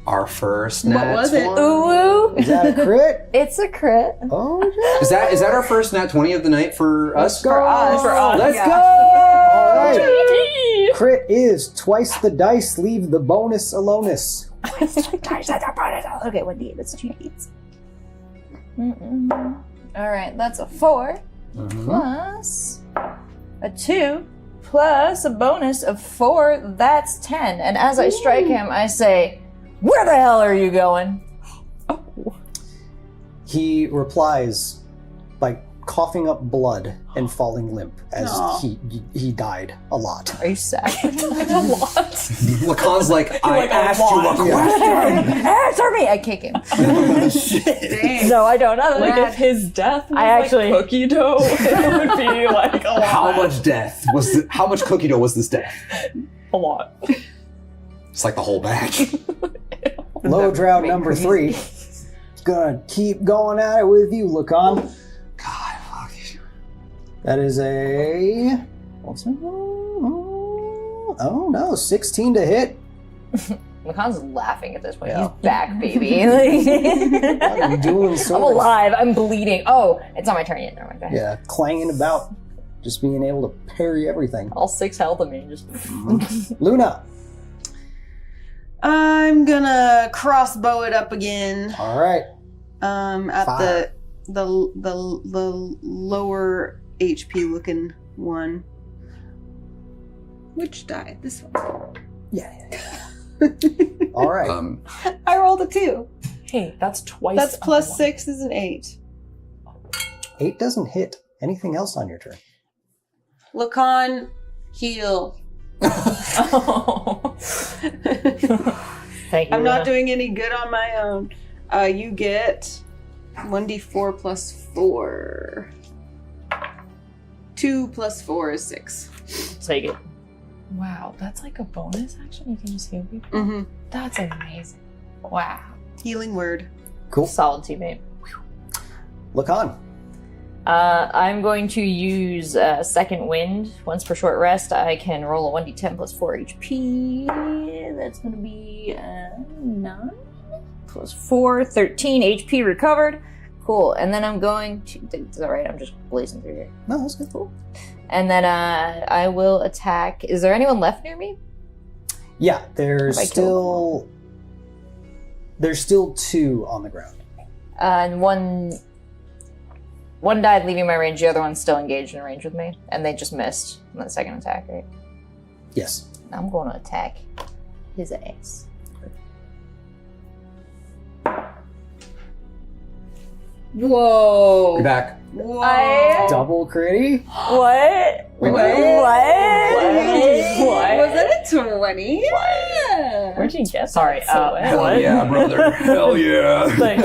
Our first What nat was it? 20. Ooh, Is that a crit? it's a crit. Oh, yeah. Is that our first nat 20 of the night for us? Go. For us. Let's Yeah. go! All right. Crit is twice the dice, leave the bonus aloneness. Okay, 1d8. That's 2d8s. Alright, that's a 4 plus a 2 plus a bonus of 4. That's 10. And as I strike him, I say, "Where the hell are you going?" He replies by coughing up blood and falling limp as he died a lot. Are you sad? Lacan's like, I asked you a question. Answer me! I kick him. Dang. No, I don't. Like if his death was I actually- like cookie dough, it would be like a lot. How much death was how much cookie dough was this death? A lot. It's like the whole batch. Low drow number 3 is gonna keep going at it with you, Lacan. God, fuck you. That is a... Oh no, 16 to hit. Lacan's laughing at this point. Yeah. He's back, baby. What are you doing, I'm sword? alive. I'm bleeding. Oh, it's not my turn yet. Never mind. Go ahead. Yeah, clanging about, just being able to parry everything. All 6 health of me. Just Luna. I'm gonna crossbow it up again. All right. At Fire. the lower HP looking one. Which die? This one. Yeah. All right. I rolled a 2. Hey, that's twice. That's of plus one. 6 is an 8. 8 doesn't hit. Anything else on your turn? Lacan, heal. Oh. thank you. I'm not Luna. doing any good on my own. You get 1d4 plus 4. 2 plus 4 is 6. Take it. Wow, that's like a bonus action. You can just heal people. Mm-hmm. That's amazing. Wow. Healing word. Cool. Solid teammate. Lacan. I'm going to use Second Wind. Once per short rest, I can roll a 1d10 plus 4 HP. That's going to be 9 plus 4, 13 HP recovered. Cool. And then I'm going to... Is that right? I'm just blazing through here. No, that's good. Cool. And then I will attack... Is there anyone left near me? Yeah, there's Have I killed still 2 on the ground. And one died, leaving my range. The other one's still engaged in range with me. And they just missed on the second attack, right? Yes. I'm going to attack his ass. Whoa. You're back. Whoa. Double critty. What? Wait, What? Was it a 20? Yeah. Where'd you get Sorry, that? So what? Hell yeah, brother. Hell yeah. Like,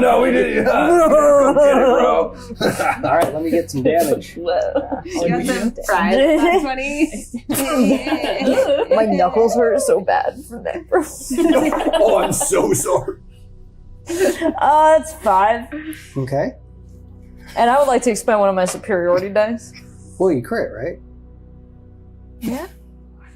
no, we didn't. Go get it, bro. All right, let me get some damage. You got some fries with that 20? My knuckles hurt so bad from that, bro. Oh, I'm so sorry. It's 5. Okay. And I would like to expend one of my superiority dice. Well, you crit, right? Yeah.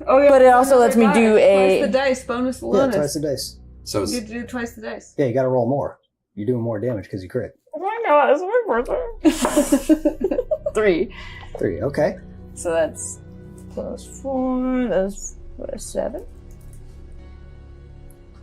Oh yeah, But it also lets me do twice the dice bonus Yeah, bonus. twice the dice. So You it's, do twice the dice. Yeah, you gotta roll more. You're doing more damage because you crit. Oh my god, it's my birthday. 3. 3, okay. So that's +4, that's what, 7?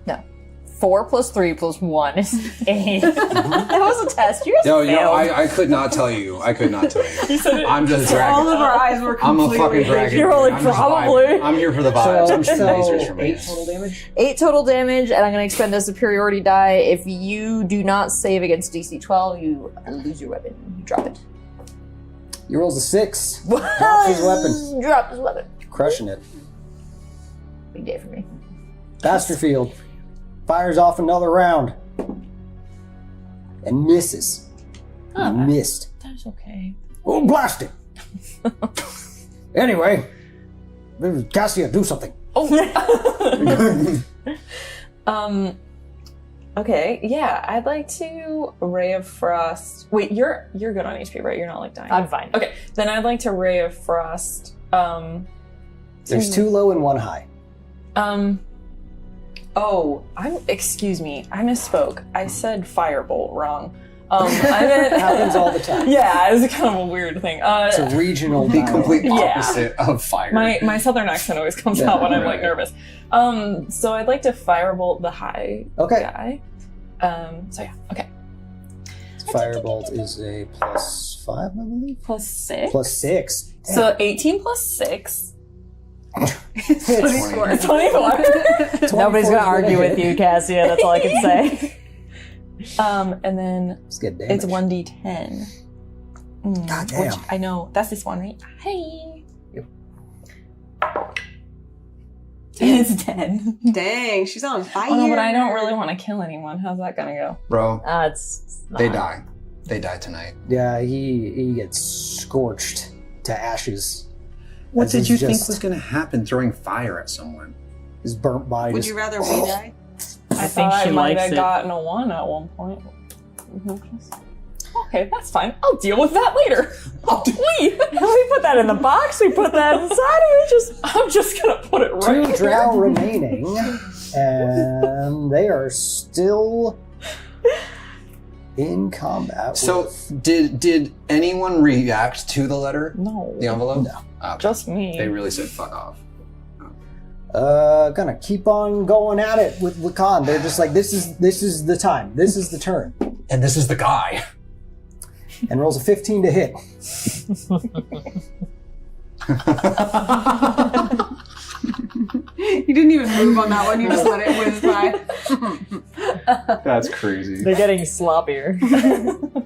No. 4 + 3 + 1 is 8. That was a test. You guys no, failed. I could not tell you. I could not tell you. I'm just a dragon. All of our eyes were I'm a completely fucking dragon. You're dude. like, I'm just probably. vibing. I'm here for the vibes. I'm shooting lasers from 8 it. total damage? 8 total damage, and I'm going to expend a superiority die. If you do not save against DC 12, you lose your weapon. You drop it. He rolls a 6. Drops his weapon. Drop his weapon. Crushing it. Big day for me. Basterfield fires off another round. And misses. Oh, Missed. that's okay. Oh, blast it! Anyway, Cassia, do something. Okay, yeah, I'd like to Ray of Frost. Wait, you're good on HP, right? You're not like dying. I'm fine. Okay, then I'd like to Ray of Frost. There's 2 low and 1 high. Oh, excuse me, I misspoke. I said Firebolt wrong. I meant, Happens all the time. Yeah, it's kind of a weird thing. It's a regional The dialect. complete Yeah. opposite of fire. My southern accent always comes out when I'm like Right. nervous. So I'd like to Firebolt the high Okay. guy. So yeah, okay. Firebolt is a +5, I believe. +6. +6. Damn. So 18 + 6. Hits. 24. Nobody's going to argue with you, Cassia. That's all I can say. And then Let's get damage. it's 1d10. God damn. Which I know, that's this one, right? Hey. Yep. It's 10. Dang, she's on fire. Oh, no, but I don't really want to kill anyone. How's that gonna go? Bro, It's not. they die. They die tonight. Yeah, he gets scorched to ashes. What As did he's you think just- was going to happen throwing fire at someone? His burnt body Would just... you rather we die? I think thought she I might likes have it. gotten a 1 at one point. Okay, that's fine. I'll deal with that later. We put that in the box. We put that inside. I'm just gonna put it right 2 here. drow remaining, and they are still in combat. So, with- did anyone react to the letter? No. The envelope? No. Okay. Just me. They really said fuck off. Gonna keep on going at it with Lacan. They're just like, this is the time. This is the turn. And this is the guy. And rolls a 15 to hit. You didn't even move on that one. You just let it whiz by. That's crazy. They're getting sloppier.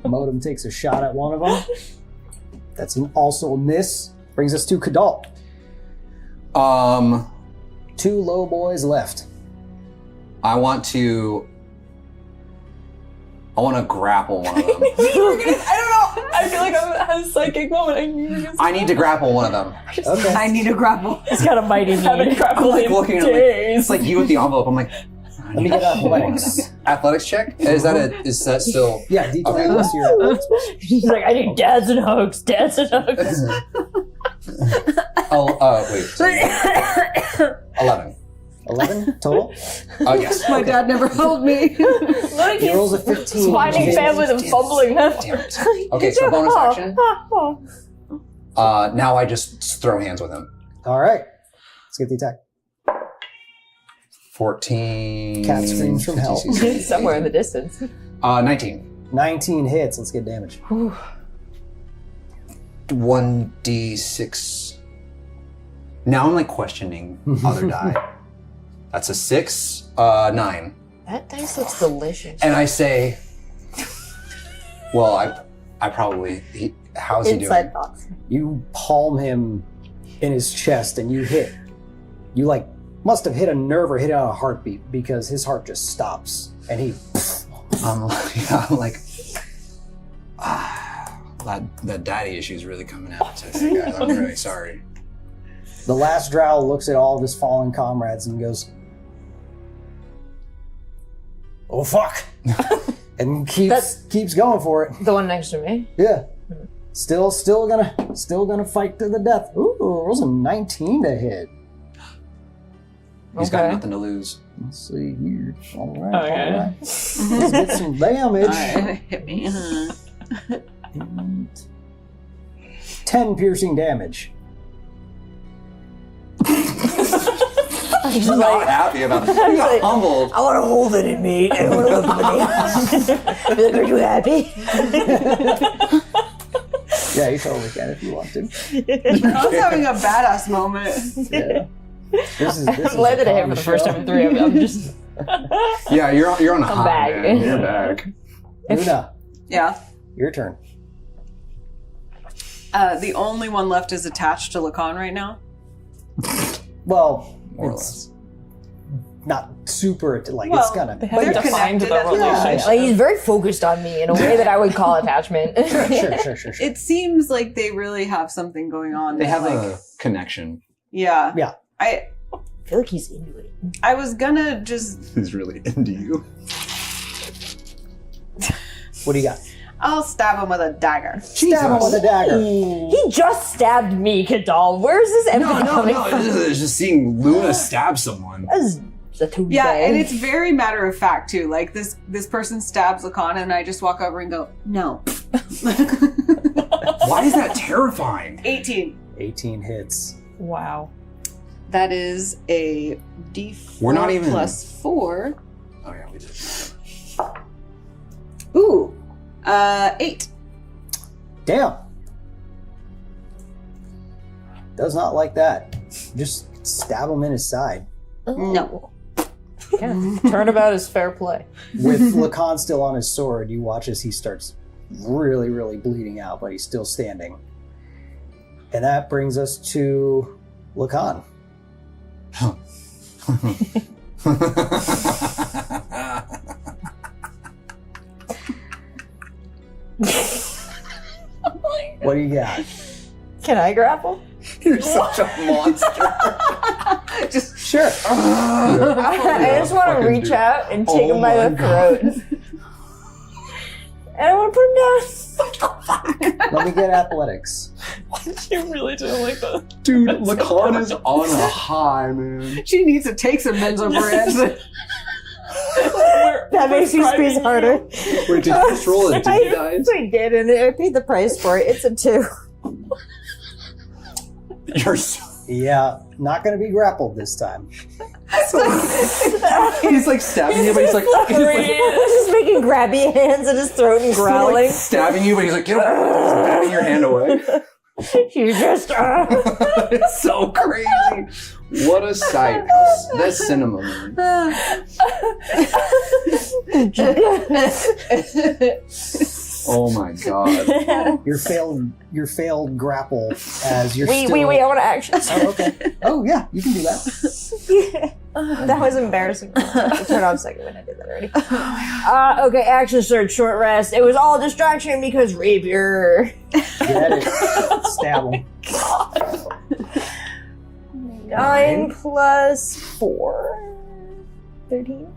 Modem takes a shot at one of them. That's also a miss. Brings us to Kadal. 2 low boys left. I want to grapple one of them. I don't know. I feel like I'm at a psychic moment. I need to grapple one of them. Okay. I need a grapple. It's got a mighty haven't need. grappled I'm like in looking at it, like, days. it's like you with the envelope. I'm like, Let me get athletics. athletics check? Is that still? Yeah, D20 Okay. plus your athletics. She's like, I need dads and hugs, dads and hugs. Wait. Sorry. 11. 11 total. Yes. My dad never held me. He rolls a 15. Finding families and fumbling. Damn it. Okay, so bonus action. Now I just throw hands with him. All right. Let's get the attack. 14. Cat screams from hell. Somewhere in the distance. 19. 19 hits. Let's get damage. 1d6. Now I'm like questioning other die. That's a 6, 9. That dice looks delicious. And I say, well, I probably, how's he Inside doing? thoughts. You palm him in his chest and you hit. You like must have hit a nerve or hit on a heartbeat because his heart just stops and he. I'm like, that daddy issue is really coming out today, guys. I'm really sorry. The last drow looks at all of his fallen comrades and goes, "Oh fuck!" And keeps going for it. The one next to me. Yeah. Still gonna fight to the death. Ooh, rolls a 19 to hit. He's got nothing to lose. Let's see here. All right. Okay. All right. Let's get some damage. Hit me. And 10 piercing damage. He's not happy about it. He got humbled. I want to hold it in me. I want to look at the Be like, are you happy? Yeah, you totally can if you want to. I was having a badass moment. Yeah. This is I'm glad that I hit for the first time in 3 of them. I'm just Yeah, you're on a high, back. man. You're back. Luna, Yeah. your turn. The only one left is attached to Lacan right now. Well, More or it's not super, like, Well, it's gonna... They haven't They're defined the connected, relationship. like, he's very focused on me in a way that I would call attachment. Sure. It seems like they really have something going on. They that, have like, a connection. Yeah. Yeah. I feel like he's into it. I was gonna just... He's really into you. What do you got? I'll stab him with a dagger. Stab him with a dagger. He just stabbed me, Kadal. Where's this empathy coming from? It's just seeing Luna stab someone. That's a too Yeah, bad. and it's very matter of fact too. Like this person stabs Lacan and I just walk over and go, no. Why is that terrifying? 18. 18 hits. Wow. That is a D4 We're not even- plus 4. Oh yeah, we did. Ooh. 8. Damn. Does not like that. Just stab him in his side. No. Yeah. Turnabout is fair play. With Lacan still on his sword, you watch as he starts really, really bleeding out, but he's still standing. And that brings us to Lacan. What do you got? Can I grapple? You're such a monster. Just Sure. I just want to Fucking reach dude. out and take Oh him by my the throat. And I want to put him down. Let me get athletics. You really didn't like that. Dude, Lacan is on a high, man. she needs to take some benzopyrene. That makes you squeeze harder. Wait, did you just roll a D dice? I did, and I paid the price for it. It's a 2. You're so... Yeah, not going to be grappled this time. He's like stabbing you, but he's like just making grabby hands at his throat and growling. stabbing you, but he's like, get away. He's batting your hand away. You just It's so crazy. What a sight. That's cinema, man. Oh my god. Your failed grapple as you're wait, still... I want to action. Oh, okay. Oh, yeah, you can do that. That was embarrassing. I turned off second when I did that already. Okay, action surge, short rest. It was all a distraction because rapier. Get it. Stab him. 9 plus 4. 13.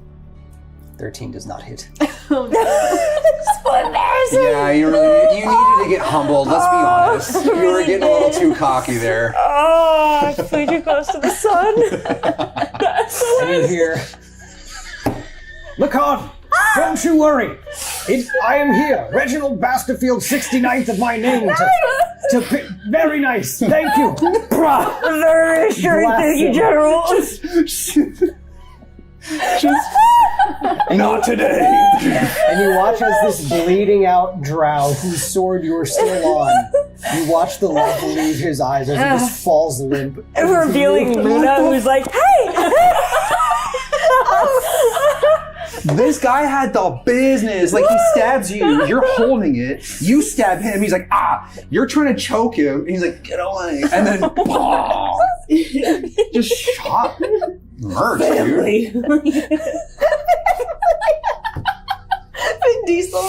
13 does not hit. So embarrassing. Yeah, you needed to get humbled, let's be honest. You were getting a little too cocky there. Oh, I flew too close to the sun. And you hear, Lacan, don't you worry. I am here, Reginald Basterfield, 69th of my name. Very nice, thank you. Very sure, thank you, General. Not today. And you watch as this bleeding out drow, whose sword you are still on, you watch the light leave his eyes as he just falls limp. And revealing Luna, who's like, hey! This guy had the business. Like, he stabs you, you're holding it, you stab him, he's like, ah, you're trying to choke him, and he's like, get away. And then, boom, just shot. Merch, dude. Vin Diesel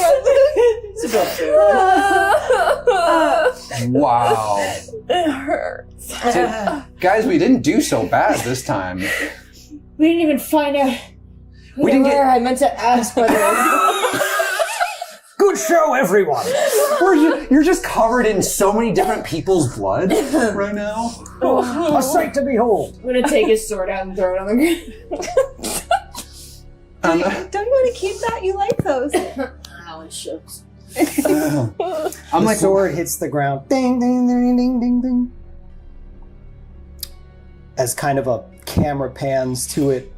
Wow. It hurts. Guys, we didn't do so bad this time. We didn't even find out We didn't get- where I meant to ask whether Good show, everyone. You're just covered in so many different people's blood right now. A sight to behold. I'm gonna take his sword out and throw it on the ground. Don't you want to keep that? You like those. Ow, it shooks. I'm The sword hits the ground. Ding, ding, ding, ding, ding, ding. As kind of a camera pans to it,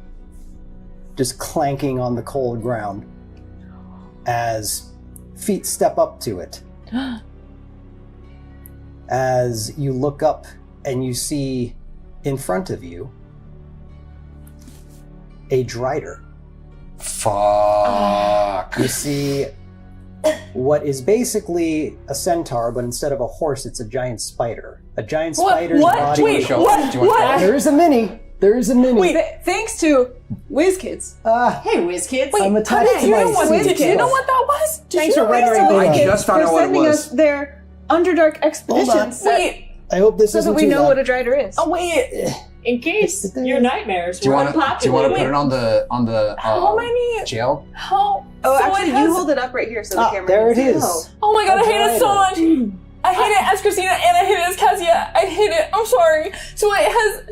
just clanking on the cold ground. As feet step up to it. As you look up and you see in front of you a drider. Fuck. You see what is basically a centaur, but instead of a horse, it's a giant spider. A giant spider's body. Wait, what? There is a mini. There is a mini. Wait, thanks to WizKids. Hey, WizKids. I'm attached to my Did you know what that was? Thanks for rendering I me. just found out what it They're sending was. us their Underdark expeditions. Wait. I hope this So isn't that we too know loud. what a drider is. Oh wait. In case your nightmares Do you were want to put unpopular. it on the How many? jail? How? Oh, so actually, it has- you hold it up right here so the camera. There it can see is. Oh my god, I hate it so much. Drider. I hate it as Christina and I hate it as Cassia. I hate it. I'm sorry. So it has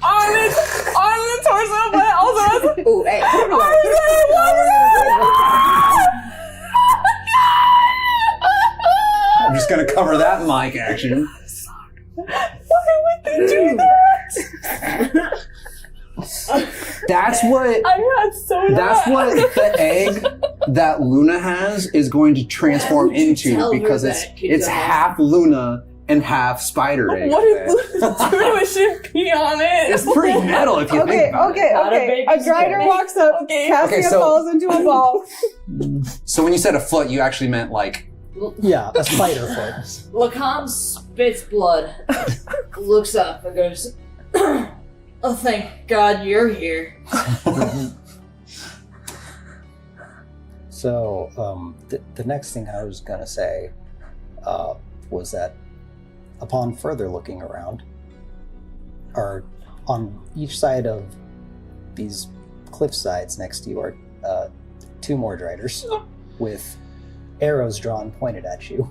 arms on the torso, but it also has Ooh, hey, put it away. arms I'm just gonna cover that mic action. Why would they do that? That's what. I got so That's mad. what the egg that Luna has is going to transform into tell her because that, it's Kiddo? half Luna and half spider egg. What did Luna do to it? She pee on it. It's pretty metal if you Okay, think about okay, Not a okay. baby A drider scare. walks up, Okay. Cassia Okay, so- falls into a ball. it. So when you said a foot, you actually meant like. Yeah, a spider foot. Lacan spits blood, looks up and goes, "Oh, thank God you're here." So, the next thing I was gonna say was that upon further looking around, or on each side of these cliff sides next to you are two more driders with arrows drawn pointed at you.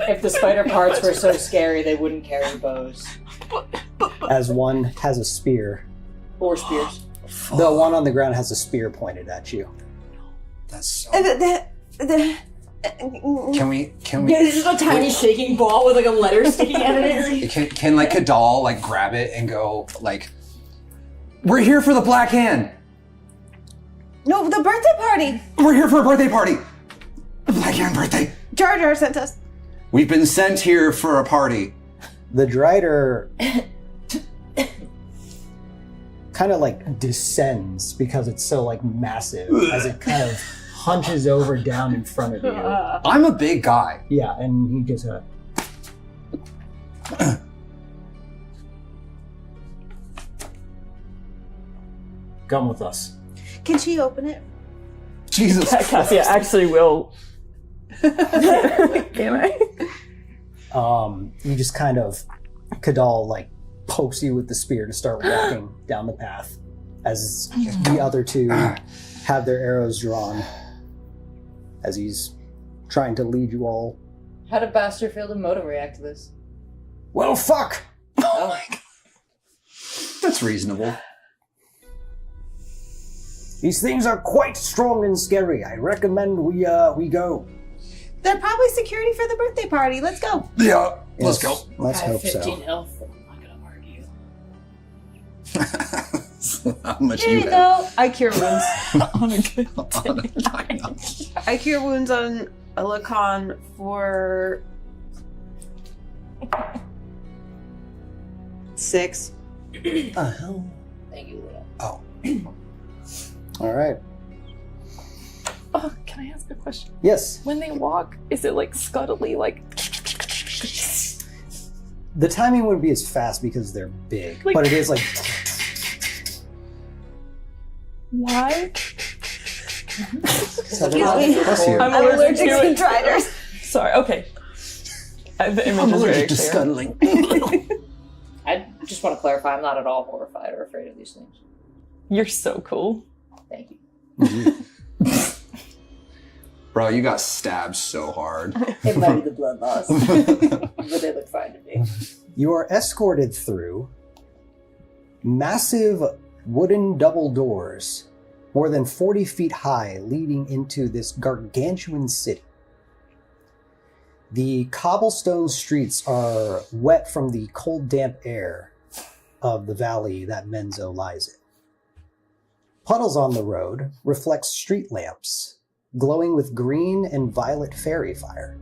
If the spider parts were so scary, they wouldn't carry bows As one has a spear. or spears. The one on the ground has a spear pointed at you. That's so. The- Can we? Yeah, this is a tiny shaking ball with like a letter sticking out of it. Can like Kadal like grab it and go like, we're here for the Black Hand. No, the birthday party. We're here for a birthday party. The Black Hand birthday. Jar Jar sent us. We've been sent here for a party. The drider kind of like descends because it's so like massive as it kind of hunches over down in front of you. I'm a big guy. Yeah, and he just come with us. Can she open it? Jesus Cassia Christ. actually will. Can I? You just kind of Kadal like pokes you with the spear to start walking down the path as the other two have their arrows drawn as he's trying to lead you all. How did Basterfield and Modem react to this? Well, fuck! Oh my God. That's reasonable. These things are quite strong and scary. I recommend we go. They're probably security for the birthday party. Let's go. Yeah, let's go. Yes, Let's I have hope 15 so. health. I'm not gonna argue. How much Here you you have? go. I cure wounds. On a good On a dino. I cure wounds on a Lacan for 6. Thank you, Luna. Oh. All right. Oh, can I ask a question? Yes. When they walk, is it like scuttly, like The timing wouldn't be as fast because they're big, Like- but it is like why? so they're Bless you. I'm I'm allergic allergic to to it. driders. Sorry. Okay. The image I'm is very allergic to clear. scuttling. I just want to clarify, I'm not at all horrified or afraid of these things. You're so cool. Thank you. Bro, you got stabbed so hard. It might be the blood loss. But they look fine to me. You are escorted through massive wooden double doors, more than 40 feet high, leading into this gargantuan city. The cobblestone streets are wet from the cold, damp air of the valley that Menzo lies in. Puddles on the road reflect street lamps, glowing with green and violet fairy fire.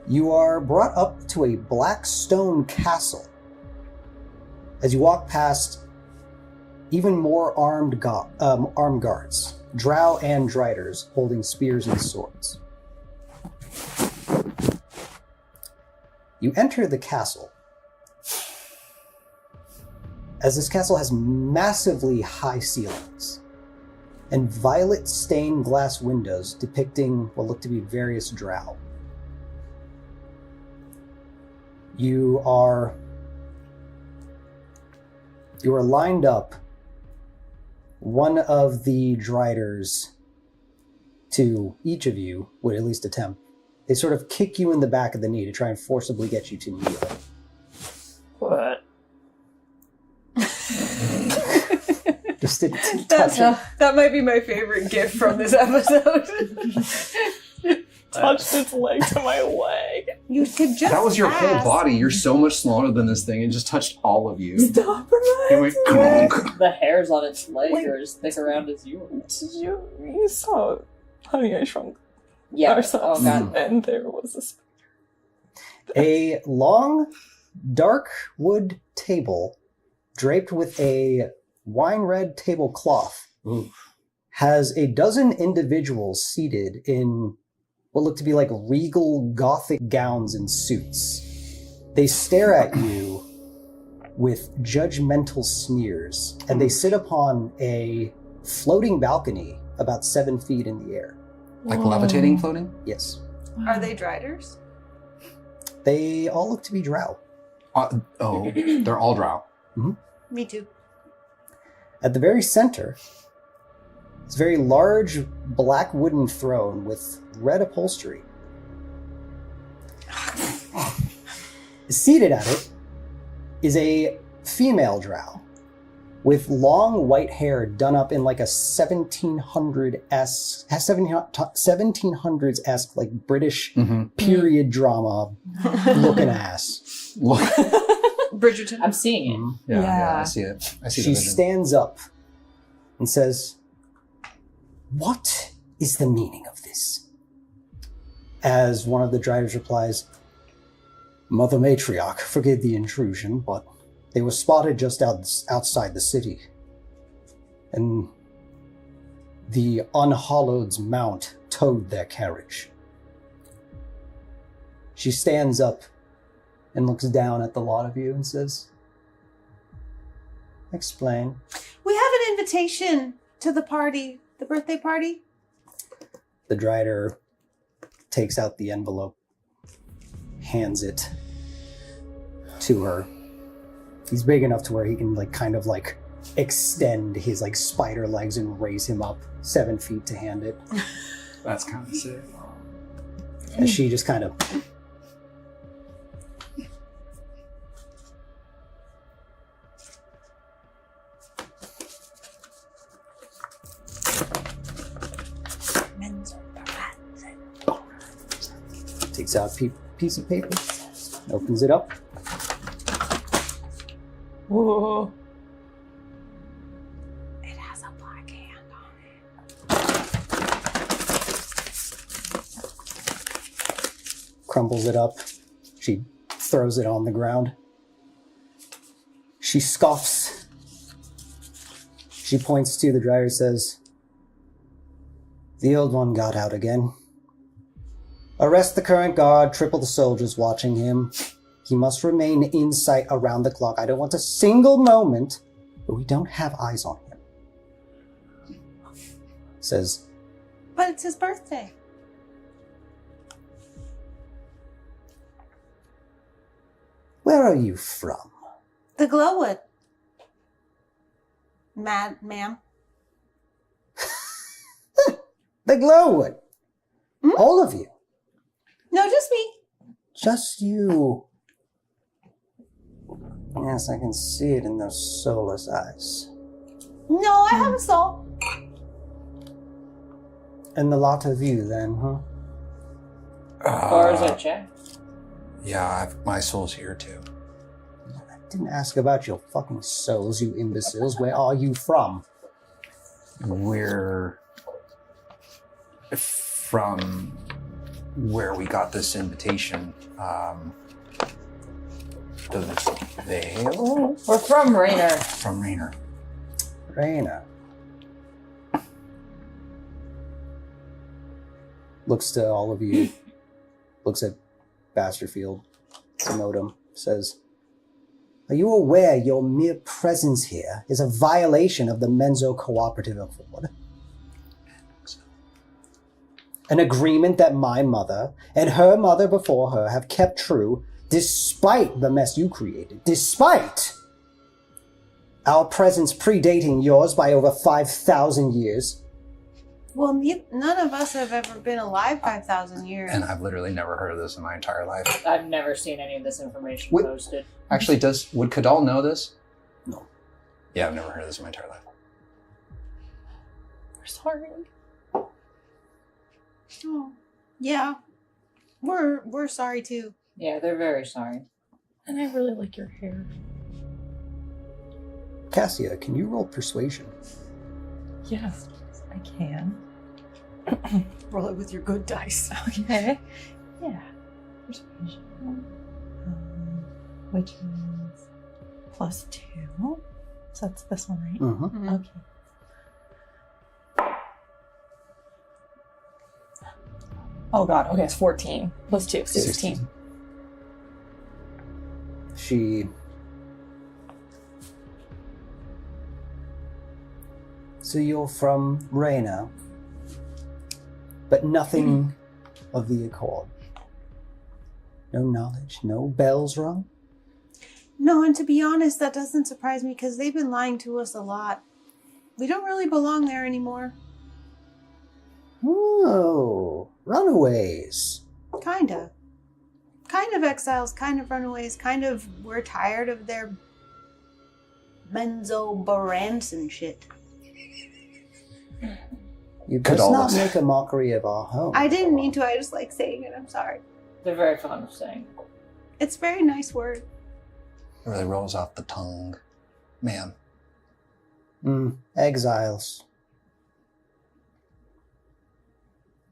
You are brought up to a black stone castle. As you walk past even more armed guards, drow and driders holding spears and swords. You enter the castle. As this castle has massively high ceilings and violet stained glass windows depicting what look to be various drow. You are lined up. One of the driders, to each of you, would at least attempt. They sort of kick you in the back of the knee to try and forcibly get you to kneel. What? Just to touch it. That might be my favorite gift from this episode. Touched its leg to my leg. You could just That was your whole ask. body. You're so much smaller than this thing. It just touched all of you. Stop It went, The hairs on its leg are as thick around as yours. You saw Honey, I Shrunk Yeah. Ourselves, Oh god. and there was a spider. A long, dark wood table draped with a wine red tablecloth has a dozen individuals seated in what look to be like regal Gothic gowns and suits. They stare at you with judgmental sneers, and they sit upon a floating balcony about 7 feet in the air. like levitating, floating? Yes. Are they driders? They all look to be drow. They're all drow. Me too. At the very center, it's a very large black wooden throne with red upholstery. Seated at it is a female drow with long white hair done up in like a 1700s-esque like British period drama looking ass. Bridgerton. I'm seeing it. Yeah, I see it. I see She the vision. stands up and says, "What is the meaning of this?" As one of the driders replies, "Mother Matriarch, forgive the intrusion, but they were spotted just outside the city. And the Unhallowed's mount towed their carriage." She stands up and looks down at the lot of you and says, "Explain." We have an invitation to the party, the birthday party. The drider takes out the envelope, hands it to her. He's big enough to where he can kind of extend his spider legs and raise him up 7 feet to hand it. That's kind of sick. And she just kind of takes out a piece of paper, opens it up. Whoa. It has a black hand on it. Crumbles it up. She throws it on the ground. She scoffs. She points to the driver and says, "The old one got out again. Arrest the current guard, triple the soldiers watching him. He must remain in sight around the clock. I don't want a single moment where we don't have eyes on him." Says, But it's his birthday. "Where are you from?" The Glowwood. Ma'am. The glowwood. All of you. No, just me. Just you. Yes, I can see it in those soulless eyes. No, I have a soul. And the lot of you, then, huh? Or is it check? Yeah, my soul's here too. I didn't ask about your fucking souls, you imbeciles. Where are you from? We're from where we got this invitation. The Vale? We're from Raynor. From Raynor. Raina. Looks to all of you. Looks at Basterfield. Simodum. Says, are you aware your mere presence here is a violation of the Menzo Cooperative Accord? An agreement that my mother and her mother before her have kept true despite the mess you created. Despite our presence predating yours by over 5,000 years. Well, none of us have ever been alive 5,000 years. And I've literally never heard of this in my entire life. I've never seen any of this information Wait. posted. Actually, would Kadal know this? No. Yeah, I've never heard of this in my entire life. We're sorry. Oh, yeah. We're sorry too. Yeah, they're very sorry. And I really like your hair. Cassia, can you roll persuasion? Yes, I can. Roll it with your good dice. Okay. Yeah. Persuasion. Which is +2. So that's this one, right? Mm-hmm. Okay. Oh god, okay, it's 14. +2, 16. So you're from Raina, but nothing of the Accord. No knowledge, no bells rung? No, and to be honest, that doesn't surprise me because they've been lying to us a lot. We don't really belong there anymore. Oh, runaways. Kinda. Kind of exiles, kind of runaways, kind of we're tired of their Menzo Baranson shit. You best not make a mockery of our home. I didn't mean to, I just like saying it, I'm sorry. They're very fond of saying it. It's a very nice word. It really rolls off the tongue. Man. Exiles.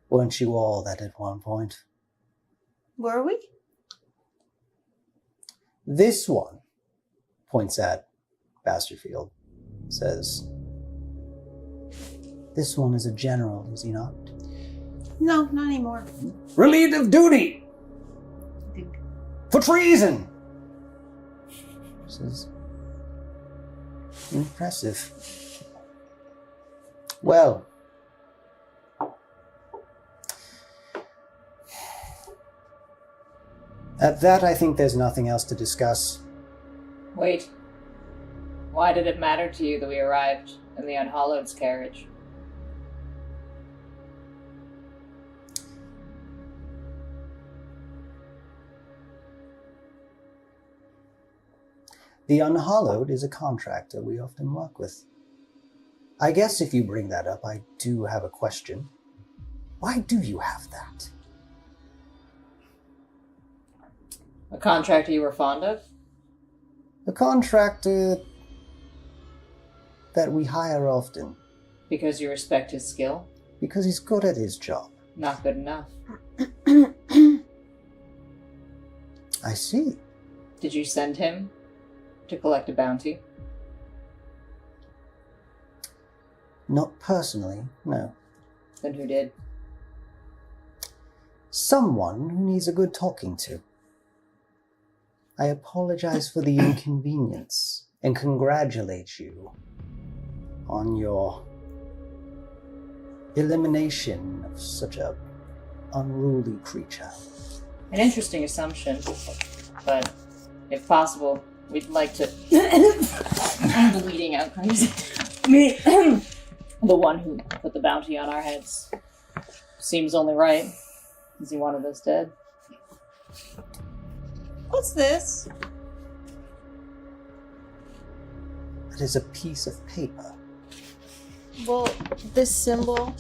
Weren't you all that at one point? Were we? This one points at Basterfield, says, this one is a general, is he not? No, not anymore. Relieved of duty! For treason! Says, impressive. Well, at that, I think there's nothing else to discuss. Wait. Why did it matter to you that we arrived in the Unhallowed's carriage? The Unhallowed is a contractor we often work with. I guess if you bring that up, I do have a question. Why do you have that? A contractor you were fond of? A contractor that we hire often. Because you respect his skill? Because he's good at his job. Not good enough. I see. Did you send him to collect a bounty? Not personally, no. Then who did? Someone who needs a good talking to. I apologize for the inconvenience and congratulate you on your elimination of such a unruly creature. An interesting assumption, but if possible, we'd like to... I'm bleeding out crazy. The one who put the bounty on our heads. seems only right. Is he wanted us dead? What's this? It is a piece of paper. Well, this symbol.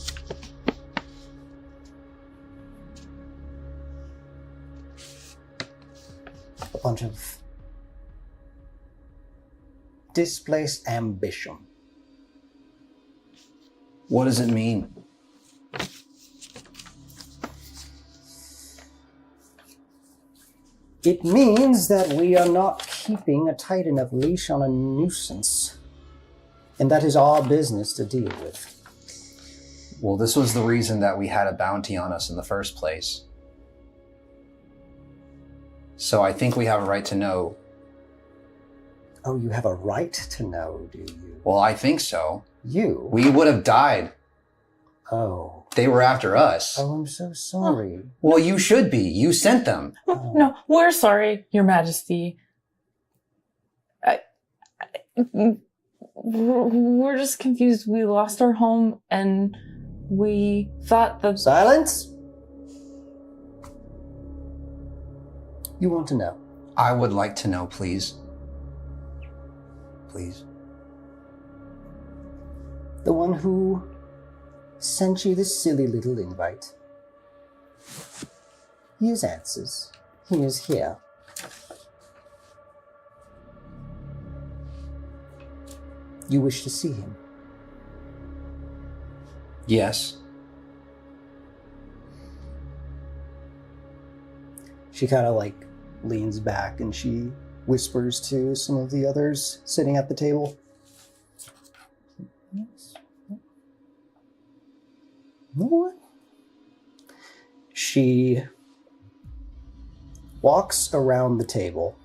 A bunch of displaced ambition. What does it mean? It means that we are not keeping a tight enough leash on a nuisance. And that is our business to deal with. Well, this was the reason that we had a bounty on us in the first place. So I think we have a right to know. Oh, you have a right to know, do you? Well, I think so. You? We would have died. Oh. They were after us. Oh, I'm so sorry. Well, you should be. You sent them. Oh. No, we're sorry, Your Majesty. We're just confused. We lost our home and we thought that... Silence? You want to know? I would like to know, please. Please. The one who sent you this silly little invite. Here's answers. He is here. You wish to see him? Yes. She kind of like leans back and she whispers to some of the others sitting at the table. Yes. No one? She walks around the table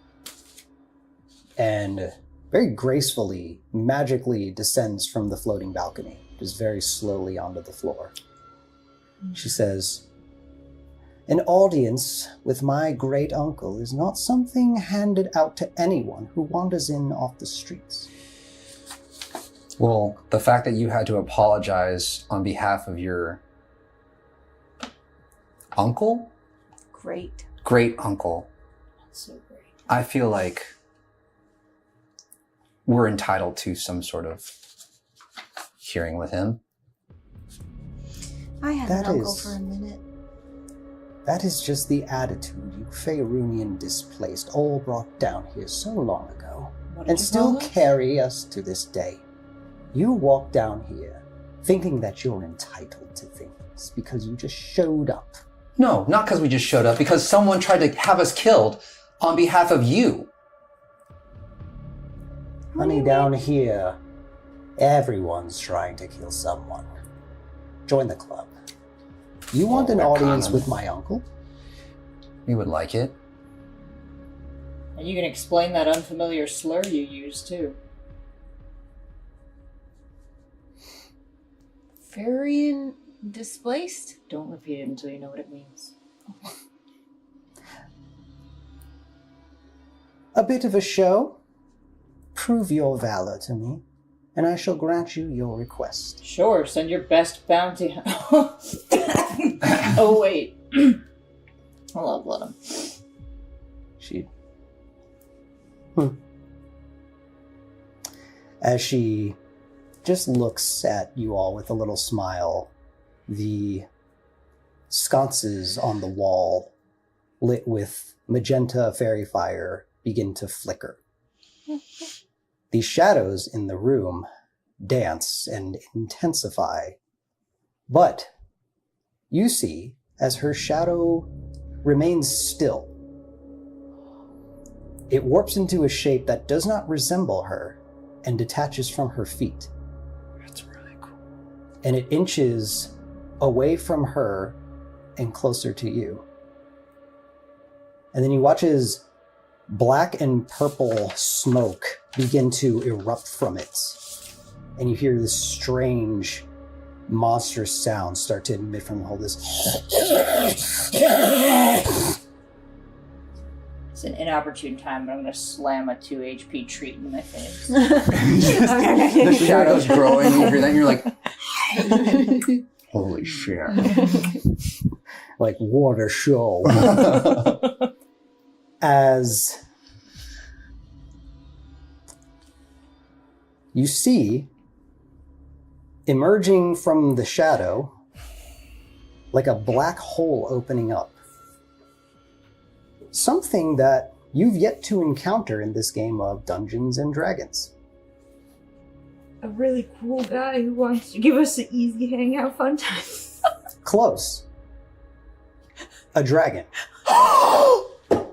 and very gracefully, magically descends from the floating balcony, just very slowly onto the floor. She says, "An audience with my great uncle is not something handed out to anyone who wanders in off the streets." Well, the fact that you had to apologize on behalf of your uncle? Great. Great uncle. So great. I feel like we're entitled to some sort of hearing with him. I had That an uncle is- for a minute. That is just the attitude you Faerunian displaced all brought down here so long ago, What did and you still call us? carry us to this day. You walk down here thinking that you're entitled to things because you just showed up. No, not because we just showed up, because someone tried to have us killed on behalf of you. Honey, down here, everyone's trying to kill someone. Join the club. You want an we're audience common. with my uncle? We would like it. And you can explain that unfamiliar slur you used, too. Farian displaced? Don't repeat it until you know what it means. A bit of a show? Prove your valor to me, and I shall grant you your request. Sure, send your best bounty. Oh, wait. I'll let him. She... As she just looks at you all with a little smile, the sconces on the wall, lit with magenta fairy fire, begin to flicker. The shadows in the room dance and intensify, but you see, as her shadow remains still, it warps into a shape that does not resemble her and detaches from her feet. That's really cool. And it inches away from her and closer to you. And then you watch as black and purple smoke begin to erupt from it. And you hear this strange, monstrous sound start to emit from the hole. This... It's an inopportune time, but I'm going to slam a 2 HP treat in my face. The shadow's growing over there, and you're like... Holy shit. Like, what a show. As you see, emerging from the shadow, like a black hole opening up, something that you've yet to encounter in this game of Dungeons and Dragons. A really cool guy who wants to give us an easy hangout fun time. Close. A dragon. Oh, that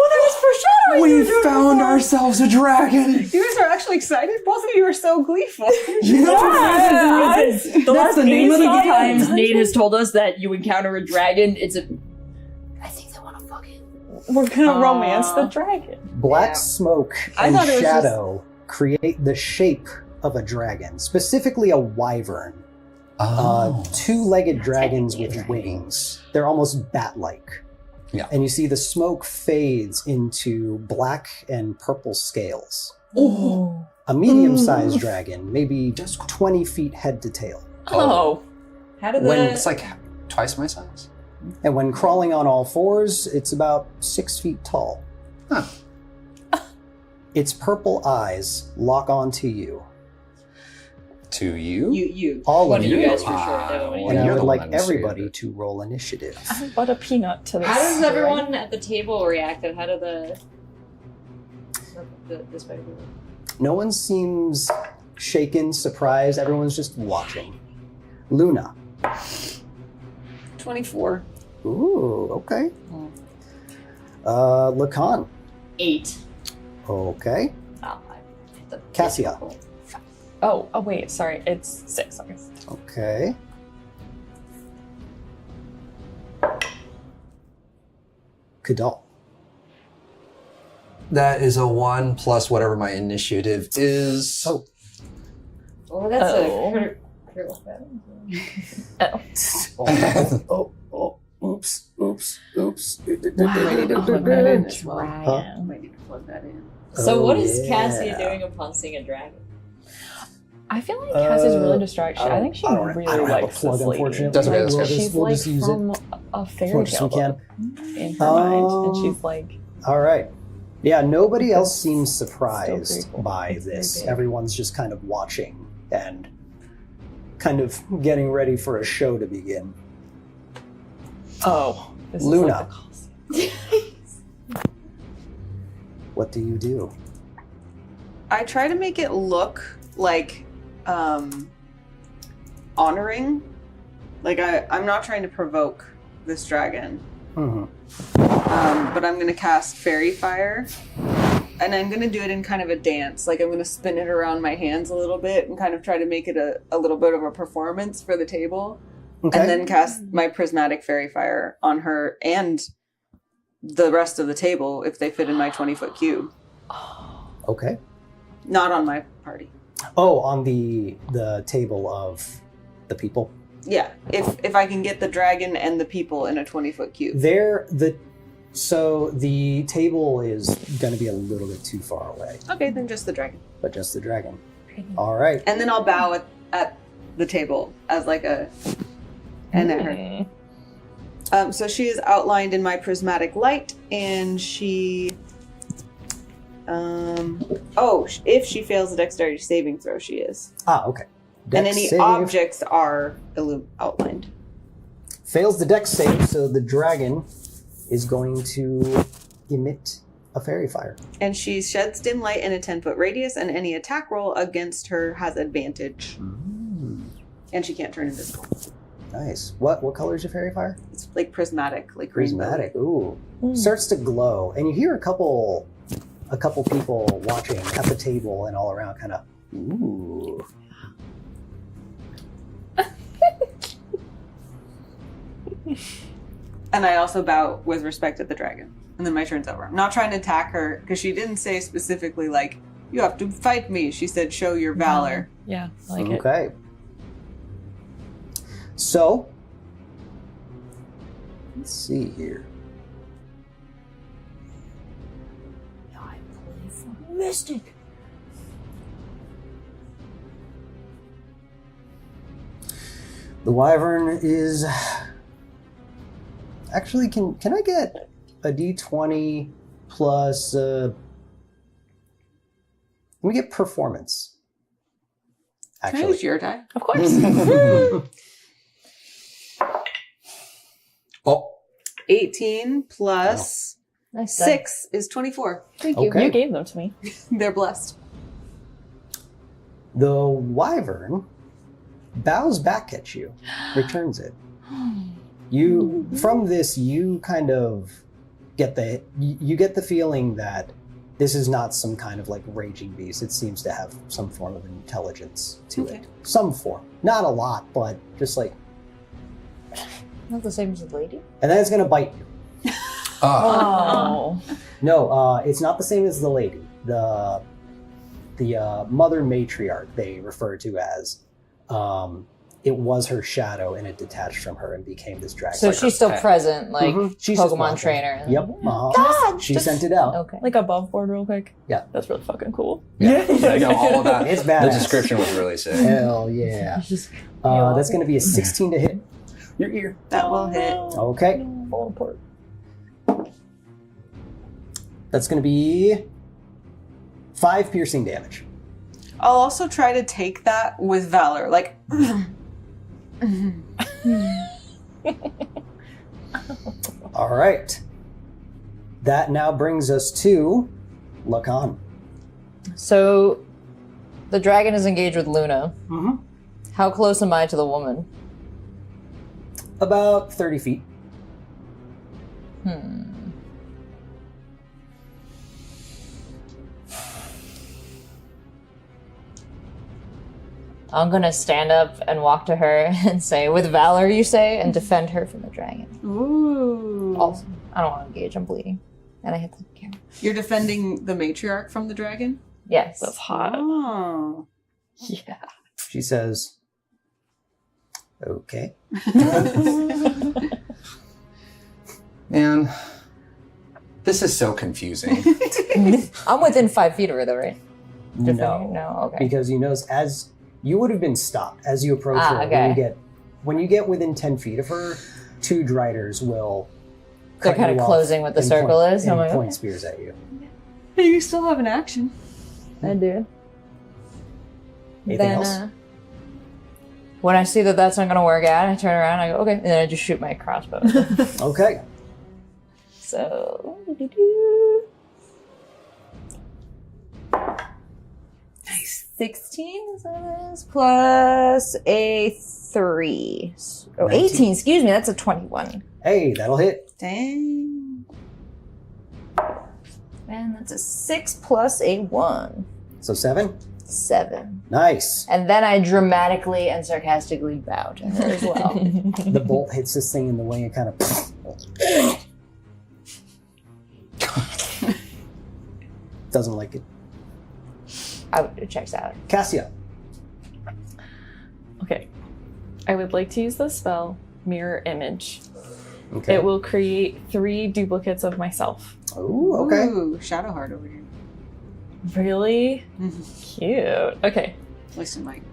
was foreshadowing! We found ourselves a dragon! You guys are actually excited? Both of you are so gleeful. The last the name of the game. times Nate has told us that you encounter a dragon, it's a... I think they want to fuck it. We're gonna romance the dragon. Black smoke I and thought it was shadow create the shape of a dragon, specifically a wyvern. Two-legged dragons with wings. They're almost bat-like. Yeah. And you see the smoke fades into black and purple scales. Oh. A medium-sized dragon, maybe just 20 feet head to tail. Oh. How did When- It's like twice my size. And when crawling on all fours, it's about 6 feet tall. Huh. Its purple eyes lock onto you. To you? You. All One of of you you. guys for sure know. Well, And I you're would the like one that everybody initiated to roll initiative. But a peanut to this. How does everyone at the table react? And how do the spider do it? No one seems shaken, surprised. Everyone's just watching. Luna. 24. Ooh, okay. Lacan. 8. Okay. Oh, I hit the Cassia. Oh, wait, sorry. It's 6, I guess. Okay. Kadal. That is a 1 plus whatever my initiative is. Oh. Oh, that's Oh. a critical fail. Oops. Might need to plug that in as well. Huh? Might need to plug that in. So what is yeah. Cassia doing upon seeing a dragon? I feel like Cassie's really distracted. I think she I don't really have a likes plug, this lady. unfortunately. Doesn't matter, We'll that's just- She's we'll like just use from it a as fairy much as tale we can. book in her mind, and she's like, All right. Yeah, nobody else That's seems still surprised pretty cool. by It's very this. big. Everyone's just kind of watching and kind of getting ready for a show to begin. "Oh, this Luna. is like the Colosseum." What do you do? I try to make it look like honoring. Like I'm not trying to provoke this dragon. Mhm. But I'm going to cast Fairy Fire. And I'm going to do it in kind of a dance. Like I'm going to spin it around my hands a little bit and kind of try to make it a little bit of a performance for the table. Okay. And then cast my Prismatic Fairy Fire on her and the rest of the table if they fit in my 20-foot cube. Okay. Not on my party. Oh, on the table of the people. Yeah, if I can get the dragon and the people in a 20-foot cube. So the table is going to be a little bit too far away, Okay, then just the dragon. but just the dragon. All right. And then I'll bow at the table as like a... And at her. So she is outlined in my prismatic light, and she... if she fails a dexterity saving throw, she is. Okay. And Dex any save. objects are outlined. Fails the dex save, so the dragon is going to emit a fairy fire. And she sheds dim light in a 10-foot radius, and any attack roll against her has advantage. And she can't turn invisible. Nice. What color is your fairy fire? It's like prismatic, like Prismatic. rainbow. Ooh. Starts to glow, and you hear a couple people watching at the table and all around, kind of. Ooh. And I also bow with respect at the dragon. And then my turn's over. I'm not trying to attack her, because she didn't say specifically, like, you have to fight me. She said, show your valor. Yeah, I like it. Okay. So, let's see here. I play for Mystic. The wyvern is... Actually, can I get a d20 plus... Let me get performance. Can I Actually. use your die? Of course. Oh, 18 plus Nice. 6 is 24. Thank you. Okay. You gave them to me. They're blessed. The wyvern bows back at you, returns it. You, from this, you kind of get the feeling that this is not some kind of like raging beast. It seems to have some form of intelligence to it. Some form. Not a lot, but just like... Not the same as the lady? And then it's going to bite you. Oh. No, it's not the same as the lady. The mother matriarch they refer to as, it was her shadow and it detached from her and became this dragon. So she's still present, like She's just Pokemon walking. trainer. Yep. God, She just- sent it out. Okay. Like above board real quick. Yeah. That's really fucking cool. yeah. No, all of that. It's The badass. description was really sick. Hell yeah. That's going to be a 16 to hit. Your ear. That will hit. Okay. Fall apart. That's going to be 5 piercing damage. I'll also try to take that with Valor. Like, All right. That now brings us to Lacan. So the dragon is engaged with Luna. Mm-hmm. How close am I to the woman? About 30 feet. I'm gonna stand up and walk to her and say, with valor, you say, and defend her from the dragon. ooh. Also, I don't want to engage, I'm bleeding. And I hit the camera. You're defending the matriarch from the dragon? Yes. That's hot. Oh. Yeah. She says, okay. Man, this is so confusing. I'm within 5 feet of her, though, right? Defending? No. No, okay. Because you notice as you would have been stopped as you approach her. Okay. When you get within 10 feet of her, 2 driders will They're cut kind you of off closing what the and circle point, is. and I'm like, point okay. spears at you. You still have an action. I do. Anything Then, else? when I see that that's not going to work out, I turn around, I go, okay, and then I just shoot my crossbow. Okay. So, 16 is that is, plus a 3. Oh, 19. 18, excuse me, that's a 21. Hey, that'll hit. Dang. And that's a 6 plus a 1. So 7? 7. Nice. And then I dramatically and sarcastically bow to her as well. The bolt hits this thing in the wing and kind of... Doesn't like it. It checks out. Cassia. Okay. I would like to use the spell Mirror Image. Okay. It will create 3 duplicates of myself. Ooh, okay. Ooh, Shadowheart over here. Really? Cute. Okay. Listen, Mike.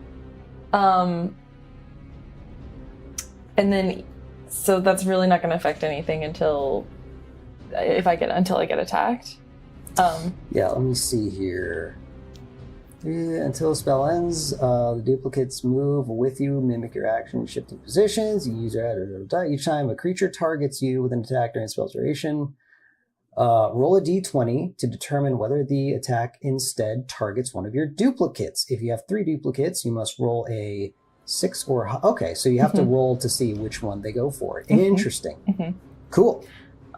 And then, so that's really not going to affect anything until I get attacked. Yeah, let me see here. Until the spell ends, the duplicates move with you, mimic your action, shifting positions. You use each time a creature targets you with an attack during spell's duration. Roll a d20 to determine whether the attack instead targets one of your duplicates. If you have 3 duplicates, you must roll a 6 or... Okay, so you have to roll to see which one they go for. Interesting. Cool.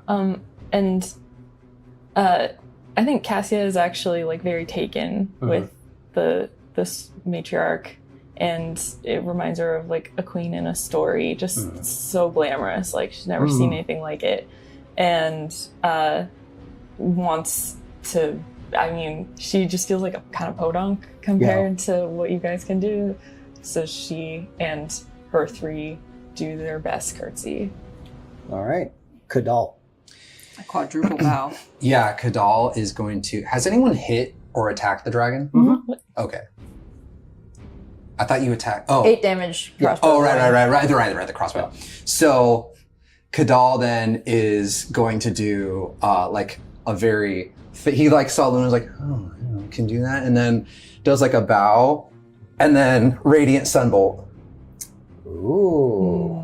And I think Cassia is actually like very taken with this matriarch, and it reminds her of like a queen in a story, just so glamorous. Like she's never seen anything like it, and wants to. I mean, she just feels like a kind of podunk compared to what you guys can do. So she and her 3 do their best curtsy. All right. Kadal. A quadruple bow. Yeah, Kadal is going to... Has anyone hit or attacked the dragon? Okay. I thought you attacked. Oh, 8 damage. yeah. Crossbow. Oh, right. The crossbow. So Kadal then is going to do like a very. He like saw Luna, was like, oh, can do that, and then does like a bow, and then radiant sunbolt. Ooh.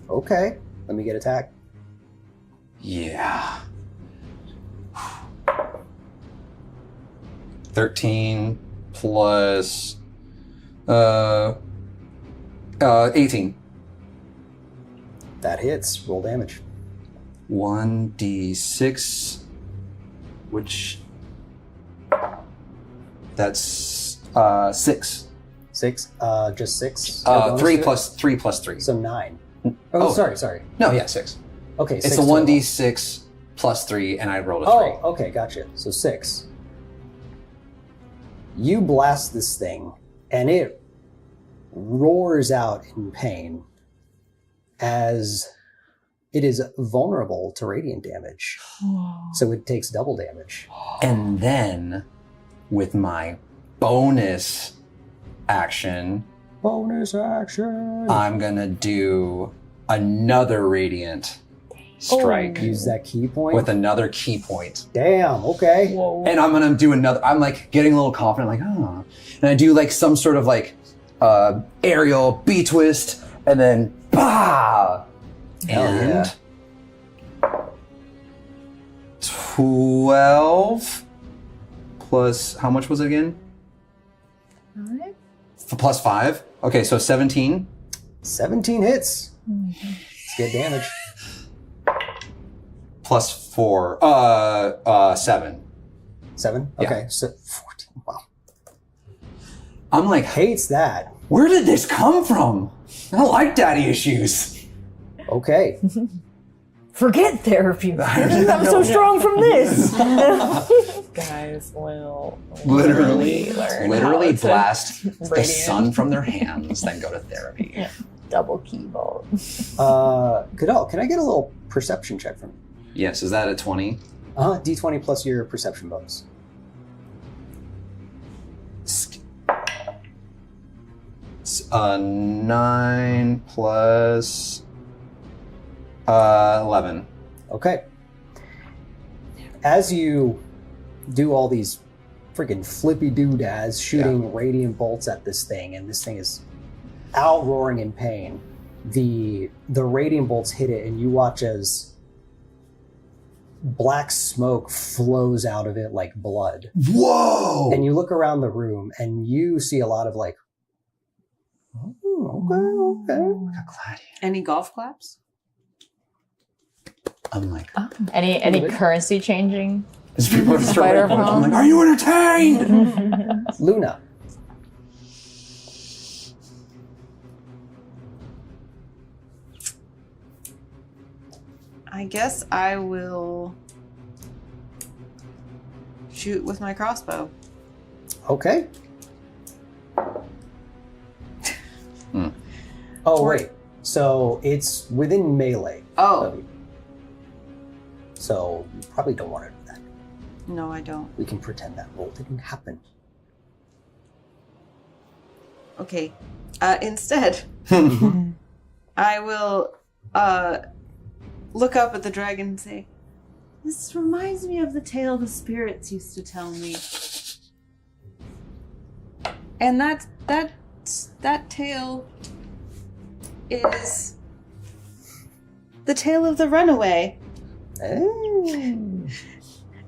Okay. Let me get attack. Yeah. 13 plus 18. That hits. Roll damage. 1d6, which that's 6. 6. Just 6. 3 plus 3. So 9. Oh. Sorry. No, yeah, 6. Okay, it's 6 a total. 1d6 plus 3, and I rolled a 3. Oh, okay, gotcha. So 6. You blast this thing, and it roars out in pain as it is vulnerable to radiant damage. So it takes double damage. And then, with my bonus action, I'm gonna do another radiant strike. Use that key point? With another key point. Damn, okay. Whoa. And I'm gonna do another, I'm like getting a little confident, like, oh. And I do like some sort of like aerial B-twist, and then bah! And 12 plus, how much was it again? 5? Plus 5. Okay, so 17. 17 hits. Let's get damage. Plus 4. 7. 7? Yeah. Okay, so 14. Wow. I'm like, Hates that. where did this come from? I don't like daddy issues. Okay. Forget therapy. I'm so strong from this. Guys will Literally learn literally how to blast the radiant. sun from their hands, then go to therapy. Yeah. Double keyboard. Kadal, can I get a little perception check from you? Yes, is that a 20? D20 plus your perception bonus. 9 plus 11. Okay. As you do all these freaking flippy doodads shooting radiant bolts at this thing, and this thing is out roaring in pain, the radiant bolts hit it, and you watch as black smoke flows out of it like blood. Whoa! And you look around the room, and you see a lot of like, oh, okay. Any golf claps? I'm like, Any currency changing? as people are Spider I'm palm? like, are you entertained? Luna. I guess I will shoot with my crossbow. Okay. Oh, wait. So it's within melee. Oh. So you probably don't want to do that. No, I don't. We can pretend that roll didn't happen. Okay. Instead, I will look up at the dragon and say, "This reminds me of the tale the spirits used to tell me." And that tale is the tale of the runaway. Oh.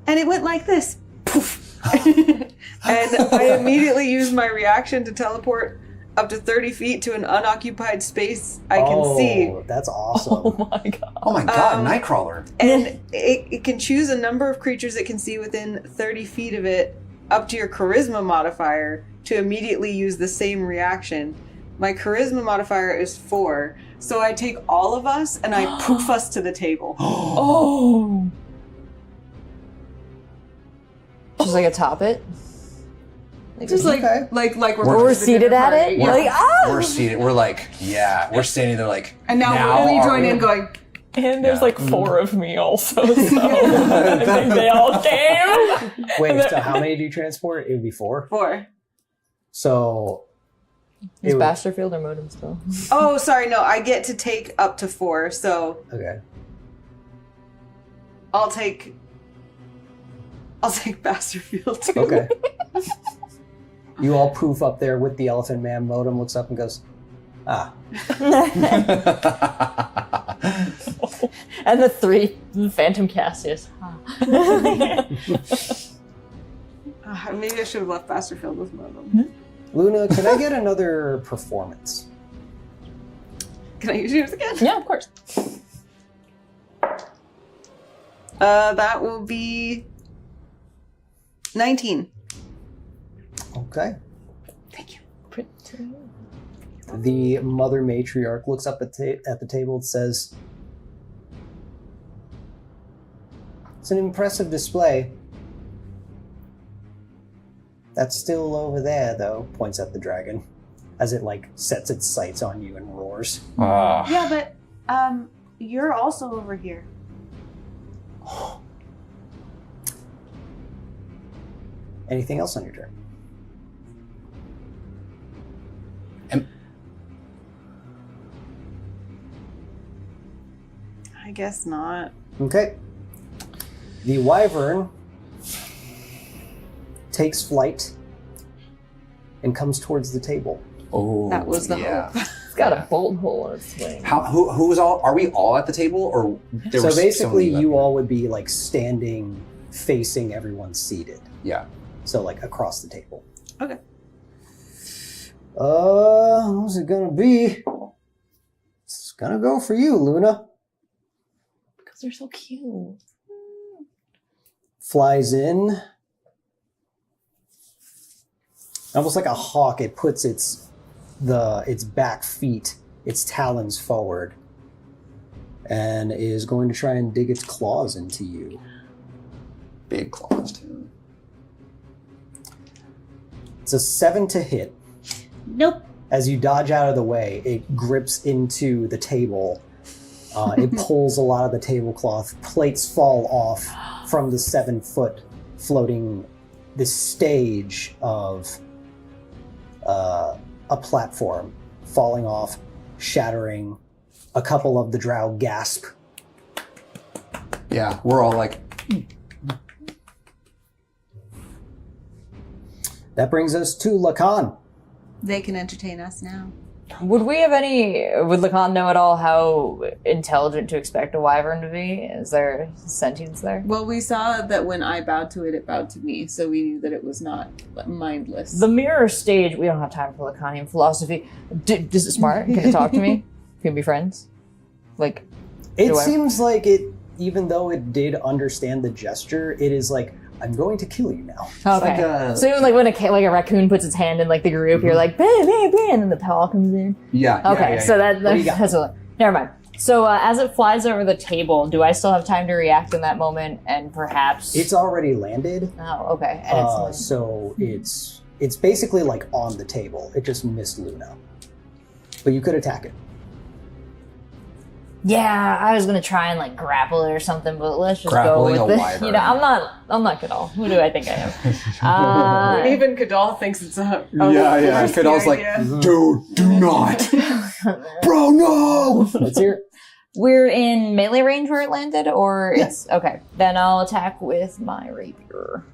And it went like this. Poof. And I immediately used my reaction to teleport up to 30 feet to an unoccupied space I can see. That's awesome. Oh my god. Oh my god, Nightcrawler. And it can choose a number of creatures it can see within 30 feet of it, up to your charisma modifier, to immediately use the same reaction. My charisma modifier is 4, so I take all of us and I poof us to the table. Oh. Just like atop it. Just like We're seated at it. We're, Like we're seated. We're like, yeah. We're standing there like, And now we are join we- in going, And there's like 4 of me also, so I think they all came. Wait, so how many do you transport? It would be 4? 4. So Is Basterfield or Modem still? Oh, sorry, no, I get to take up to 4, so Okay. I'll take Basterfield too. Okay. You all poof up there with the Elephant Man. Modem looks up and goes, ah. And the 3 Phantom Cassius. Maybe I should have left Basterfield with Modem. Luna, can I get another performance? Can I use yours again? Yeah, of course. That will be 19. Okay. Thank you. The mother matriarch looks up at the table and says, "It's an impressive display. That's still over there, though," points at the dragon, as it, like, sets its sights on you and roars. Yeah, but, you're also over here. Anything else on your turn? I guess not. Okay. The wyvern takes flight and comes towards the table. Oh, That was the hope. It's got a bolt hole in its wing. Who was all? Are we all at the table, or there So was basically, somebody you left? all would be, like, standing, facing everyone seated. Yeah. So, like, across the table. Okay. Who's it gonna be? It's gonna go for you, Luna. Because they're so cute. Flies in. Almost like a hawk, it puts its back feet, its talons forward, and is going to try and dig its claws into you. Big claws too. It's a 7 to hit. Nope. As you dodge out of the way, it grips into the table. It pulls a lot of the tablecloth. Plates fall off from the 7-foot floating this stage of a platform, falling off, shattering. A couple of the drow gasp. Yeah, we're all like, That brings us to Lacan. They can entertain us now. Would Lacan know at all how intelligent to expect a wyvern to be? Is there sentience there? Well, we saw that when I bowed to it, it bowed to me, so we knew that it was not mindless. The mirror stage, we don't have time for Lacanian philosophy. Is it smart? Can it talk to me? Can we be friends? Like, It seems like it, even though it did understand the gesture, it is like, I'm going to kill you now. Okay. So even like when a raccoon puts its hand in like the group, you're like, bah, bah, bah, and then the paw comes in. yeah. Okay, yeah. so that's a, never mind. So as it flies over the table, do I still have time to react in that moment and perhaps? It's already landed. Oh, okay. And So it's basically like on the table. It just missed Luna. But you could attack it. yeah, I was gonna try and like grapple it or something, but let's just Grappling go a with it. wyvern. You know, I'm not Kadal. Who do I think I am? Even Kadal thinks it's a Yeah. Fidal's like, dude, do not. Bro, no! Let's hear it. We're in melee range where it landed, or it's okay. Then I'll attack with my rapier.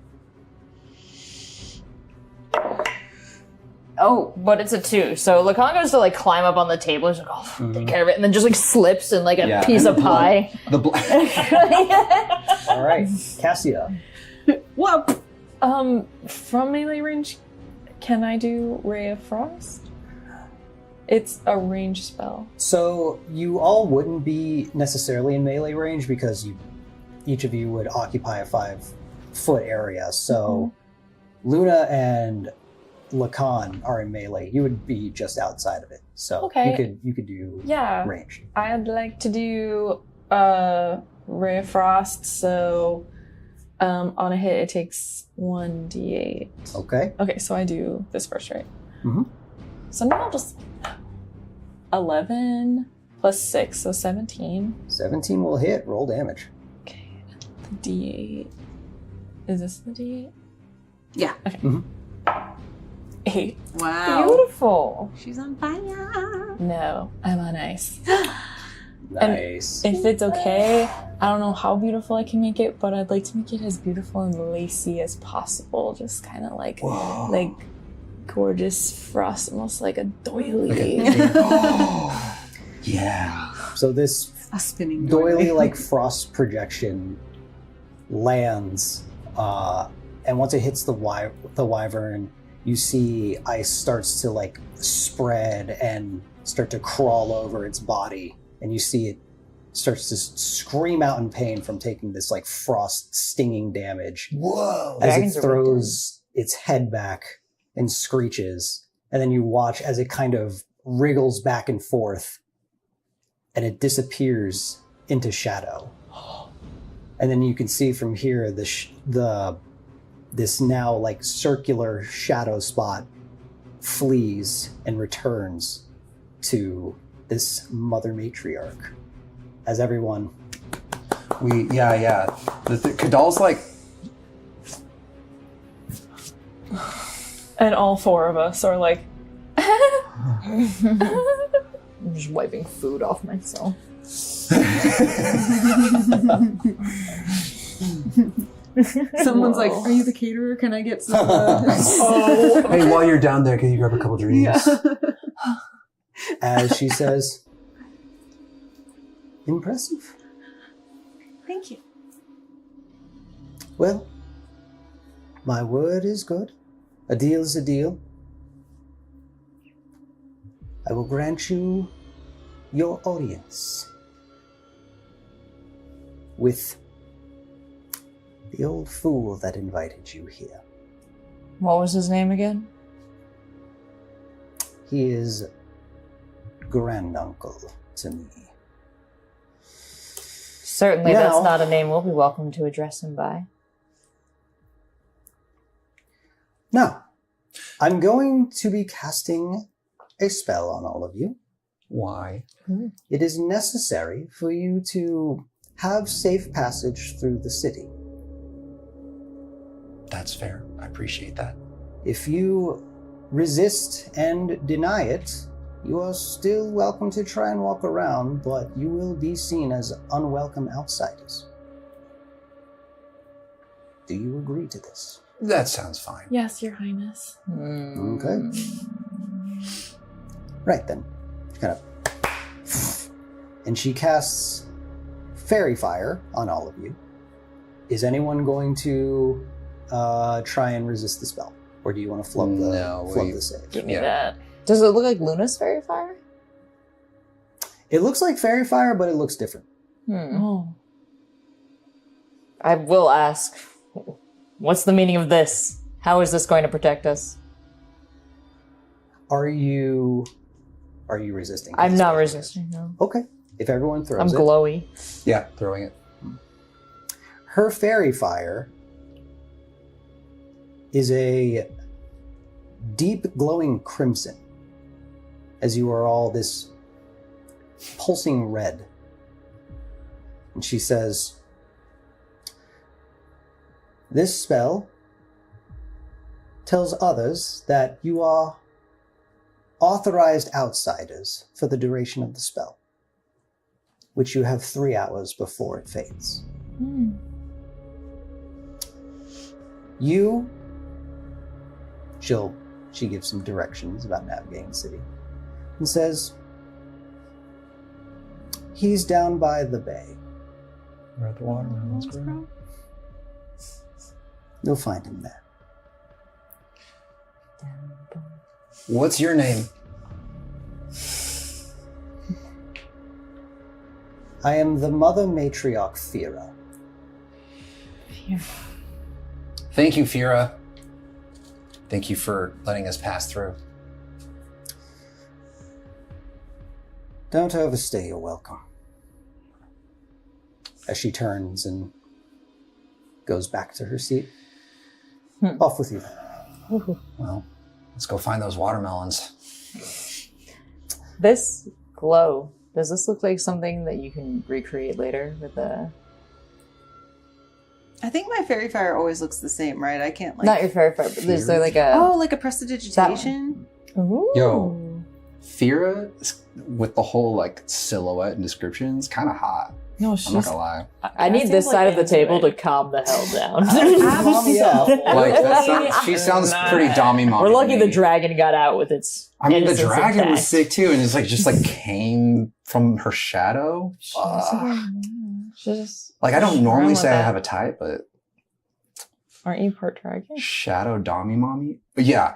Oh, but it's a 2. So Lacan goes to like climb up on the table. He's like, "Oh, take care of it," and then just like slips in like a piece of pie. The blood. All right, Cassia. Whoop! From melee range, can I do Ray of Frost? It's a range spell. So you all wouldn't be necessarily in melee range because each of you would occupy a 5-foot area. So Luna and Lacan are in melee. You would be just outside of it. So Okay. you could do range. I'd like to do Ray of Frost, so on a hit it takes 1d8. Okay. Okay, so I do this first, right? Mm-hmm. So now I'll just 11 plus 6, so 17. 17 will hit. Roll damage. Okay, the d8. Is this the d8? Yeah. Okay. Mhm. 8. Wow. Beautiful. She's on fire. No, I'm on ice. Nice. If it's okay, I don't know how beautiful I can make it, but I'd like to make it as beautiful and lacy as possible. Just kind of like gorgeous frost, almost like a doily. Yeah. So this A spinning doily like frost projection lands, and once it hits the wyvern, you see ice starts to like spread and start to crawl over its body, and you see it starts to scream out in pain from taking this like frost stinging damage. Whoa! As Dragons it are throws its head back and screeches, and then you watch as it kind of wriggles back and forth, and it disappears into shadow. And then you can see from here this now like circular shadow spot flees and returns to this mother matriarch. As everyone, Kadal's like, And all 4 of us are like, I'm just wiping food off myself. Someone's like, "Are you the caterer? Can I get some?" hey, while you're down there, can you grab a couple drinks? as she says, impressive. Thank you. Well, my word is good. A deal is a deal. I will grant you your audience with the old fool that invited you here. What was his name again? He is granduncle to me. Certainly Now- that's not a name we'll be welcome to address him by. Now, I'm going to be casting a spell on all of you. Why? It is necessary for you to have safe passage through the city. That's fair. I appreciate that. If you resist and deny it, you are still welcome to try and walk around, but you will be seen as unwelcome outsiders. Do you agree to this? That sounds fine. yes, Your Highness. Okay. Right then. Kind of. And she casts fairy fire on all of you. Is anyone going to try and resist the spell? Or do you want to flub the save? Give me that. Does it look like Luna's fairy fire? It looks like fairy fire, but it looks different. Oh. I will ask, what's the meaning of this? How is this going to protect us? Are you resisting? I'm not resisting, no. Okay. If everyone throws I'm it. glowy. Yeah, throwing it. Her fairy fire is a deep glowing crimson, as you are all this pulsing red. And she says, this spell tells others that you are authorized outsiders for the duration of the spell, which you have 3 hours before it fades. You, she gives some directions about navigating the city and says, he's down by the bay. We're at the water. Let's go. You'll find him there. What's your name? I am the Mother Matriarch Fira. Thank you, Fira. Thank you for letting us pass through. Don't overstay your welcome. As she turns and goes back to her seat. Off with you. Well, let's go find those watermelons. This glow, does this look like something that you can recreate later with the... I think my fairy fire always looks the same, right? I can't like. Not your fairy fire, but is there like a... Oh, like a prestidigitation? Ooh. Yo, Fira with the whole like silhouette and description is kind of hot. No, I'm not gonna lie. I need this side of the table to calm the hell down. Like she sounds pretty dommy mommy. We're lucky to the me. dragon got out with its. I mean, the innocence dragon was intact. sick too, and it's like just like came from her shadow. Like I don't normally say I have a type, but aren't you part dragon? shadow dommy mommy. But yeah.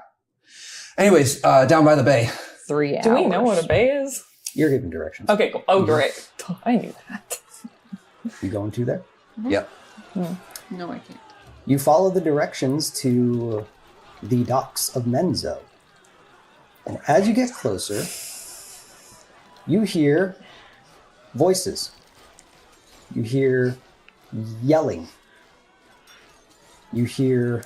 Anyways, down by the bay. 3 hours. Do we know what a bay is? You're giving directions. Okay, cool. Oh, great. I knew that. You going to there? Yep. No, I can't. You follow the directions to the docks of Menzo. And as you get closer, you hear voices. You hear yelling. You hear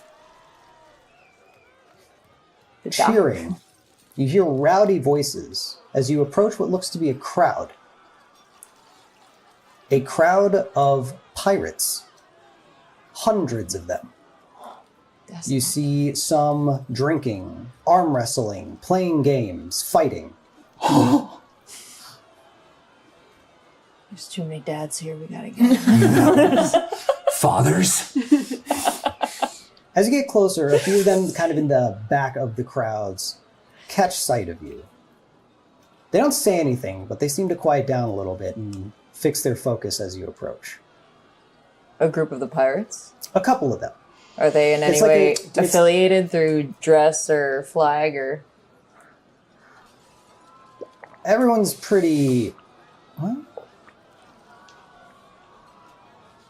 cheering. You hear rowdy voices as you approach what looks to be a crowd. A crowd of pirates. Hundreds of them. You see some drinking, arm wrestling, playing games, fighting. There's too many dads here. We gotta get. Fathers. As you get closer, a few of them kind of in the back of the crowds catch sight of you. They don't say anything, but they seem to quiet down a little bit and fix their focus as you approach. A group of the pirates? A couple of them. Are they in any way affiliated through dress or flag or? Everyone's pretty... What?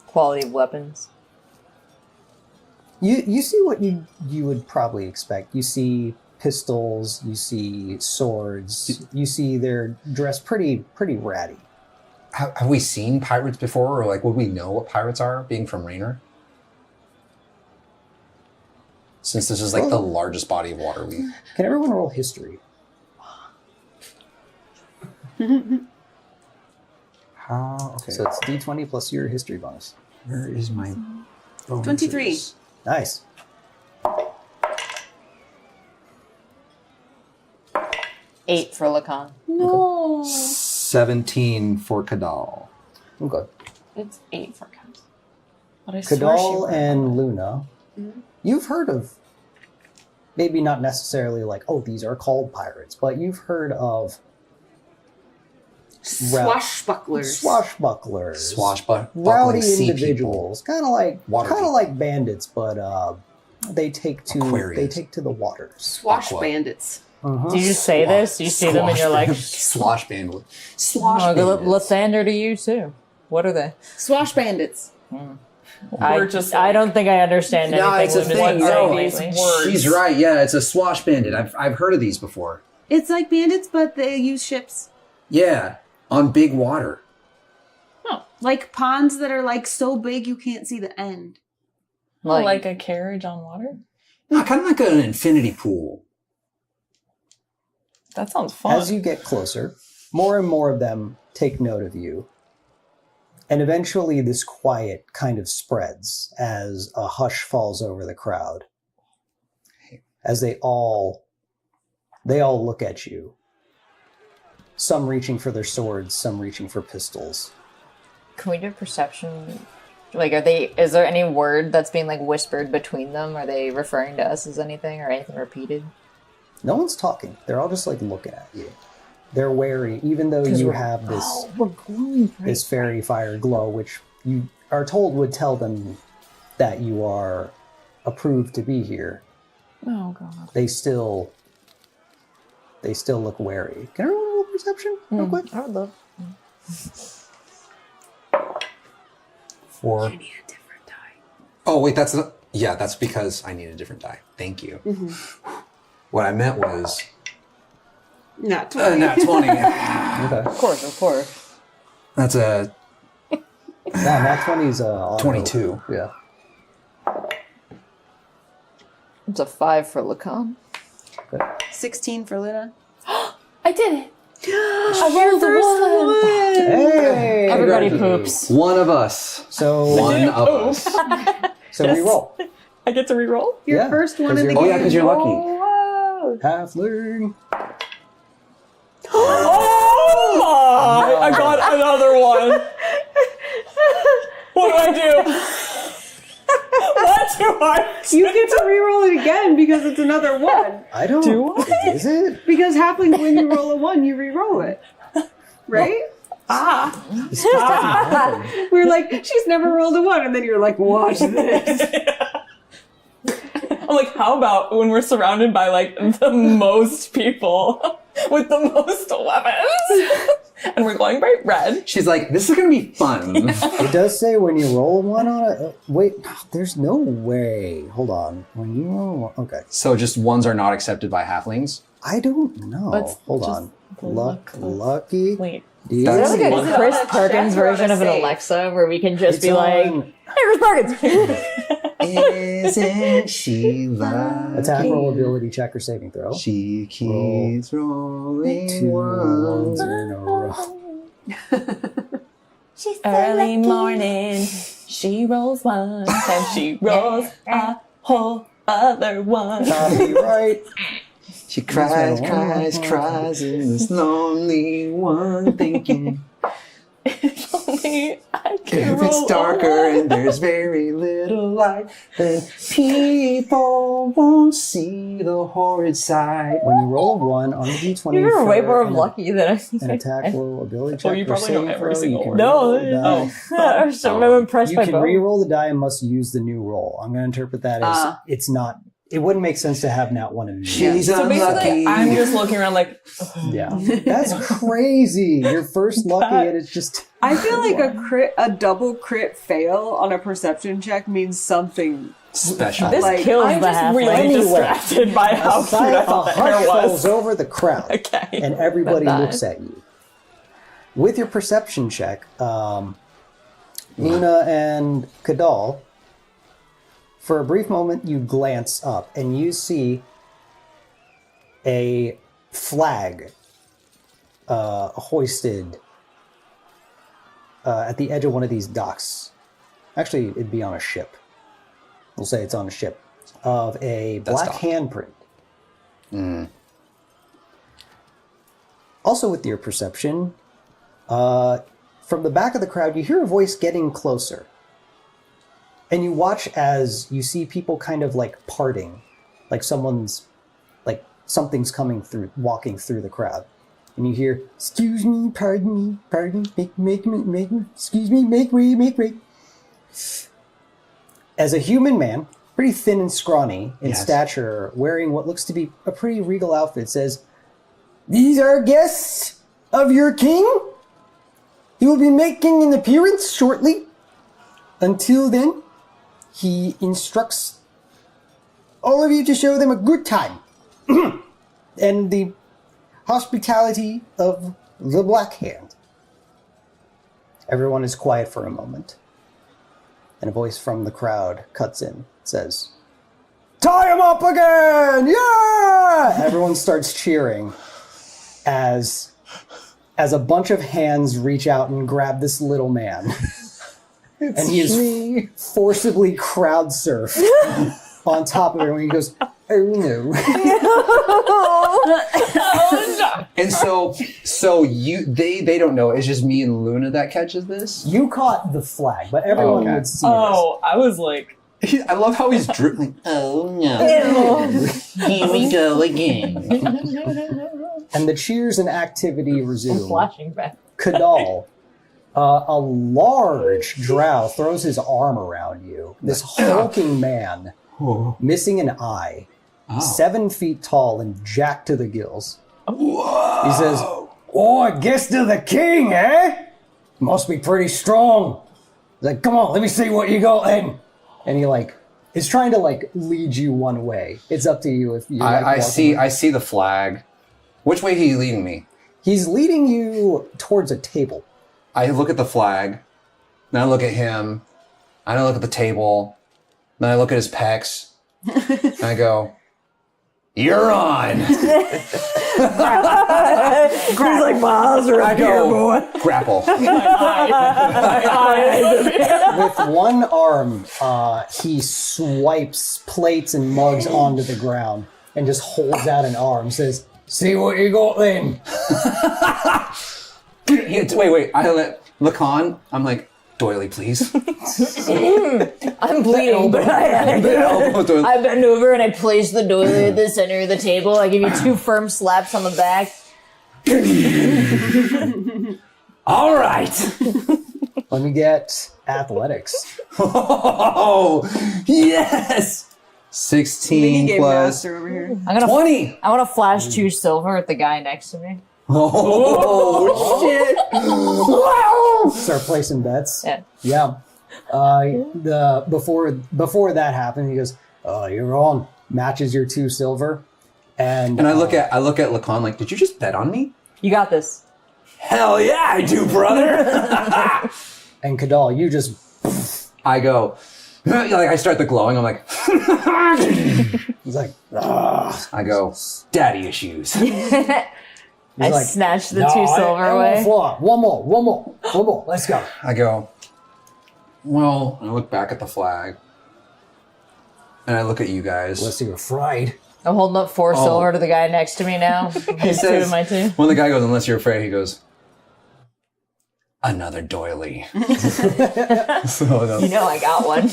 Quality of weapons. You see what you would probably expect. You see pistols, you see swords, you see they're dressed pretty ratty. Have we seen pirates before, or like would we know what pirates are, being from Raynor? Since this is like the largest body of water we... Can everyone roll history? How? Okay. So it's D20 plus your history bonus. Where is my bonuses? 23. Nice. Eight for Lacan. No. 17 for Kadal. Okay. It's 8 for Kent. But I swear she Kadal wrote and Luna, you've heard of, maybe not necessarily like, oh, these are called pirates, but you've heard of Swashbucklers. Rowdy sea individuals, kind of like bandits, but they take to the waters. Swash bandits. Do you just say this? Do you see them and you're like... Swash bandit. Lathander to you too. What are they? Swash bandits. I don't think I understand anything. No, it's a thing. No, She's right. Yeah, it's a swash bandit. I've heard of these before. It's like bandits, but they use ships. Yeah, on big water. Oh, like ponds that are like so big you can't see the end. Like a carriage on water? No, kind of like an infinity pool. That sounds fun. As you get closer, more and more of them take note of you. And eventually this quiet kind of spreads as a hush falls over the crowd. As they all look at you. Some reaching for their swords, some reaching for pistols. Can we do perception? Like, is there any word that's being like whispered between them? Are they referring to us as anything or anything repeated? No one's talking. They're all just like looking at you. They're wary, even though you have this fairy fire glow, which you are told would tell them that you are approved to be here. Oh god. They still look wary. Can everyone roll perception real quick? I would love. 4. You need a different die. Oh wait, that's because I need a different die. Thank you. What I meant was Not 20. not 20. Okay. Of course. That's a Nat 20's auto. 22. Yeah. It's a 5 for Lacan. 16 for Luna. I did it! I rolled the Hey! I Everybody poops. One of us. So One of us. So re-roll. I get to reroll? Your first one in the you're- game. Oh yeah, because you're lucky. Oh, Halfling. oh I got another one. What do I do? What do I do? You get to reroll it again because it's another one. I don't. Do I? Is it? Because halflings, when you roll a 1, you reroll it. Right? This just doesn't happen. We're like, she's never rolled a 1, and then you're like, watch this. I'm like, how about when we're surrounded by like the most people with the most weapons? And we're going bright red. She's like, this is gonna be fun. It does say when you roll one on it. Wait, there's no way. Hold on. When you roll one. Okay. So just ones are not accepted by halflings? I don't know. Let's Hold just on. look. Lucky. Wait. Dear. Is that like One a Chris Perkins version of an Alexa where we can just It's be like, on hey, Chris Perkins! Isn't she lucky? attack roll, ability check, or saving throw. She keeps rolling 2 ones ones. in a row. She's so Early lucky. morning, she rolls one, and she rolls a whole other one. Copyright. She cries, That's cries, right. cries in this lonely one thinking. If only I can If it's roll darker a and there's very little light, then people won't see the horrid sight. When you roll 1 on the d20, You're way for more an- lucky than I think. An attack roll, ability check, you or probably know saving every throw, single you can word. No, re-roll the die. I'm impressed You by can both. re-roll the die and must use the new roll. I'm going to interpret that as it's not. It wouldn't make sense to have nat one immediately. She's So basically, unlucky. I'm just looking around like, Yeah, that's crazy. You're first lucky, and it's just. I feel like a double crit fail on a perception check means something. Special. This Like, kills I'm the just halfling. really Anyway, distracted by how cute I A thought the hush hair falls was. over the crowd, Okay. and everybody Bye-bye. looks at you. With your perception check, Luna and Kadal, for a brief moment, you glance up and you see a flag hoisted at the edge of one of these docks. Actually, it'd be on a ship. We'll say it's on a ship of a That's black docked. handprint. Also, with your perception, from the back of the crowd, you hear a voice getting closer. And you watch as you see people kind of like parting, like something's coming through, walking through the crowd. And you hear, excuse me, pardon me, make, excuse me, make way. As a human man, pretty thin and scrawny in Yes. stature, wearing what looks to be a pretty regal outfit, says, "These are guests of your king. He will be making an appearance shortly. Until then, he instructs all of you to show them a good time and the hospitality of the Black Hand." Everyone is quiet for a moment, and a voice from the crowd cuts in, says, "Tie him up again! Yeah!" Everyone starts cheering as a bunch of hands reach out and grab this little man. And he is forcibly crowd surfed on top of everyone. He goes, "Oh no." And so they don't know. It's just me and Luna that catches this. You caught the flag, but everyone Okay. would see Oh, I was like, I love how he's dribbling. Oh no! Here we go again. this. And the cheers and activity I'm resume. flashing back. Kadal, a large drow, throws his arm around you. This hulking man, missing an eye, 7 feet tall and jacked to the gills. He says, "Oh, a guest of the king, eh? Must be pretty strong." He's like, "Come on, let me see what you got then." And he is trying to lead you one way. It's up to you if you. I see the flag. Which way are you leading me? He's leading you towards a table. I look at the flag, then I look at him, and I look at the table, then I look at his pecs, and I go, "You're on." He's like, miles are I up here, go, boy. grapple. With one arm, he swipes plates and mugs onto the ground and just holds out an arm. Says, "See what you got then." Wait. I let Lacan. I'm like, doily, please. I'm bleeding, but I bend over and I place the doily at the center of the table. I give you 2 firm slaps on the back. All right. Let me get athletics. Oh, yes. 16 Minigame plus master over here. I'm gonna 20. I want to flash 2 silver at the guy next to me. Oh, shit. Wow. Start placing bets. Yeah. Yeah. Before that happened, he goes, "You're on." Matches your 2 silver, and I look at Lacan like, did you just bet on me? You got this. Hell yeah, I do, brother. And Kadal, you just I go, like I start the glowing. I'm like, he's like, "Ugh." I go, daddy issues. I like, snatched the "No, 2 I silver want away. floor. One more. Let's go." I go, well, and I look back at the flag, and I look at you guys. Unless you were fried. I'm holding up 4 silver to the guy next to me now. He's 2 of my 2. When the guy goes, unless you're afraid, he goes, another doily. So, You know I got one.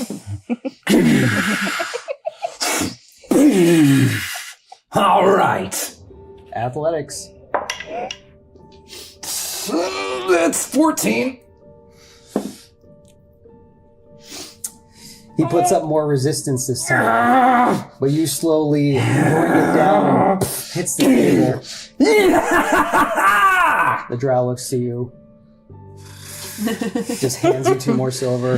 all right. Athletics. That's 14. He puts up more resistance this time, but you slowly bring it down and hits the table. The drow looks to you, just hands you 2 more silver.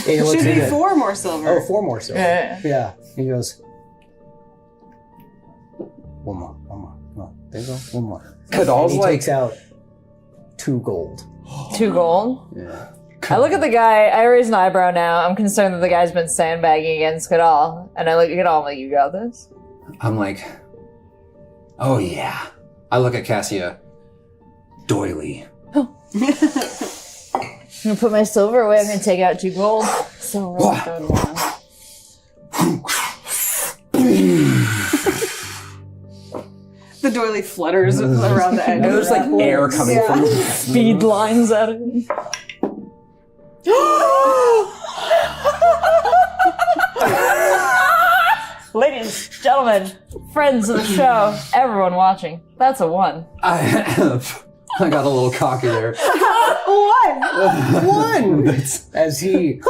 He looks Should at be it. 4 more silver. Oh, 4 more silver. Yeah. Yeah. He goes, one more. No, there you go. One more. Kadal's He like, takes out 2 gold. 2 gold? Yeah. I look at the guy, I raise an eyebrow now. I'm concerned that the guy's been sandbagging against Kadal. And I look at Kadal, I'm like, you got this? I'm like, oh yeah. I look at Cassia, doily. I'm gonna put my silver away, I'm gonna take out 2 gold. So The doily flutters around the edge. And there's like air coming from it. speed lines at it. Ladies, gentlemen, friends of the show, everyone watching, that's a 1. I got a little cocky there. One! As he...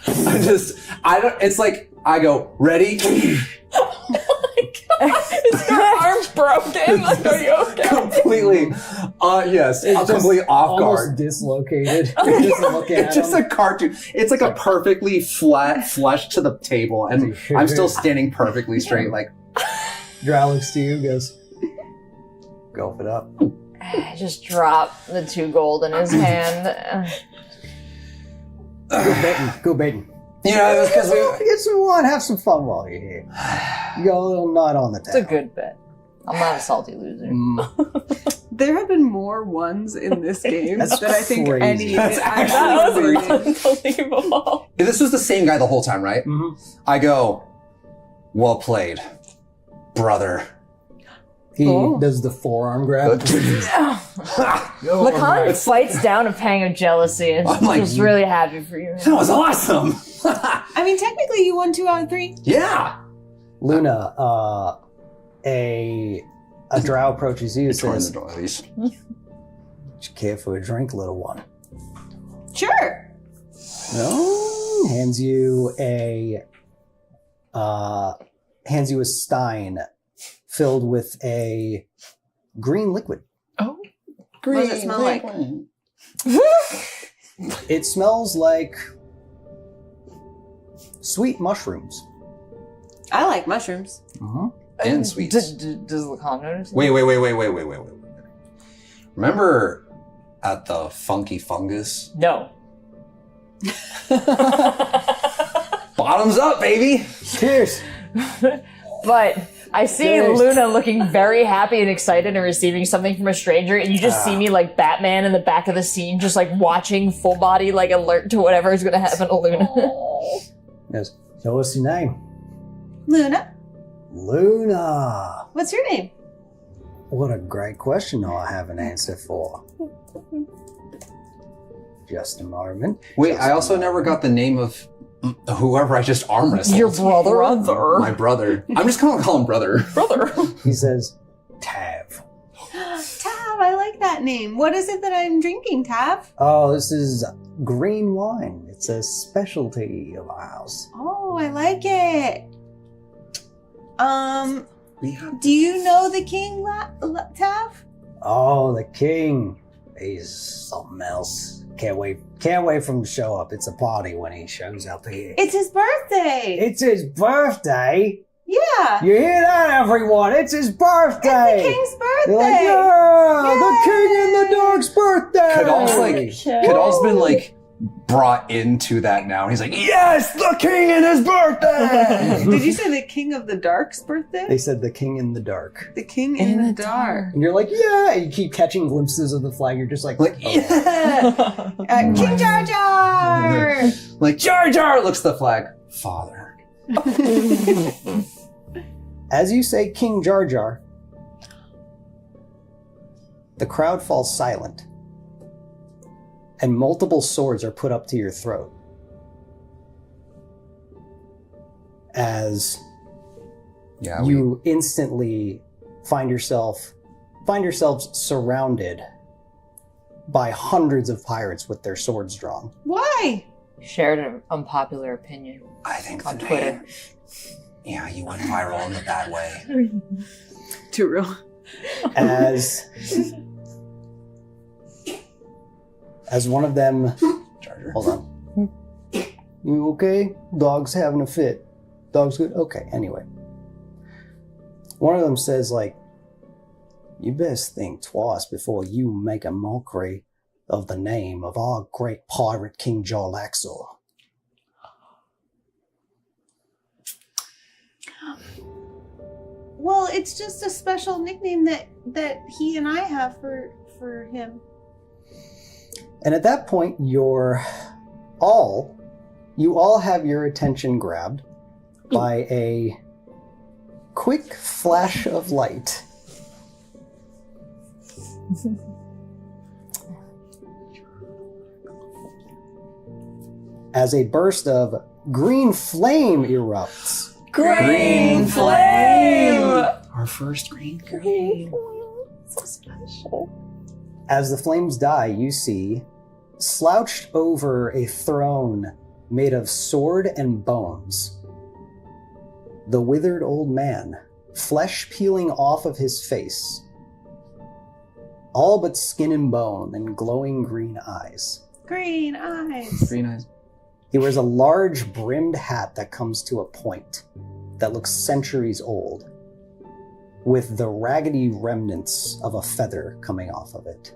It's like, I go, ready? Is your arm broken? Like, are you okay? Completely, yes, It's just completely off almost guard. dislocated. Just look at It's just him. a cartoon. It's like a perfectly flat flush to the table, and I'm still standing perfectly straight. Like, Drow looks to you, goes, "Go it up." I just drop the 2 gold in his hand. Go baiting. you know, because we. Get some wine, have some fun while you're here. You got a little nut on the It's a table. good bet. I'm not a salty loser. There have been more 1s in this game That's than I think crazy. any. That's I've That seen was in the game. unbelievable. This was the same guy the whole time, right? Mhm. I go, well played, brother. He Oh. does the forearm grab. Lacan fights down a pang of jealousy and I'm like- just really happy for you. That was awesome. I mean, technically, you won 2 out of 3. Yeah. Luna, a drow approaches you and says, doilies. "Would you care for a drink, little one?" Sure. No. Hands you a stein filled with a green liquid. What does it smell like? It smells like sweet mushrooms. I like mushrooms. And sweets. Does Lacan notice? Wait. Remember at the Funky Fungus? No. Bottoms up, baby. Cheers. But I see Good. Luna looking very happy and excited and receiving something from a stranger, and you just see me like Batman in the back of the scene, just like watching full body, like alert to whatever is going to happen to Luna. Yes. So what's your name? Luna, Luna. what's your name? What a great question I have an answer for. Just a moment. Wait, Just I a also never got the name of whoever I just arm wrestled. Your brother? My brother. I'm just gonna call him brother. Brother. He says, Tav. Tav, I like that name. What is it that I'm drinking, Tav? Oh, this is green wine. It's a specialty of ours. Oh, I like it. We have Do you know the king, Tav? Oh, the king. He's something else. Can't wait for him to show up. It's a party when he shows up here. It's his birthday. It's his birthday. Yeah. You hear that, everyone? It's his birthday. It's the king's birthday. They're like, yeah, the king in the dark's birthday. Kadal's been like brought into that now. And he's like, yes, the king and his birthday. Did you say the king of the dark's birthday? They said the king in the dark. The king in the dark. And you're like, yeah. You keep catching glimpses of the flag. You're just like yeah. King Jar Jar. Like Jar Jar looks the flag. Father. As you say King Jar Jar, the crowd falls silent, and multiple swords are put up to your throat. As you instantly find yourselves surrounded by hundreds of pirates with their swords drawn. Why? Shared an unpopular opinion. I think on Twitter. Yeah, you went viral in a bad way. Too real. As one of them, hold on. You okay? Dog's having a fit. Dog's good? Okay, anyway. One of them says, like, you best think twice before you make a mockery of the name of our great pirate King Jarlaxle. Well, it's just a special nickname that he and I have for him. And at that point, you all have your attention grabbed by a quick flash of light. As a burst of green flame erupts. Green flame! Our first green flame. So special. As the flames die, you see, slouched over a throne made of sword and bones, the withered old man, flesh peeling off of his face, all but skin and bone and glowing green eyes. Green eyes. Green eyes. He wears a large brimmed hat that comes to a point that looks centuries old, with the raggedy remnants of a feather coming off of it.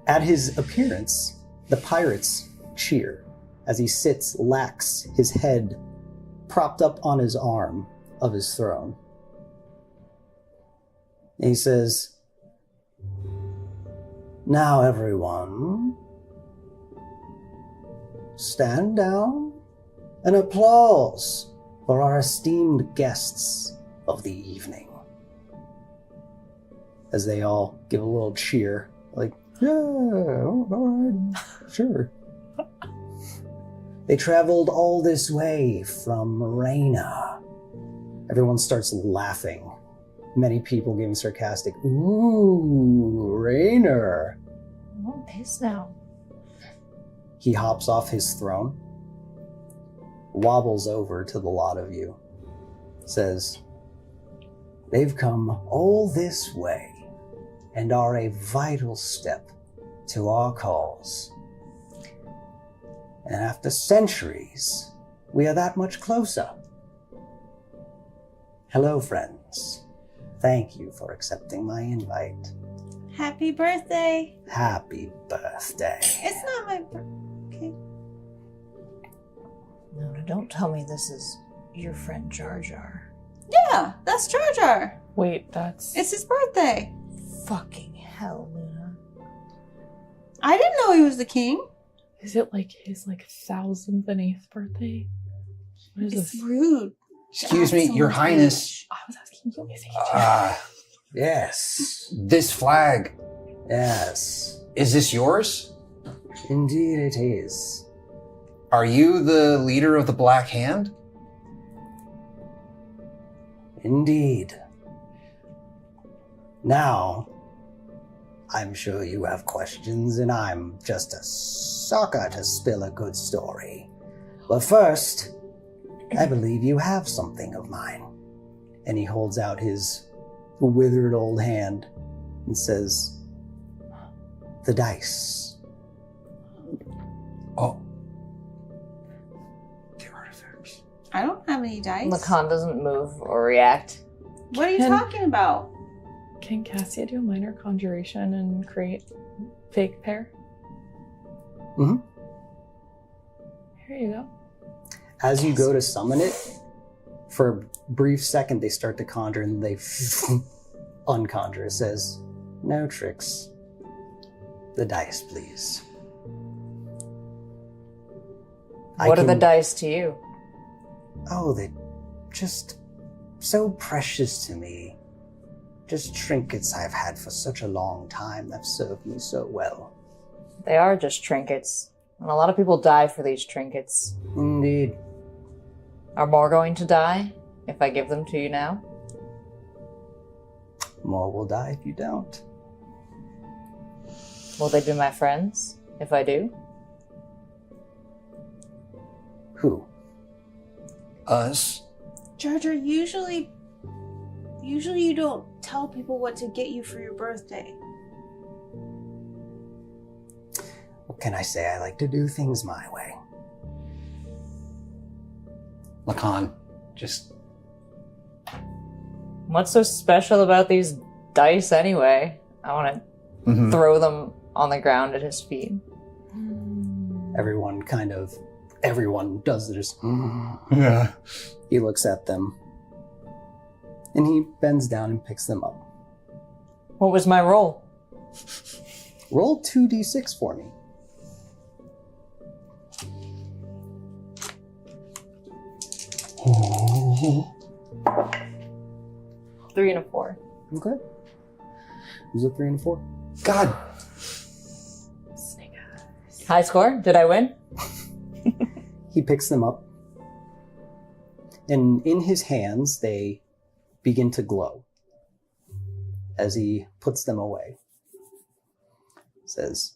At his appearance, the pirates cheer as he sits lax, his head propped up on his arm of his throne. And he says, "Now everyone, stand down and applause for our esteemed guests of the evening." As they all give a little cheer, like, yeah, all right, sure. They traveled all this way from Morena. Everyone starts laughing. Many people giving sarcastic, ooh, Rainer. I'm pissed now. He hops off his throne, wobbles over to the lot of you, says, "They've come all this way and are a vital step to our cause. And after centuries, we are that much closer. Hello, friends. Thank you for accepting my invite. Happy birthday. Happy birthday." It's not my birthday. No, don't tell me this is your friend Jar Jar. Yeah, that's Jar Jar. Wait, that's... It's his birthday. Fucking hell, Luna. I didn't know he was the king. Is it like his 1008th birthday? What is It's this? rude. Excuse me, Your Highness. I was asking you, is it? Yes. This flag, Yes. is this yours? Indeed it is. Are you the leader of the Black Hand? Indeed. Now, I'm sure you have questions, and I'm just a sucker to spill a good story. But first, I believe you have something of mine. And he holds out his withered old hand and says, the dice. Oh. They're artifacts. I don't have any dice. Lacan doesn't move or react. What are you talking about? Can Cassia do a minor conjuration and create fake pair? Mm-hmm. Here you go. As you go to summon it, for a brief second they start to conjure and they unconjure. It says, no tricks. The dice, please. What are the dice to you? Oh, they're just so precious to me. Just trinkets I've had for such a long time that served me so well. They are just trinkets. And a lot of people die for these trinkets. Indeed. Are more going to die if I give them to you now? More will die if you don't. Will they be my friends if I do? Who? Us? Jar Jar, usually you don't tell people what to get you for your birthday. What can I say? I like to do things my way. Lacan, just... What's so special about these dice anyway? I want to throw them on the ground at his feet. Everyone does this. Yeah. He looks at them. And he bends down and picks them up. What was my role? Roll 2d6 for me. Three and a 4. Okay. Was it 3 and a 4? God. High score? Did I win? He picks them up. And in his hands, they begin to glow as he puts them away. Says,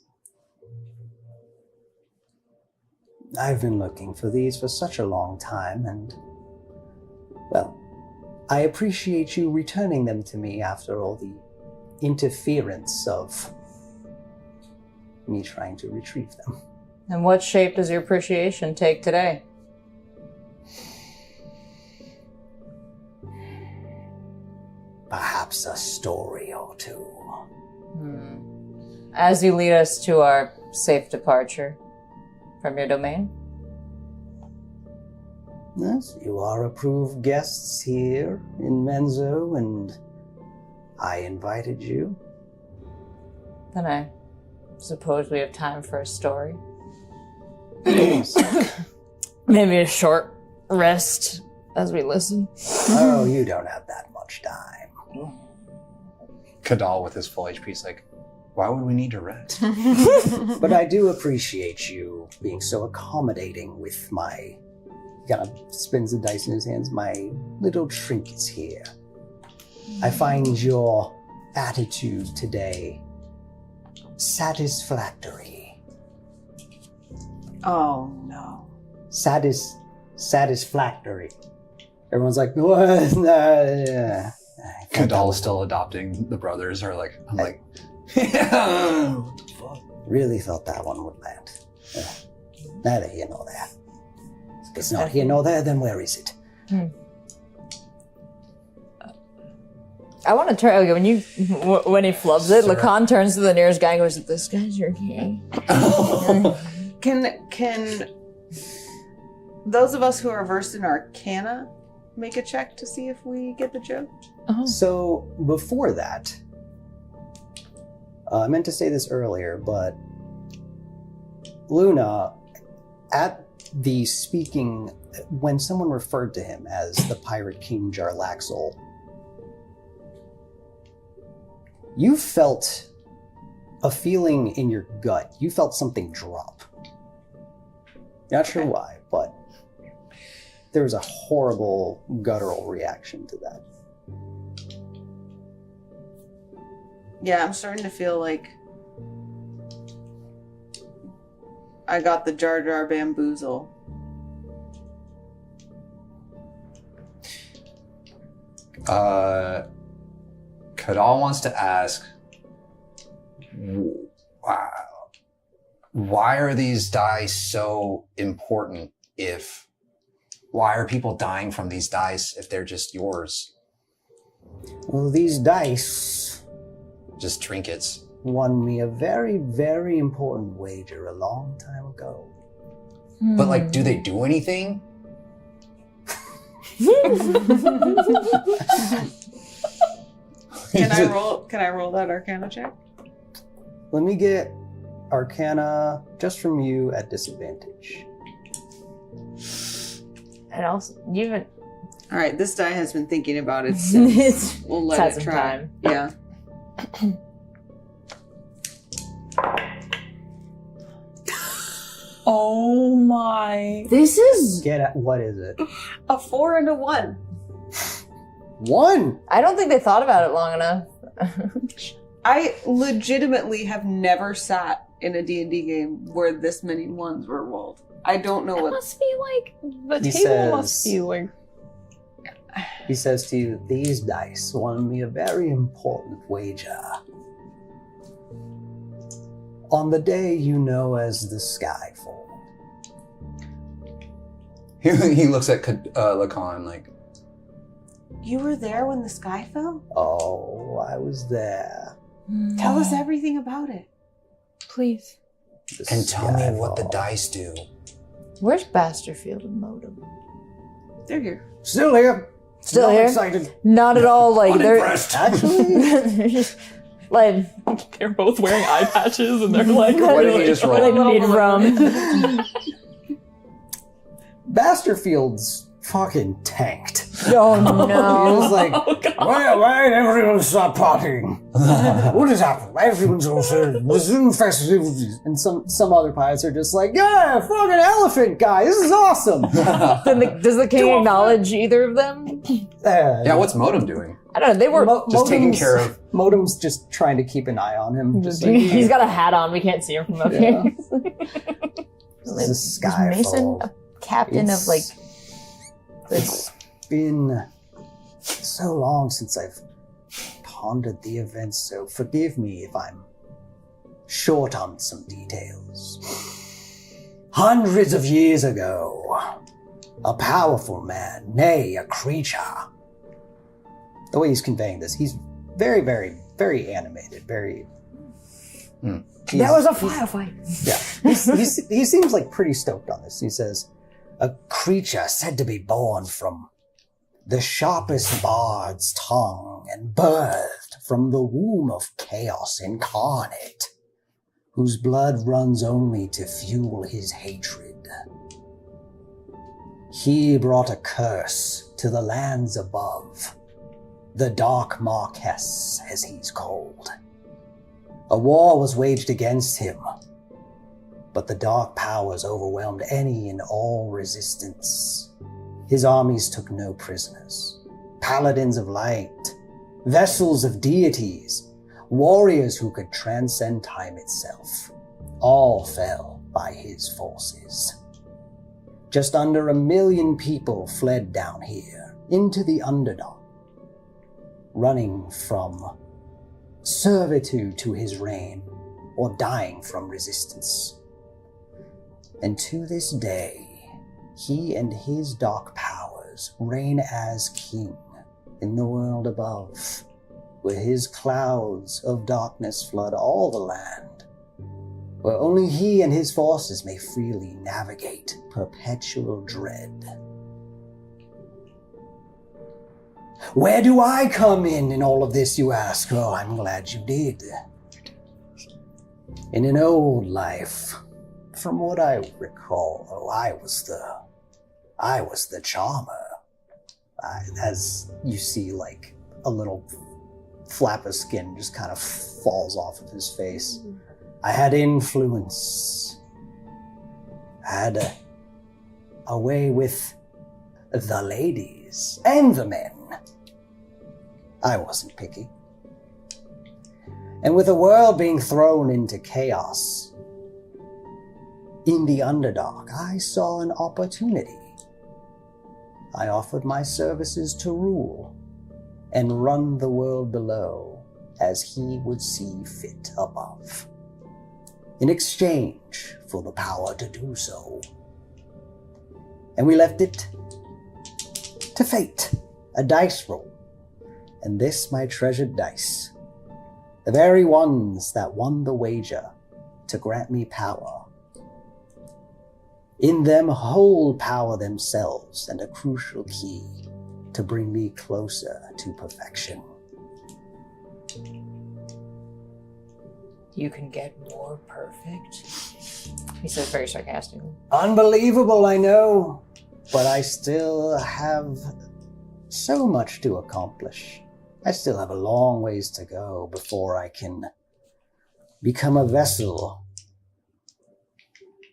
I've been looking for these for such a long time, and, well, I appreciate you returning them to me after all the interference of me trying to retrieve them. And what shape does your appreciation take today? Perhaps a story or two. As you lead us to our safe departure from your domain. Yes, you are approved guests here in Menzo, and I invited you. Then I suppose we have time for a story. Maybe a short rest as we listen. Oh, you don't have that much time. Kadal with his full HP is like, why would we need to rest? But I do appreciate you being so accommodating with my... He kind of spins the dice in his hands. My little trinkets here. I find your attitude today satisfactory. Oh no. Satisfactory. Everyone's like, what? Kadal is still adopting the brothers, or like, I'm like, yeah, what the fuck? Really thought that one would land. Neither here nor there. If it's not here nor there, then where is it? I want to turn. Okay, when he flubs it, Lacan turns to the nearest guy and goes, "This guy's your king." Can those of us who are versed in Arcana make a check to see if we get the joke. Oh. So before that, I meant to say this earlier, but Luna, at the speaking, when someone referred to him as the Pirate King Jarlaxle, you felt a feeling in your gut. You felt something drop. Not sure why, but there was a horrible guttural reaction to that. Yeah, I'm starting to feel like I got the Jar Jar bamboozle. Kadal wants to ask, why are these dice so important why are people dying from these dice if they're just yours? Well, these dice Just trinkets. won me a very, very important wager a long time ago. But like, do they do anything? Can I roll that Arcana check? Let me get Arcana just from you at disadvantage. And also, you even All right, this die has been thinking about it since. We'll let had it some try. time. Yeah. Oh my. This is. Get at what is it? A 4 and a 1. 1! I don't think they thought about it long enough. I legitimately have never sat in a D&D game where this many ones were rolled. I don't know It what. must be like the He table must says- be like. He says to you, these dice won me a very important wager. On the day you know as the Skyfall. He looks at Lacan like, You were there when the sky fell? Oh, I was there. Tell us everything about it. Please. The and tell me what the Skyfall. dice do. Where's Basterfield and Modem? They're here. Still here. Still Not here? excited. Not at all. Like Unimpressed. Actually, they're just like They're both wearing eye patches and they're like, What did he just roll? like need rum. Basterfield's fucking tanked. Oh He no! was like, Oh, God. why everyone stop partying? What has happened? Everyone's also resume festivities. And some other pirates are just like, yeah, fucking elephant guy, this is awesome. Does the king acknowledge either of them? Yeah, what's Modem doing? I don't know. They were. Just taking care of. Modem's just trying to keep an eye on him. Just like, He's got a hat on. We can't see him from up Yeah. here. this is Is Mason Skyfall. a captain of like? It's been so long since I've pondered the events, so forgive me if I'm short on some details. Hundreds of years ago, a powerful man, nay, a creature. The way he's conveying this, he's very, very, very animated, very... There was a firefight. Yeah, he seems like pretty stoked on this. He says, a creature said to be born from the sharpest bard's tongue and birthed from the womb of chaos incarnate, whose blood runs only to fuel his hatred. He brought a curse to the lands above, the Dark Marquess, as he's called. A war was waged against him, but the dark powers overwhelmed any and all resistance. His armies took no prisoners. Paladins of light, vessels of deities, warriors who could transcend time itself, all fell by his forces. Just under 1 million people fled down here into the Underdark, running from servitude to his reign or dying from resistance. And to this day, he and his dark powers reign as king in the world above, where his clouds of darkness flood all the land, where only he and his forces may freely navigate perpetual dread. Where do I come in all of this, you ask? Oh, I'm glad you did. In an old life, from what I recall, I was the charmer. As you see, like, a little flap of skin just kind of falls off of his face. I had influence. I had a way with the ladies and the men. I wasn't picky. And with the world being thrown into chaos, in the Underdark, I saw an opportunity. I offered my services to rule and run the world below as he would see fit above, in exchange for the power to do so. And we left it to fate, a dice roll. And this, my treasured dice, the very ones that won the wager to grant me power, in them hold power themselves and a crucial key to bring me closer to perfection. You can get more perfect? He says very sarcastically. Unbelievable, I know, but I still have so much to accomplish. I still have a long ways to go before I can become a vessel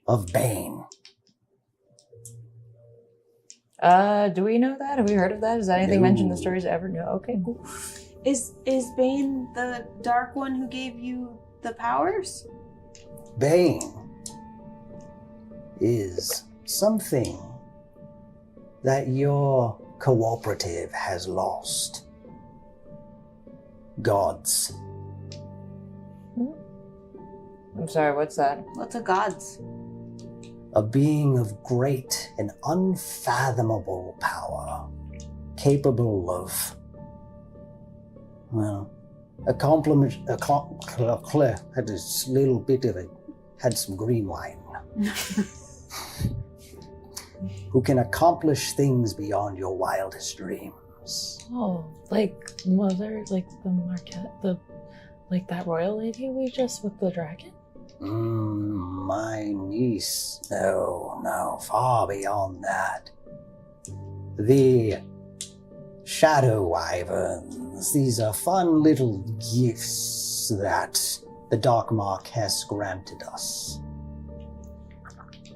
of Bane. Do we know that? Have we heard of that? Is that anything mentioned in the stories ever? No. Okay, cool. Is Bane the dark one who gave you the powers? Bane is something that your cooperative has lost. Gods. I'm sorry, what's that? What's a gods? A being of great and unfathomable power, capable of, well, had this little bit of it, had some green wine. Who can accomplish things beyond your wildest dreams. Oh, like Mother, like the Marquette, like that royal lady we just with the dragon? My niece. No, far beyond that. The Shadow Wyverns. These are fun little gifts that the Dark Marquess granted us.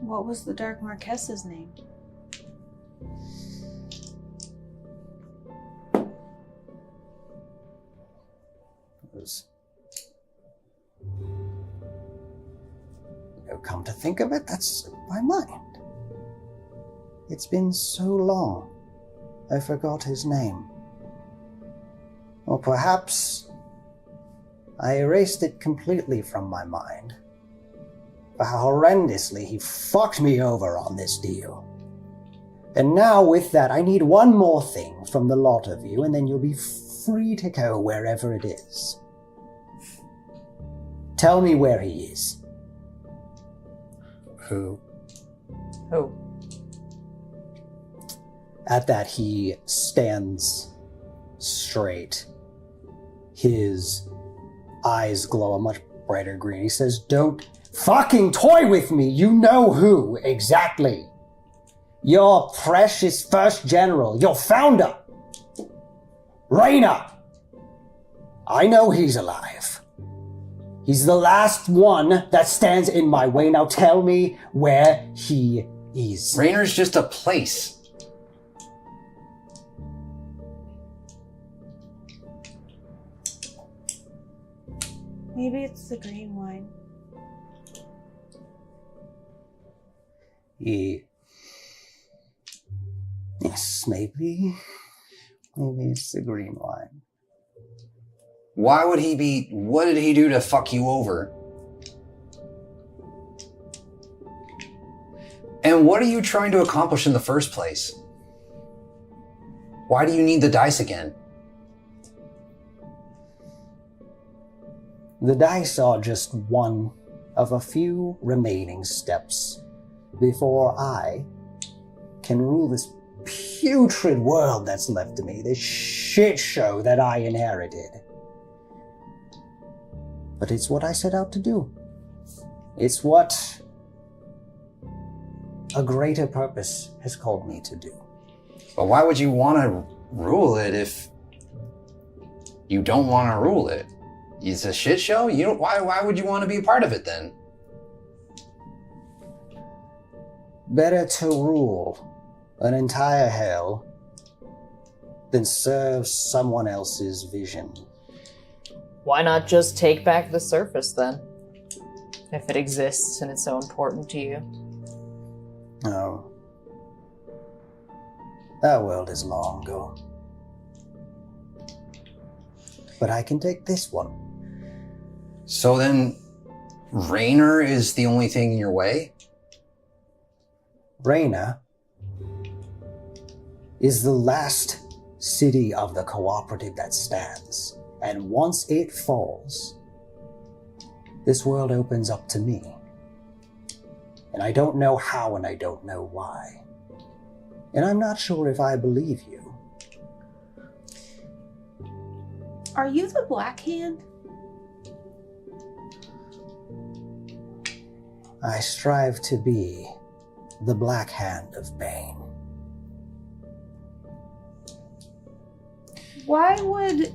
What was the Dark Marquess's name? Come to think of it, that's my mind. It's been so long, I forgot his name. Or perhaps I erased it completely from my mind. For how horrendously he fucked me over on this deal. And now with that, I need one more thing from the lot of you, and then you'll be free to go wherever it is. Tell me where he is. Who? At that, he stands straight. His eyes glow a much brighter green. He says, "Don't fucking toy with me! You know who, exactly. Your precious first general, your founder, Raina. I know he's alive. He's the last one that stands in my way. Now tell me where he is." Rainer's just a place. Maybe it's the green wine. Yes, maybe it's the green wine. Why would he be... What did he do to fuck you over? And what are you trying to accomplish in the first place? Why do you need the dice again? The dice are just one of a few remaining steps before I can rule this putrid world that's left to me, this shit show that I inherited. But it's what I set out to do. It's what a greater purpose has called me to do. But why would you want to rule it if you don't want to rule it? It's a shit show? Why would you want to be a part of it then? Better to rule an entire hell than serve someone else's vision. Why not just take back the surface then? If it exists and it's so important to you. No. That world is long gone. But I can take this one. So then, Raynor is the only thing in your way? Raynor is the last city of the cooperative that stands. And once it falls, this world opens up to me. And I don't know how and I don't know why. And I'm not sure if I believe you. Are you the Black Hand? I strive to be the Black Hand of Bane. Why would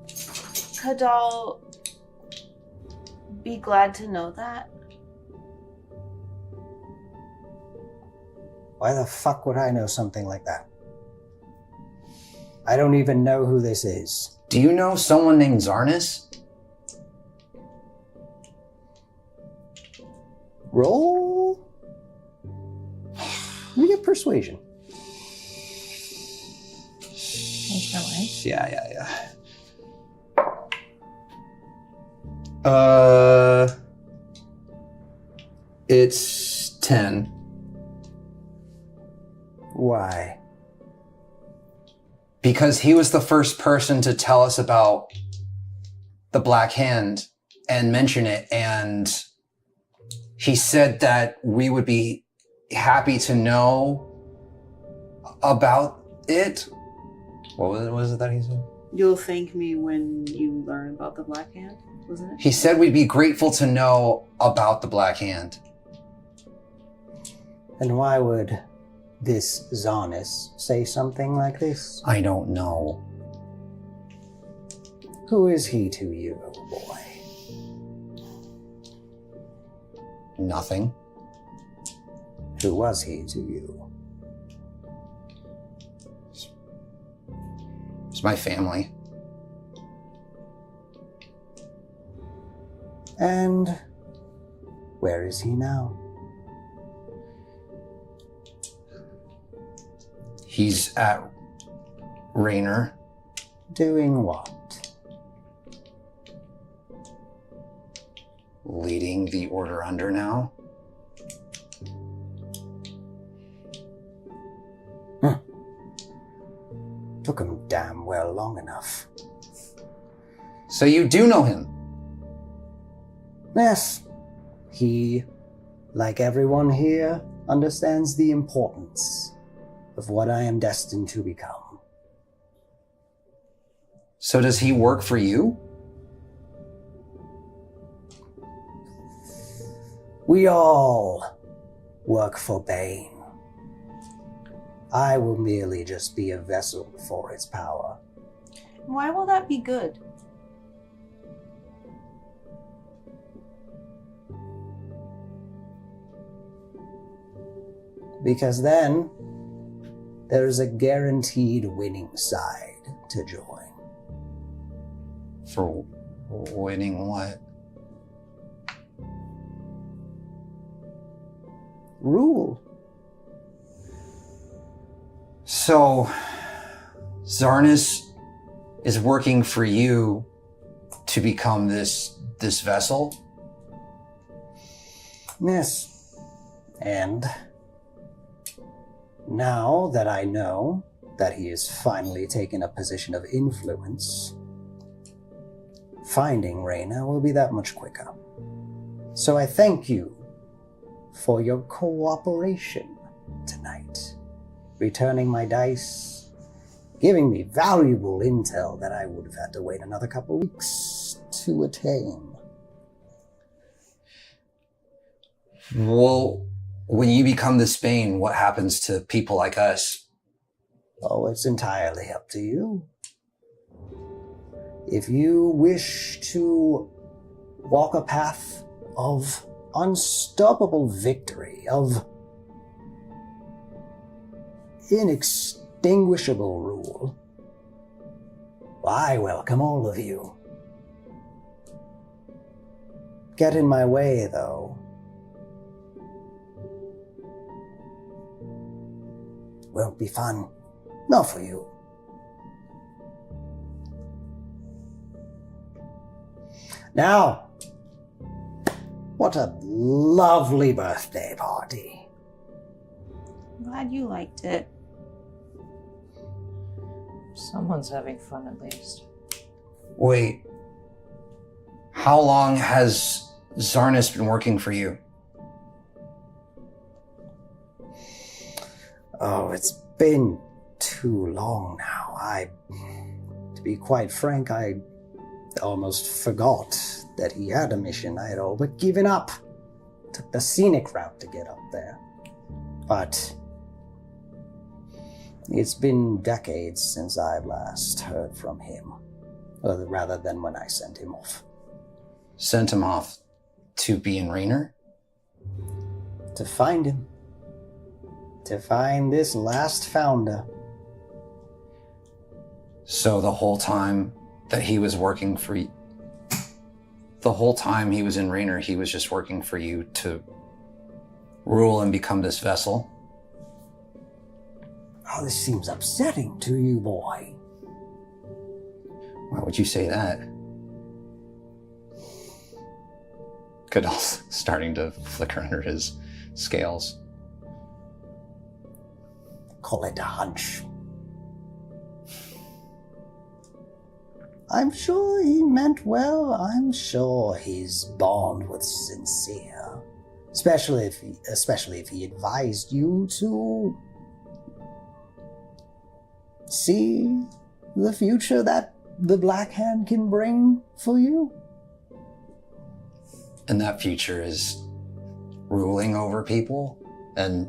Kadal be glad to know that? Why the fuck would I know something like that? I don't even know who this is. Do you know someone named Zarnis? Roll? Let me get persuasion. Yeah. It's 10. Why? Because he was the first person to tell us about the Black Hand and mention it, and he said that we would be happy to know about it. What was it that he said? You'll thank me when you learn about the Black Hand, wasn't it? He said we'd be grateful to know about the Black Hand. And why would this Zarnis say something like this? I don't know. Who is he to you, boy? Nothing. Who was he to you? It's my family. And where is he now? He's at Raynor. Doing what? Leading the Order Under now. Took him damn well long enough. So you do know him? Yes. He, like everyone here, understands the importance of what I am destined to become. So does he work for you? We all work for Bane. I will merely just be a vessel for its power. Why will that be good? Because then, there's a guaranteed winning side to join. For winning what? Rule. So, Zarnis is working for you to become this vessel? Yes. And now that I know that he has finally taken a position of influence, finding Raynor will be that much quicker. So I thank you for your cooperation tonight, returning my dice, giving me valuable intel that I would have had to wait another couple weeks to attain. Well, when you become this Bane, what happens to people like us? Oh, it's entirely up to you. If you wish to walk a path of unstoppable victory, of inextinguishable rule, I welcome all of you. Get in my way, though. Won't be fun. Not for you. Now, what a lovely birthday party. I'm glad you liked it. Someone's having fun at least. Wait, how long has Zarnus been working for you? Oh, it's been too long now. To be quite frank, I almost forgot that he had a mission. I had all but given up. Took the scenic route to get up there. But it's been decades since I've last heard from him. Rather than when I sent him off. Sent him off to be in Raynor? To find him. To find this last founder. So the whole time that he was working for you, the whole time he was in Raynor, he was just working for you to rule and become this vessel? Oh, this seems upsetting to you, boy. Why would you say that? Goodall's starting to flicker under his scales. Call it a hunch. I'm sure he meant well. I'm sure his bond was sincere. Especially if he advised you to see the future that the Black Hand can bring for you. And that future is ruling over people? And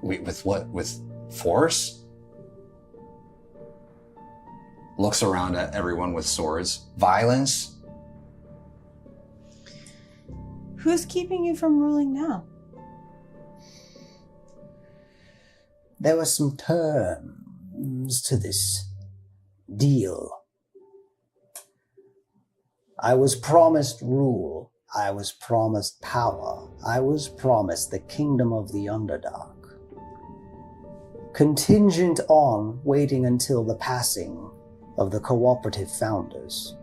with what? With force? Looks around at everyone with swords. Violence? Who's keeping you from ruling now? There were some terms to this deal. I was promised rule. I was promised power. I was promised the kingdom of the Underdark. Contingent on waiting until the passing of the cooperative founders.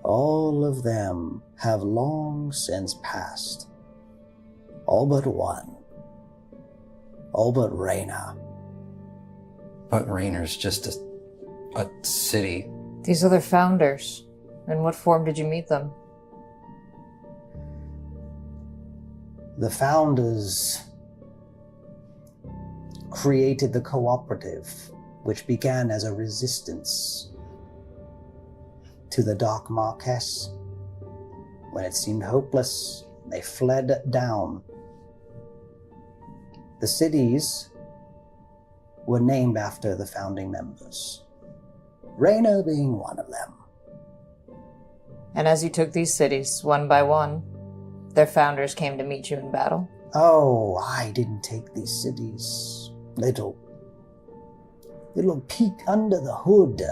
All of them have long since passed. All but one. All but Raynor. But Raynor's just a city. These other founders, in what form did you meet them? The founders created the cooperative, which began as a resistance to the Dark Marquess. When it seemed hopeless, they fled down. The cities were named after the founding members, Raynor being one of them. And as you took these cities, one by one, their founders came to meet you in battle? Oh, I didn't take these cities. Little peek under the hood.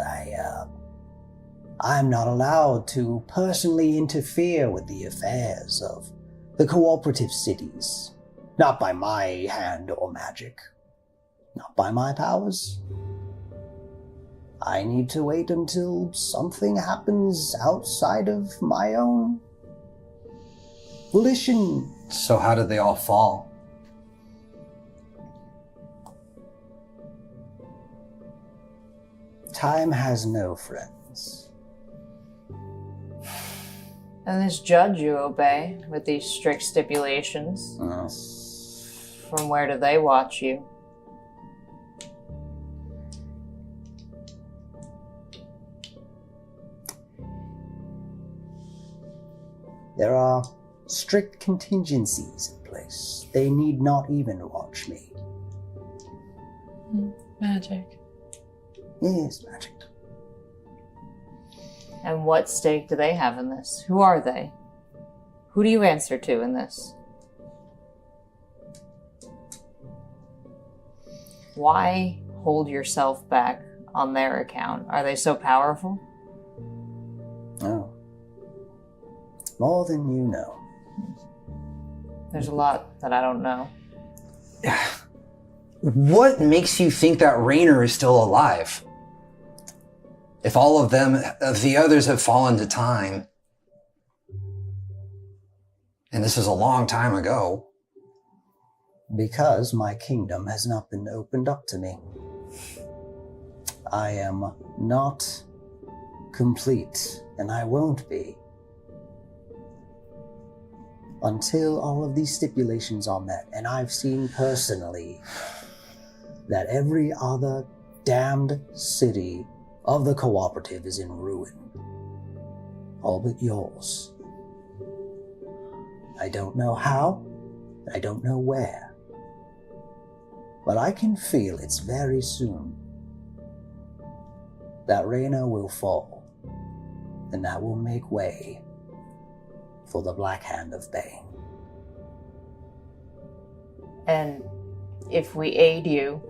I'm not allowed to personally interfere with the affairs of the cooperative cities. Not by my hand or magic. Not by my powers. I need to wait until something happens outside of my own volition. So how did they all fall? Time has no friends. And this judge you obey with these strict stipulations. From where do they watch you? There are strict contingencies in place. They need not even watch me. Magic. Yes, magic. And what stake do they have in this? Who are they? Who do you answer to in this? Why hold yourself back on their account? Are they so powerful? Oh. More than you know. There's a lot that I don't know. What makes you think that Raynor is still alive? If all of them, the others have fallen to time, and this is a long time ago. Because my kingdom has not been opened up to me. I am not complete, and I won't be. Until all of these stipulations are met, and I've seen personally that every other damned city of the cooperative is in ruin. All but yours. I don't know how, I don't know where, but I can feel it's very soon that Raynor will fall, and that will make way for the Black Hand of Bane. And if we aid you,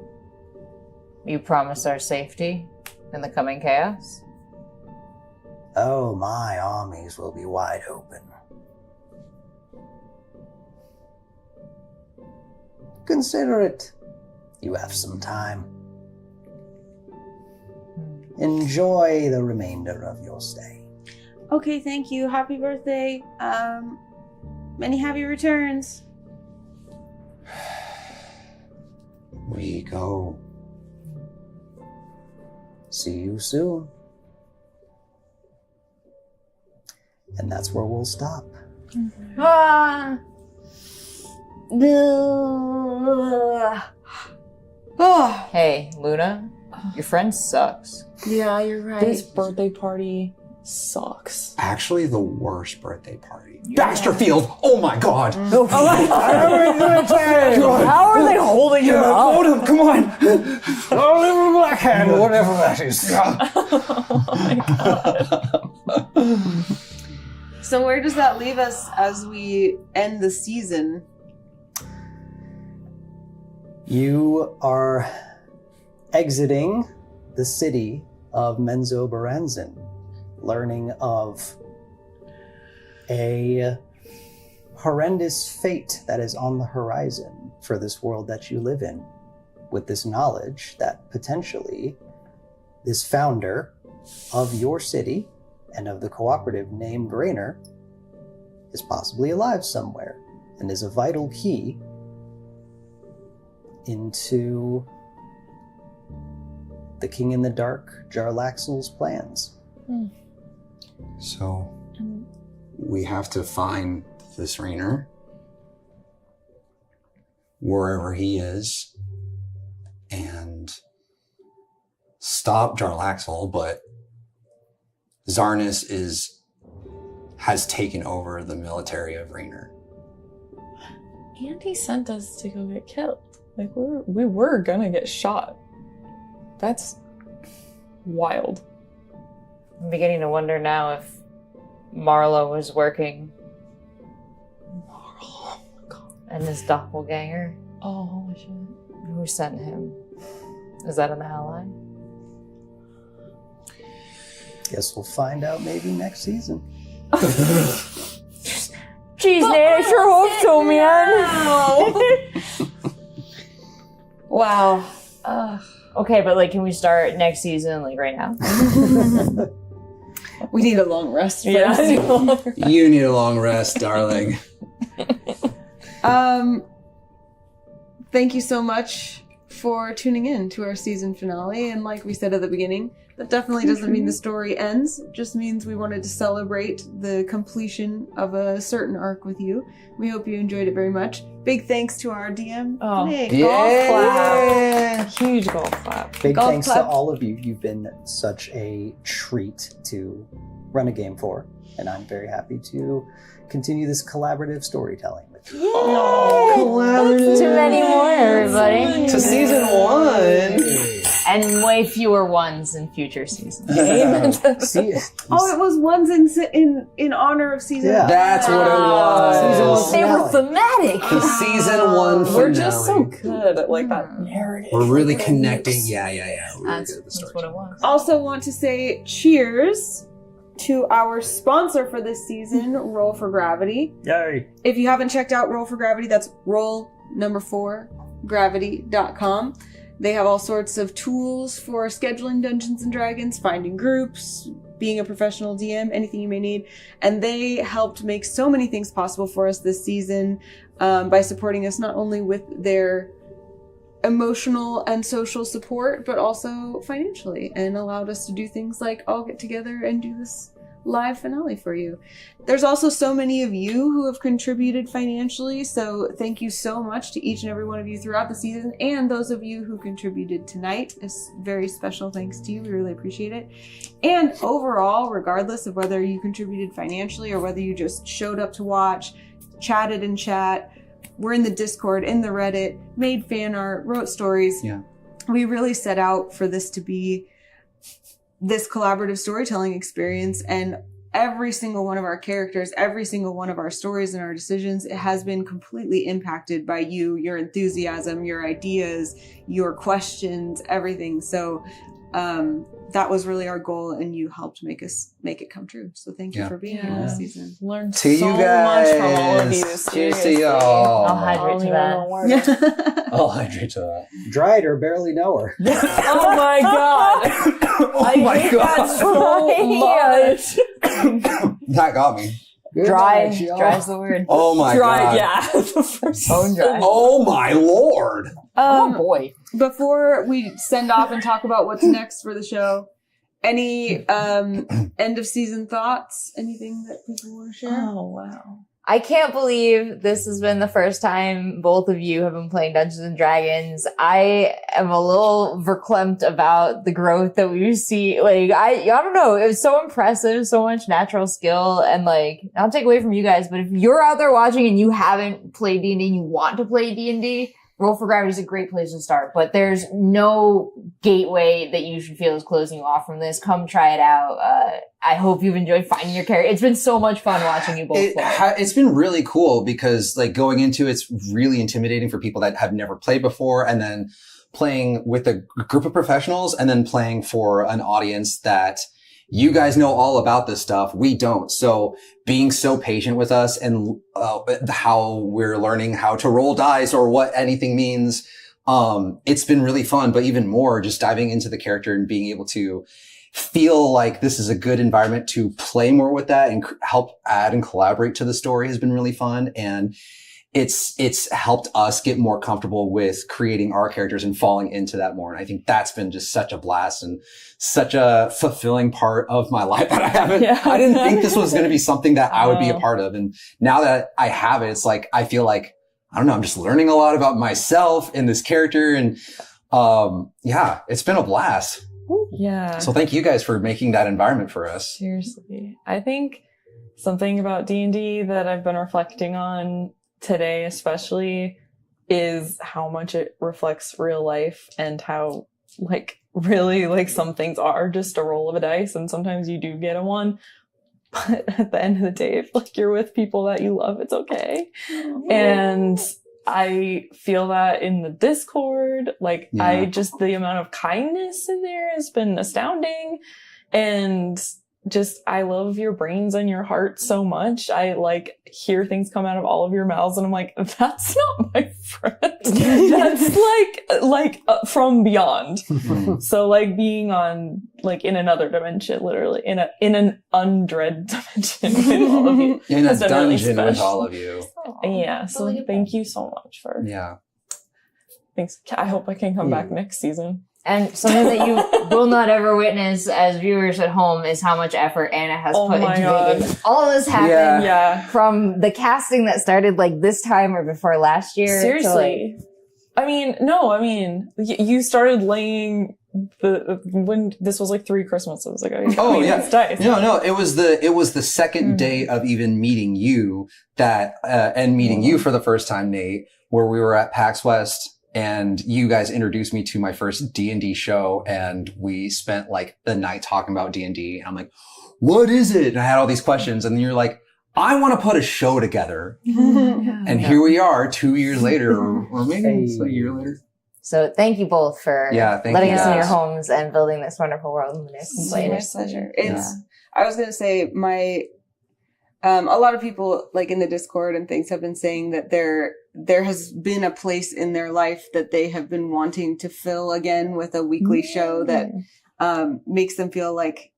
you promise our safety in the coming chaos? Oh, my armies will be wide open. Consider it. You have some time. Enjoy the remainder of your stay. Okay, thank you. Happy birthday. Many happy returns. We go. See you soon. And that's where we'll stop. Ah. Oh. Hey, Luna, your friend sucks. Yeah, you're right. This birthday party sucks. Actually, the worst birthday party. Baxterfield! Oh my god! How are they holding him up? Hold him, come on! Oh, Black Hand, whatever that is. So where does that leave us as we end the season? You are exiting the city of Menzo Baranzan, learning of a horrendous fate that is on the horizon for this world that you live in, with this knowledge that potentially this founder of your city and of the cooperative named Raynor is possibly alive somewhere and is a vital key into the King in the Dark, Jarlaxle's plans. So, we have to find this Raynor, wherever he is, and stop Jarlaxle, but Zarnus has taken over the military of Raynor. And he sent us to go get killed. Like, we were gonna get shot. That's wild. I'm beginning to wonder now if Marlowe was working. Oh my god. And his doppelganger. Oh, holy shit. Who sent him? Is that an ally? Guess we'll find out maybe next season. Jeez, Nate, I sure hope so, man. Wow. Okay, but like, can we start next season, like right now? We need a long rest first. Yeah. You need a long rest, darling. Thank you so much for tuning in to our season finale. And like we said at the beginning, That definitely doesn't mean the story ends. It just means we wanted to celebrate the completion of a certain arc with you. We hope you enjoyed it very much. Big thanks to our DM. Oh, Nick. golf clap. Huge golf clap. Big Golf thanks clap. to all of you. You've been such a treat to run a game for, and I'm very happy to continue this collaborative storytelling with you. Too many more, everybody. To season 1. And way fewer ones in future seasons. See, Oh, it was ones in honor of season. Yeah. That's what it was. They were thematic. The season 1 finale. We're just so good at like that narrative. We're really connecting. Yeah. We're really That's, good at the that's story. what it was. Also want to say cheers to our sponsor for this season, Roll for Gravity. Yay! If you haven't checked out Roll for Gravity, that's roll4gravity.com. They have all sorts of tools for scheduling Dungeons and Dragons, finding groups, being a professional DM, anything you may need. And they helped make so many things possible for us this season by supporting us not only with their emotional and social support, but also financially, and allowed us to do things like all get together and do this live finale for you. There's also so many of you who have contributed financially, so thank you so much to each and every one of you throughout the season, and those of you who contributed tonight. A very special thanks to you. We really appreciate it. And overall, regardless of whether you contributed financially or whether you just showed up to watch, chatted in chat, we're in the Discord, in the Reddit, made fan art, wrote stories. Yeah. We really set out for this to be this collaborative storytelling experience, and every single one of our characters, every single one of our stories and our decisions, it has been completely impacted by you, your enthusiasm, your ideas, your questions, everything. So that was really our goal, and you helped make it come true. So thank you for being here this season. Learned To so you guys. much from all of you. Cheers to Seriously. y'all. I'll hydrate to that. I'll hydrate to that. Dried or barely know her. Oh my god. Oh my hate god. that so much. That got me. Good Dry. night, y'all. Dry's the word. Oh my Dry, god. yeah. Bone dry. Oh my lord. Oh boy. Before we send off and talk about what's next for the show, any end of season thoughts? Anything that people want to share? Oh wow. I can't believe this has been the first time both of you have been playing Dungeons and Dragons. I am a little verklempt about the growth that we see. Like, I don't know. It was so impressive, so much natural skill, and like, not to take away from you guys, but if you're out there watching and you haven't played D&D and you want to play D&D, Roll for Gravity is a great place to start, but there's no gateway that you should feel is closing you off from this. Come try it out. I hope you've enjoyed finding your character. It's been so much fun watching you both play. It's been really cool because like going into it's really intimidating for people that have never played before, and then playing with a group of professionals and then playing for an audience that you guys know all about this stuff. We don't. So being so patient with us and how we're learning how to roll dice or what anything means, it's been really fun. But even more, just diving into the character and being able to feel like this is a good environment to play more with that and help add and collaborate to the story has been really fun. And it's helped us get more comfortable with creating our characters and falling into that more. And I think that's been just such a blast and such a fulfilling part of my life that I didn't think this was going to be something that I would be a part of. And now that I have it, it's like, I feel like, I don't know, I'm just learning a lot about myself in this character. And, yeah, it's been a blast. Yeah. So thank you guys for making that environment for us. Seriously. I think something about D&D that I've been reflecting on today especially is how much it reflects real life and how like really like some things are just a roll of a dice and sometimes you do get a 1, but at the end of the day if like you're with people that you love, it's okay. And I feel that in the Discord, like I just the amount of kindness in there has been astounding. And just, I love your brains and your heart so much. I like hear things come out of all of your mouths and I'm like, that's not my friend. That's like from beyond. So like being on, like in another dimension, literally in an undread dimension with all of you. In a dungeon really with all of you. Yeah. So thank you so much for. Yeah. Thanks. I hope I can come back next season. And something that you will not ever witness as viewers at home is how much effort Anna has put into making all this happen. Yeah. From the casting that started like this time or before last year. Seriously. You started laying when this was like 3 Christmases ago. Yeah. It's nice. No. It was the second day of even meeting you and meeting you for the first time, Nate, where we were at PAX West. And you guys introduced me to my first D&D show, and we spent like the night talking about D&D. And I'm like, what is it? And I had all these questions, and then you're like, I want to put a show together. And here we are 2 years later, or maybe a year later. So thank you both for letting us in your homes and building this wonderful world in the Nurse My pleasure. I was going to say a lot of people like in the Discord and things have been saying that there has been a place in their life that they have been wanting to fill again with a weekly show that makes them feel like,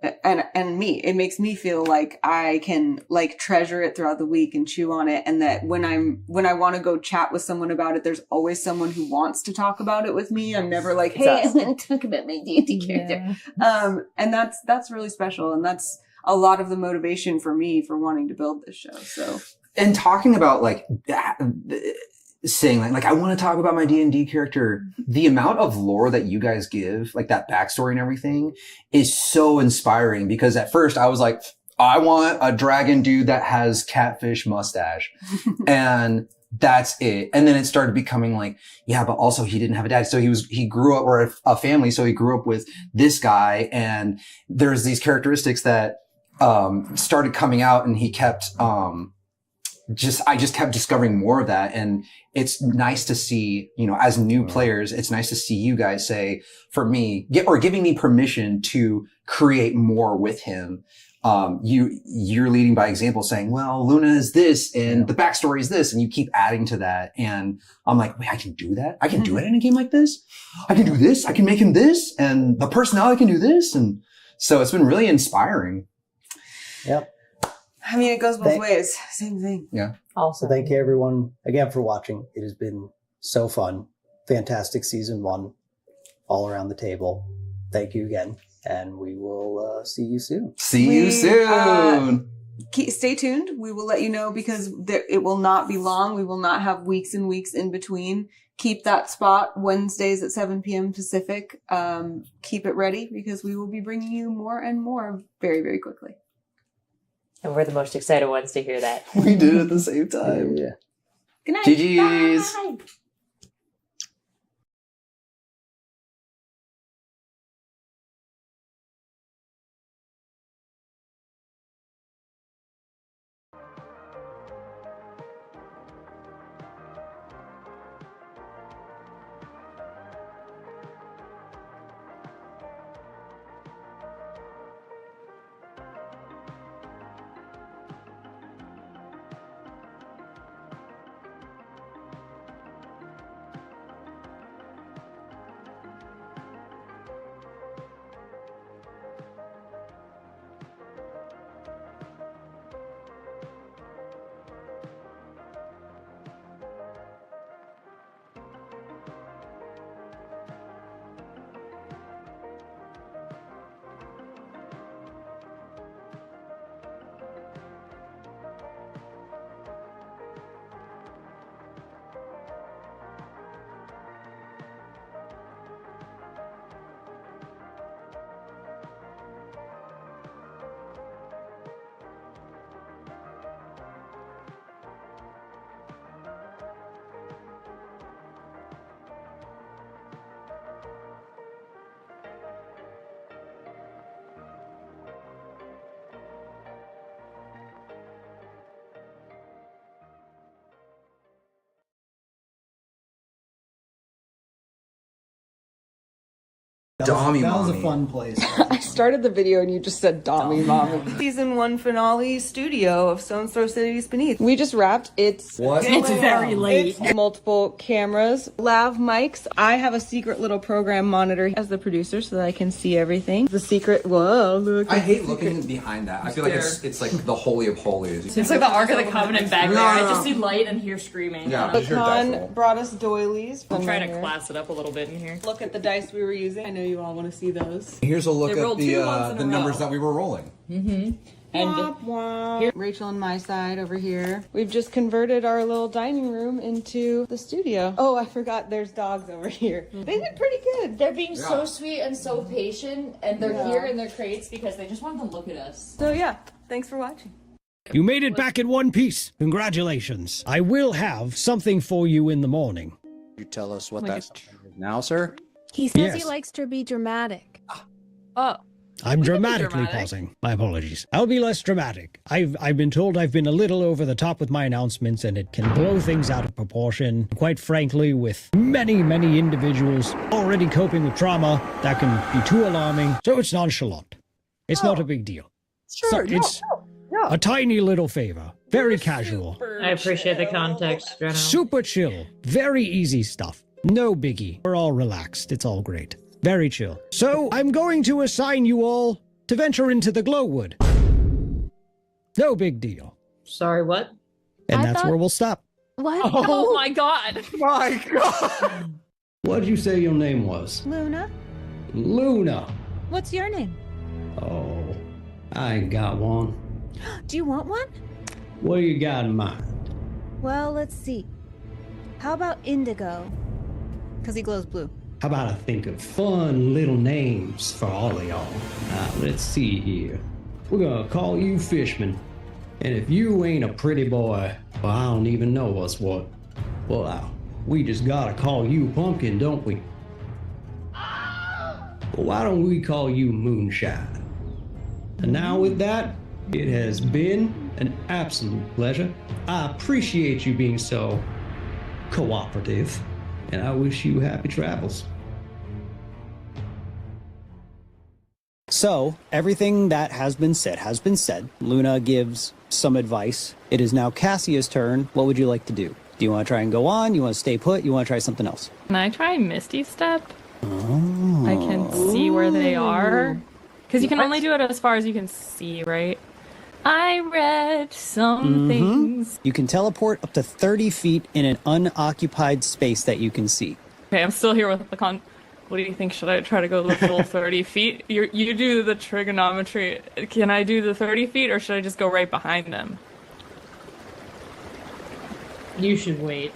it makes me feel like I can like treasure it throughout the week and chew on it. And that when I want to go chat with someone about it, there's always someone who wants to talk about it with me. I'm never like, hey, I want to talk about my D&D character. And that's really special. And that's a lot of the motivation for me for wanting to build this show. So, and talking about like saying like I want to talk about my D&D character, the amount of lore that you guys give, like that backstory and everything, is so inspiring. Because at first I was like, I want a dragon dude that has catfish mustache, and that's it. And then it started becoming like, yeah, but also he didn't have a dad, so he grew up, or a family, so he grew up with this guy, and there's these characteristics that started coming out, and he kept I just kept discovering more of that. And it's nice to see, as new players, it's nice to see you guys say, for me, giving me permission to create more with him. You're leading by example, saying, well, Luna is this and the backstory is this, and you keep adding to that. And I'm like, wait, I can do that? I can do it in a game like this? I can do this? I can make him this, and the personality can do this. And so it's been really inspiring. Yep. I mean, it goes both ways. Same thing. Yeah. Also, thank you everyone again for watching. It has been so fun. Fantastic season 1 all around the table. Thank you again. And we will see you soon. See you soon. Stay tuned. We will let you know, because it will not be long. We will not have weeks and weeks in between. Keep that spot Wednesdays at 7 p.m. Pacific. Keep it ready, because we will be bringing you more and more very, very quickly. And we're the most excited ones to hear that. We did it at the same time. Yeah. Good night. GG's. Bye. Dommy That was a mommy. fun place. I started the video and you just said Dommy Mommy. Season 1 finale studio of StonesThrow Cities Beneath. We just wrapped. It's What? It's very late. It's multiple cameras, lav mics. I have a secret little program monitor as the producer so that I can see everything. The secret. Whoa, look. I hate looking behind that. I feel like it's like the holy of holies. It's like the Ark of the Covenant back there. No, I no, just no. see light and hear screaming. Yeah. But Khan brought us doilies. I'm trying to class it up a little bit in here. Look at the dice we were using. I know you all want to see those. Here's a look They rolled at two ones in the a numbers row. that we were rolling. Mm-hmm. And Womp womp. Rachel and my side over here. We've just converted our little dining room into the studio. Oh, I forgot there's dogs over here. They look pretty good. They're being so sweet and so patient, and they're here in their crates because they just want to look at us. So yeah, thanks for watching. You made it back in one piece. Congratulations. I will have something for you in the morning. You tell us what that's now, sir? He says he Yes. likes to be dramatic. Oh. I'm We can be dramatically dramatic. pausing. My apologies. I'll be less dramatic. I've been told I've been a little over the top with my announcements, and it can blow things out of proportion. Quite frankly, with many individuals already coping with trauma, that can be too alarming. So it's nonchalant. It's not a big deal. Sure, It's a tiny little favor. Very casual. I appreciate the context, General. Super chill. Very easy stuff. No biggie. We're all relaxed. It's all great. Very chill. So, I'm going to assign you all to venture into the Glowwood. No big deal. Sorry, what? And I that's thought- where we'll stop. What? Oh my god. My God! What'd you say your name was? Luna, Luna. what's your name? Oh, I ain't got one. Do you want one? What do you got in mind? Well, let's see. How about Indigo? Because he glows blue. How about I think of fun little names for all of y'all? Let's see here. We're gonna call you Fishman. And if you ain't a pretty boy, well, I don't even know what's what. Well, we just gotta call you Pumpkin, don't we? Well, why don't we call you Moonshine? And now with that, it has been an absolute pleasure. I appreciate you being so cooperative, and I wish you happy travels. So, everything that has been said. Luna gives some advice. It is now Cassia's turn. What would you like to do? Do you want to try and go on? You want to stay put? You want to try something else? Can I try Misty Step? Oh. I can see where they are. Because you can only do it as far as you can see, right? I read some things. You can teleport up to 30 feet in an unoccupied space that you can see. Okay, I'm still here with the con. What do you think? Should I try to go the full 30 feet? You do the trigonometry. Can I do the 30 feet or should I just go right behind them? You should wait.